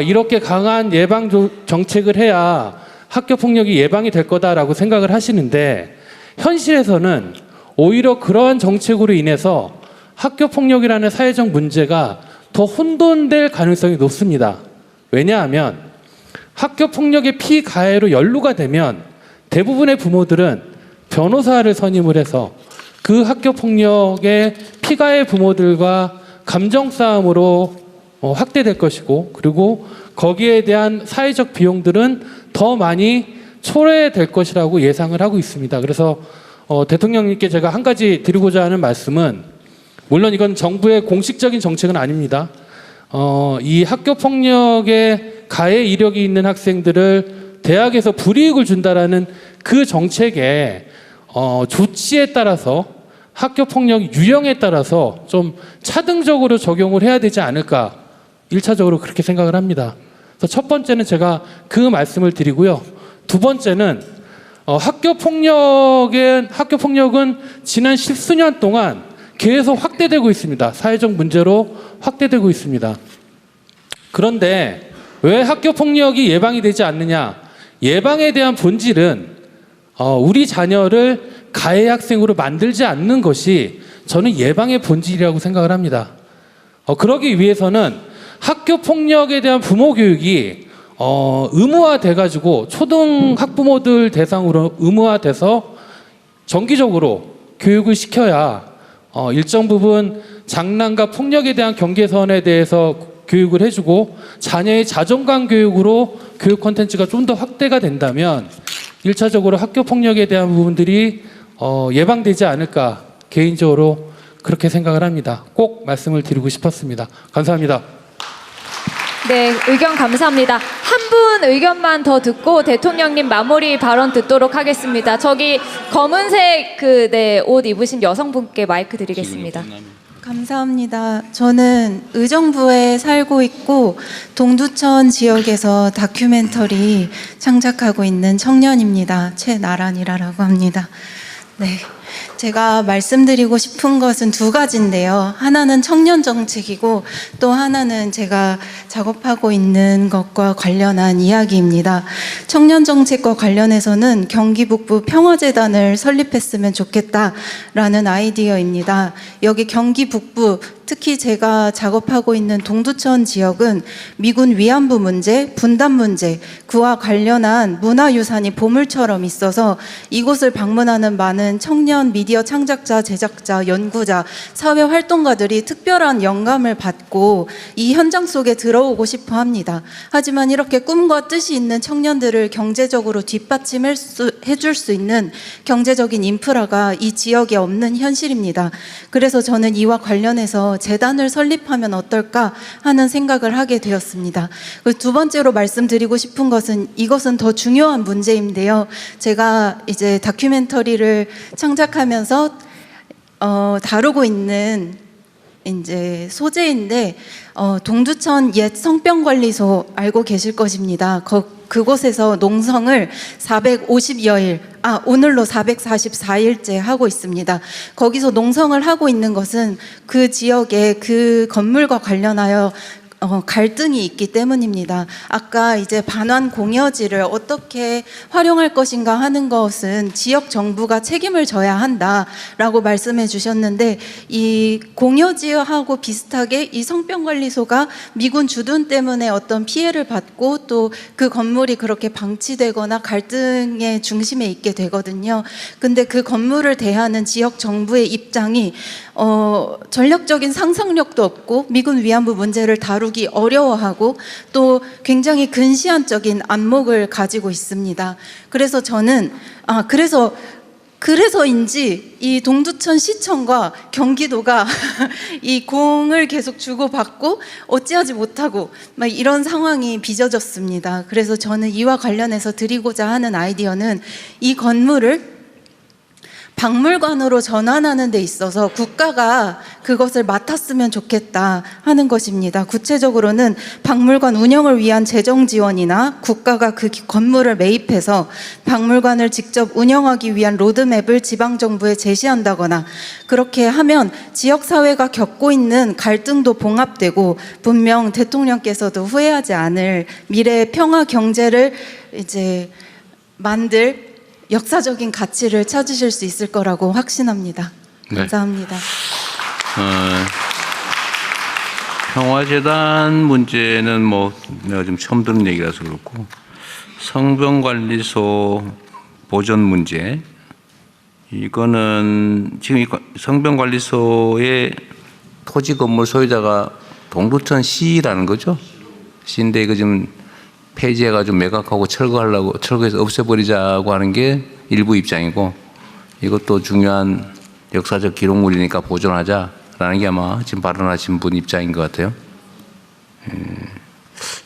이렇게 강한 예방 정책을 해야 학교 폭력이 예방이 될 거다라고 생각을 하시는데, 현실에서는 오히려 그러한 정책으로 인해서 학교 폭력이라는 사회적 문제가 더 혼돈될 가능성이 높습니다. 왜냐하면 학교 폭력의 피가해로 연루가 되면 대부분의 부모들은 변호사를 선임을 해서 그 학교 폭력의 피가해 부모들과 감정 싸움으로 확대될 것이고, 그리고 거기에 대한 사회적 비용들은 더 많이 초래될 것이라고 예상을 하고 있습니다. 그래서 대통령님께 제가 한 가지 드리고자 하는 말씀은, 물론 이건 정부의 공식적인 정책은 아닙니다. 이 학교 폭력의 가해 이력이 있는 학생들을 대학에서 불이익을 준다라는 그 정책의 조치에 따라서, 학교 폭력 유형에 따라서 좀 차등적으로 적용을 해야 되지 않을까, 1차적으로 그렇게 생각을 합니다. 그래서 첫 번째는 제가 그 말씀을 드리고요. 두 번째는 학교 폭력은 지난 10수년 동안 계속 확대되고 있습니다. 사회적 문제로 확대되고 있습니다. 그런데 왜 학교 폭력이 예방이 되지 않느냐? 예방에 대한 본질은 우리 자녀를 가해 학생으로 만들지 않는 것이 저는 예방의 본질이라고 생각을 합니다. 그러기 위해서는 학교 폭력에 대한 부모 교육이 의무화돼가지고 초등 학부모들 대상으로 의무화돼서 정기적으로 교육을 시켜야 일정 부분 장난과 폭력에 대한 경계선에 대해서 교육을 해주고, 자녀의 자존감 교육으로 교육 콘텐츠가 좀 더 확대가 된다면 1차적으로 학교 폭력에 대한 부분들이 예방되지 않을까, 개인적으로 그렇게 생각을 합니다. 꼭 말씀을 드리고 싶었습니다. 감사합니다. 네, 의견 감사합니다. 한 분 의견만 더 듣고 대통령님 마무리 발언 듣도록 하겠습니다. 저기 검은색 옷 입으신 여성분께 마이크 드리겠습니다. 감사합니다. 저는 의정부에 살고 있고 동두천 지역에서 다큐멘터리 창작하고 있는 청년입니다. 최나란이라고 합니다. 네. 제가 말씀드리고 싶은 것은 두 가지인데요. 하나는 청년 정책이고 또 하나는 제가 작업하고 있는 것과 관련한 이야기입니다. 청년 정책과 관련해서는 경기 북부 평화재단을 설립했으면 좋겠다라는 아이디어입니다. 여기 경기 북부, 특히 제가 작업하고 있는 동두천 지역은 미군 위안부 문제, 분단 문제, 그와 관련한 문화유산이 보물처럼 있어서 이곳을 방문하는 많은 청년 미디어 창작자, 제작자, 연구자, 사회활동가들이 특별한 영감을 받고 이 현장 속에 들어오고 싶어 합니다. 하지만 이렇게 꿈과 뜻이 있는 청년들을 경제적으로 뒷받침해줄 수 있는 경제적인 인프라가 이 지역에 없는 현실입니다. 그래서 저는 이와 관련해서 재단을 설립하면 어떨까 하는 생각을 하게 되었습니다. 두 번째로 말씀드리고 싶은 것은, 이것은 더 중요한 문제인데요. 제가 이제 다큐멘터리를 창작하면서 다루고 있는 이제 소재인데, 동두천 옛 성병관리소 알고 계실 것입니다. 그곳에서 농성을 450여일, 오늘로 444일째 하고 있습니다. 거기서 농성을 하고 있는 것은 그 지역의 그 건물과 관련하여 갈등이 있기 때문입니다. 아까 이제 반환 공여지를 어떻게 활용할 것인가 하는 것은 지역 정부가 책임을 져야 한다라고 말씀해 주셨는데, 이 공여지하고 비슷하게 이 성병관리소가 미군 주둔 때문에 어떤 피해를 받고 또 그 건물이 그렇게 방치되거나 갈등의 중심에 있게 되거든요. 근데 그 건물을 대하는 지역 정부의 입장이 전략적인 상상력도 없고 미군 위안부 문제를 다루기 어려워하고 또 굉장히 근시안적인 안목을 가지고 있습니다. 그래서 저는 그래서 그래서인지 이 동두천 시청과 경기도가 이 공을 계속 주고받고 어찌하지 못하고 막 이런 상황이 빚어졌습니다. 그래서 저는 이와 관련해서 드리고자 하는 아이디어는 이 건물을 박물관으로 전환하는 데 있어서 국가가 그것을 맡았으면 좋겠다 하는 것입니다. 구체적으로는 박물관 운영을 위한 재정 지원이나 국가가 그 건물을 매입해서 박물관을 직접 운영하기 위한 로드맵을 지방정부에 제시한다거나, 그렇게 하면 지역사회가 겪고 있는 갈등도 봉합되고 분명 대통령께서도 후회하지 않을 미래의 평화 경제를 이제 만들 역사적인 가치를 찾으실 수 있을 거라고 확신합니다. 감사합니다. 평화재단 문제는 뭐 내가 지금 처음 듣는 얘기라서 그렇고, 성병관리소 보존 문제, 이거는 지금 성병관리소의 토지 건물 소유자가 동두천 시라는 거죠. 시인데 이거 지금 폐지해가지고 매각하고 철거해서 없애버리자고 하는 게 일부 입장이고, 이것도 중요한 역사적 기록물이니까 보존하자라는 게 아마 지금 발언하신 분 입장인 것 같아요.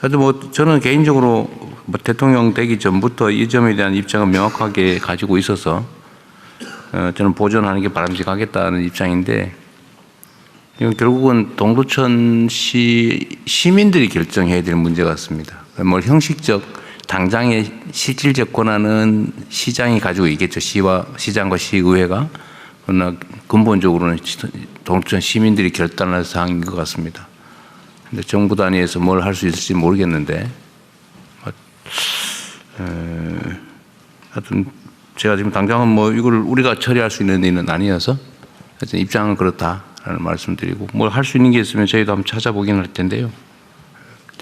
하여튼 뭐 저는 개인적으로 뭐 대통령 되기 전부터 이 점에 대한 입장을 명확하게 가지고 있어서 저는 보존하는 게 바람직하겠다는 입장인데, 이건 결국은 동두천 시민들이 결정해야 될 문제 같습니다. 뭐 형식적 당장의 실질적 권한은 시장이 가지고 있겠죠. 시장과 시의회가. 그러나 근본적으로는 동두천 시민들이 결단할 사항인 것 같습니다. 근데 정부 단위에서 뭘 할 수 있을지 모르겠는데, 하여튼 제가 지금 당장은 뭐 이걸 우리가 처리할 수 있는 일은 아니어서 하여튼 입장은 그렇다라는 말씀드리고, 뭘 할 수 있는 게 있으면 저희도 한번 찾아보긴 할 텐데요.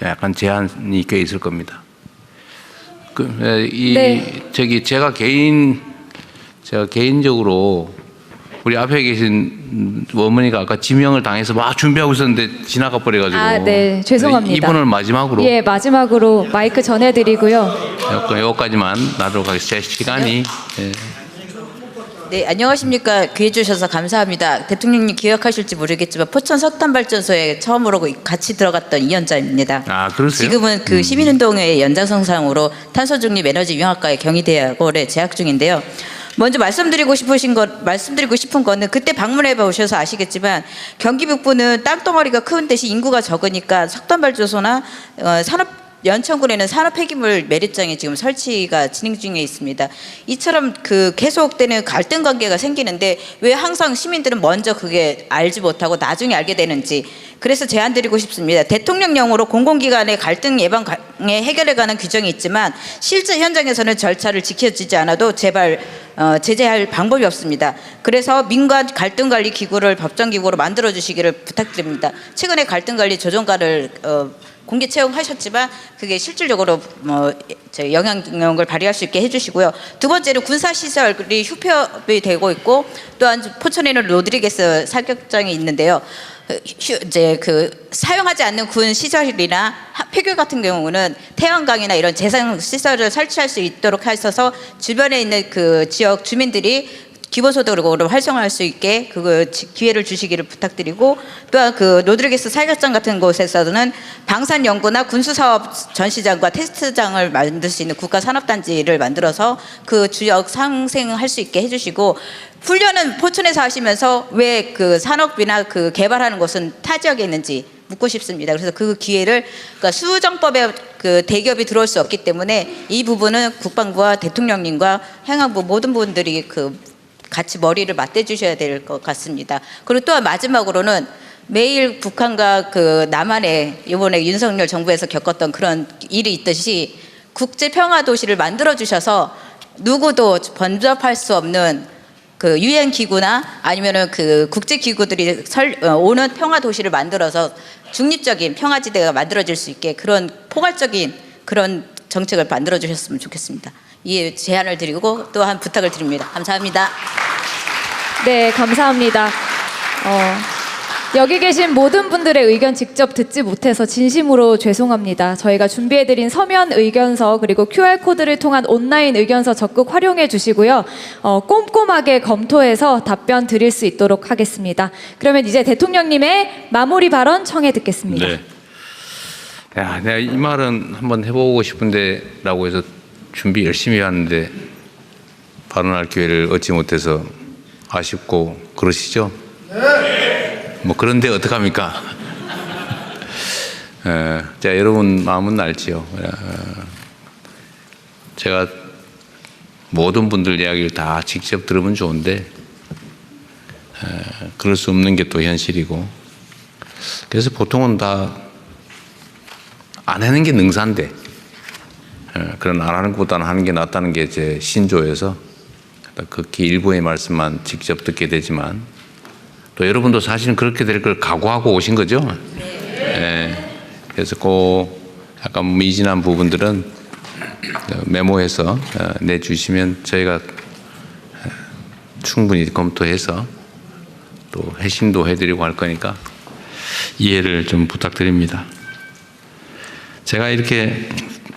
약간 제한이 꽤 있을 겁니다. 제가 개인적으로 우리 앞에 계신 어머니가 아까 지명을 당해서 막 준비하고 있었는데 지나가 버려가지고. 네, 죄송합니다. 이분을 마지막으로. 예, 마지막으로 마이크 전해드리고요. 여기까지만 나도록 하겠습니다. 제 시간이. 예. 네, 안녕하십니까. 기회 주셔서 감사합니다. 대통령님 기억하실지 모르겠지만 포천 석탄발전소에 처음으로 같이 들어갔던 이현자입니다. 아, 그러세요? 지금은 그 시민운동회 연장선상으로 탄소중립 에너지융합과의 경희대학원에 재학 중인데요. 먼저 말씀드리고 싶은 거는, 그때 방문해 보셔서 아시겠지만 경기 북부는 땅덩어리가 큰 대신 인구가 적으니까 석탄발전소나 연천군에는 산업 폐기물 매립장이 지금 설치가 진행 중에 있습니다. 이처럼 그 계속되는 갈등 관계가 생기는데 왜 항상 시민들은 먼저 그게 알지 못하고 나중에 알게 되는지, 그래서 제안드리고 싶습니다. 대통령령으로 공공기관의 갈등 예방에 해결해가는 규정이 있지만 실제 현장에서는 절차를 지켜지지 않아도 제재할 방법이 없습니다. 그래서 민관 갈등관리 기구를 법정기구로 만들어 주시기를 부탁드립니다. 최근에 갈등관리 조정관을 공개 채용하셨지만 그게 실질적으로 영향력을 발휘할 수 있게 해주시고요. 두 번째로 군사시설이 휴폐업이 되고 있고, 또한 포천에는 로드리게스 사격장이 있는데요. 이제 사용하지 않는 군 시설이나 폐교 같은 경우는 태양광이나 이런 재생 시설을 설치할 수 있도록 하셔서 주변에 있는 그 지역 주민들이 기본소득으로 활성화할 수 있게 기회를 주시기를 부탁드리고, 또한 로드리게스 사격장 같은 곳에서는 방산 연구나 군수사업 전시장과 테스트장을 만들 수 있는 국가산업단지를 만들어서 그 지역 상생할 수 있게 해주시고, 훈련은 포천에서 하시면서 왜 산업이나 개발하는 곳은 타 지역에 있는지 묻고 싶습니다. 그래서 그 기회를, 그러니까 수정법에 대기업이 들어올 수 없기 때문에 이 부분은 국방부와 대통령님과 행안부 모든 분들이 같이 머리를 맞대주셔야 될 것 같습니다. 그리고 또한 마지막으로는 매일 북한과 남한에 이번에 윤석열 정부에서 겪었던 그런 일이 있듯이 국제평화도시를 만들어주셔서 누구도 번접할 수 없는 유엔 기구나 아니면은 국제기구들이 오는 평화도시를 만들어서 중립적인 평화지대가 만들어질 수 있게 그런 포괄적인 그런 정책을 만들어 주셨으면 좋겠습니다. 이 제안을 드리고 또한 부탁을 드립니다. 감사합니다. 네, 감사합니다. 여기 계신 모든 분들의 의견 직접 듣지 못해서 진심으로 죄송합니다. 저희가 준비해드린 서면 의견서 그리고 QR코드를 통한 온라인 의견서 적극 활용해 주시고요. 꼼꼼하게 검토해서 답변 드릴 수 있도록 하겠습니다. 그러면 이제 대통령님의 마무리 발언 청해 듣겠습니다. 네. 야, 내가 이 말은 한번 해보고 싶은데 라고 해서 준비 열심히 하는데 발언할 기회를 얻지 못해서 아쉽고 그러시죠? 뭐 그런데 어떡합니까? 자, 여러분 마음은 알지요. 제가 모든 분들 이야기를 다 직접 들으면 좋은데 그럴 수 없는 게 또 현실이고, 그래서 보통은 다 안 하는 게 능사인데 그런 안 하는 것보다는 하는 게 낫다는 게 제 신조여서 극히 일부의 말씀만 직접 듣게 되지만, 또 여러분도 사실은 그렇게 될 걸 각오하고 오신 거죠. 그래서 꼭 약간 미진한 부분들은 메모해서 내주시면 저희가 충분히 검토해서 또 회신도 해드리고 할 거니까 이해를 좀 부탁드립니다. 제가 이렇게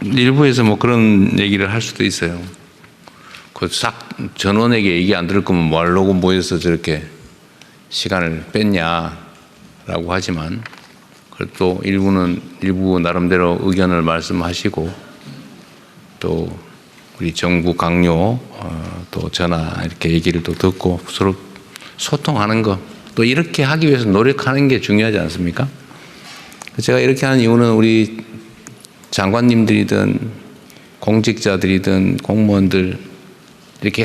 일부에서 뭐 그런 얘기를 할 수도 있어요. 그 싹 전원에게 얘기 안 들을 거면 뭐 하려고 모여서 저렇게 시간을 뺐냐라고 하지만, 그래도 일부 나름대로 의견을 말씀하시고, 또 우리 정부 강요 또 전화 이렇게 얘기를 또 듣고 서로 소통하는 거, 또 이렇게 하기 위해서 노력하는 게 중요하지 않습니까? 제가 이렇게 하는 이유는 우리 장관님들이든 공직자들이든 공무원들 이렇게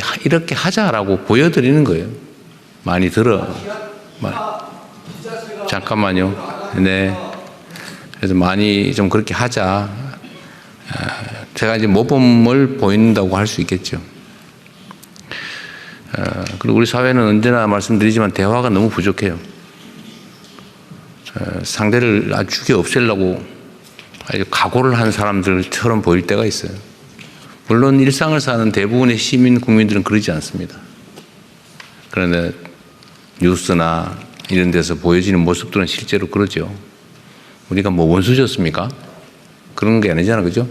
하자라고 보여드리는 거예요. 많이 들어. 잠깐만요. 네. 그래서 많이 좀 그렇게 하자. 제가 이제 모범을 보인다고 할 수 있겠죠. 그리고 우리 사회는 언제나 말씀드리지만 대화가 너무 부족해요. 상대를 아주 죽여 없애려고 아주 각오를 한 사람들처럼 보일 때가 있어요. 물론 일상을 사는 대부분의 시민 국민들은 그러지 않습니다. 그런데 뉴스나 이런 데서 보여지는 모습들은 실제로 그러죠. 우리가 뭐 원수졌습니까? 그런 게 아니잖아, 그죠?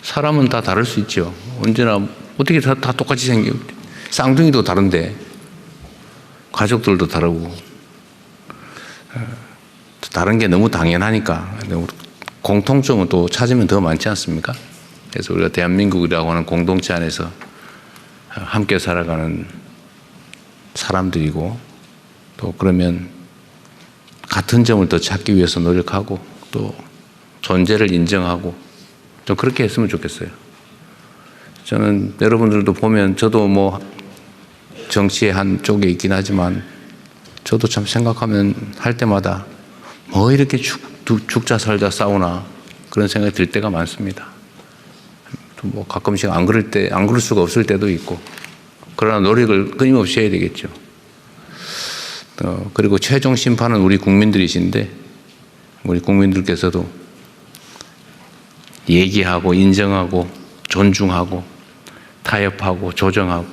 사람은 다 다를 수 있죠. 언제나 어떻게 다 똑같이 생겨? 쌍둥이도 다른데 가족들도 다르고 다른 게 너무 당연하니까 공통점은 또 찾으면 더 많지 않습니까? 그래서 우리가 대한민국이라고 하는 공동체 안에서 함께 살아가는 사람들이고, 또 그러면 같은 점을 더 찾기 위해서 노력하고 또 존재를 인정하고 좀 그렇게 했으면 좋겠어요. 저는 여러분들도 보면 저도 뭐 정치의 한쪽에 있긴 하지만 저도 참 생각하면 할 때마다 뭐 이렇게 죽자 살자 싸우나 그런 생각이 들 때가 많습니다. 뭐 가끔씩 안 그럴 수가 없을 때도 있고, 그러나 노력을 끊임없이 해야 되겠죠. 그리고 최종 심판은 우리 국민들이신데, 우리 국민들께서도 얘기하고 인정하고 존중하고 타협하고 조정하고,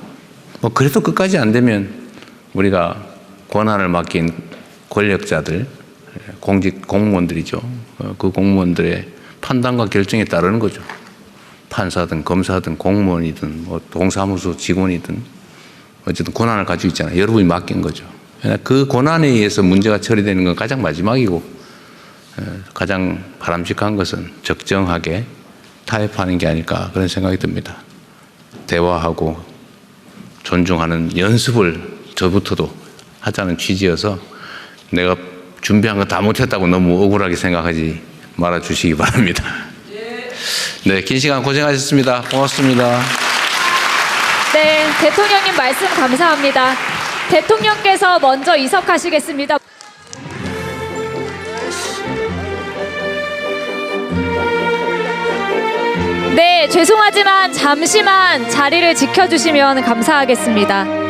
뭐 그래도 끝까지 안 되면 우리가 권한을 맡긴 권력자들, 공무원들이죠. 그 공무원들의 판단과 결정에 따르는 거죠. 판사든 검사든 공무원이든 뭐 동사무소 직원이든 어쨌든 권한을 가지고 있잖아요. 여러분이 맡긴 거죠. 그 권한에 의해서 문제가 처리되는 건 가장 마지막이고, 가장 바람직한 것은 적정하게 타협하는 게 아닐까 그런 생각이 듭니다. 대화하고 존중하는 연습을 저부터도 하자는 취지여서 내가 준비한 거 다 못했다고 너무 억울하게 생각하지 말아 주시기 바랍니다. 네, 긴 시간 고생하셨습니다. 고맙습니다. 네, 대통령님 말씀 감사합니다. 대통령께서 먼저 이석하시겠습니다. 네, 죄송하지만 잠시만 자리를 지켜주시면 감사하겠습니다.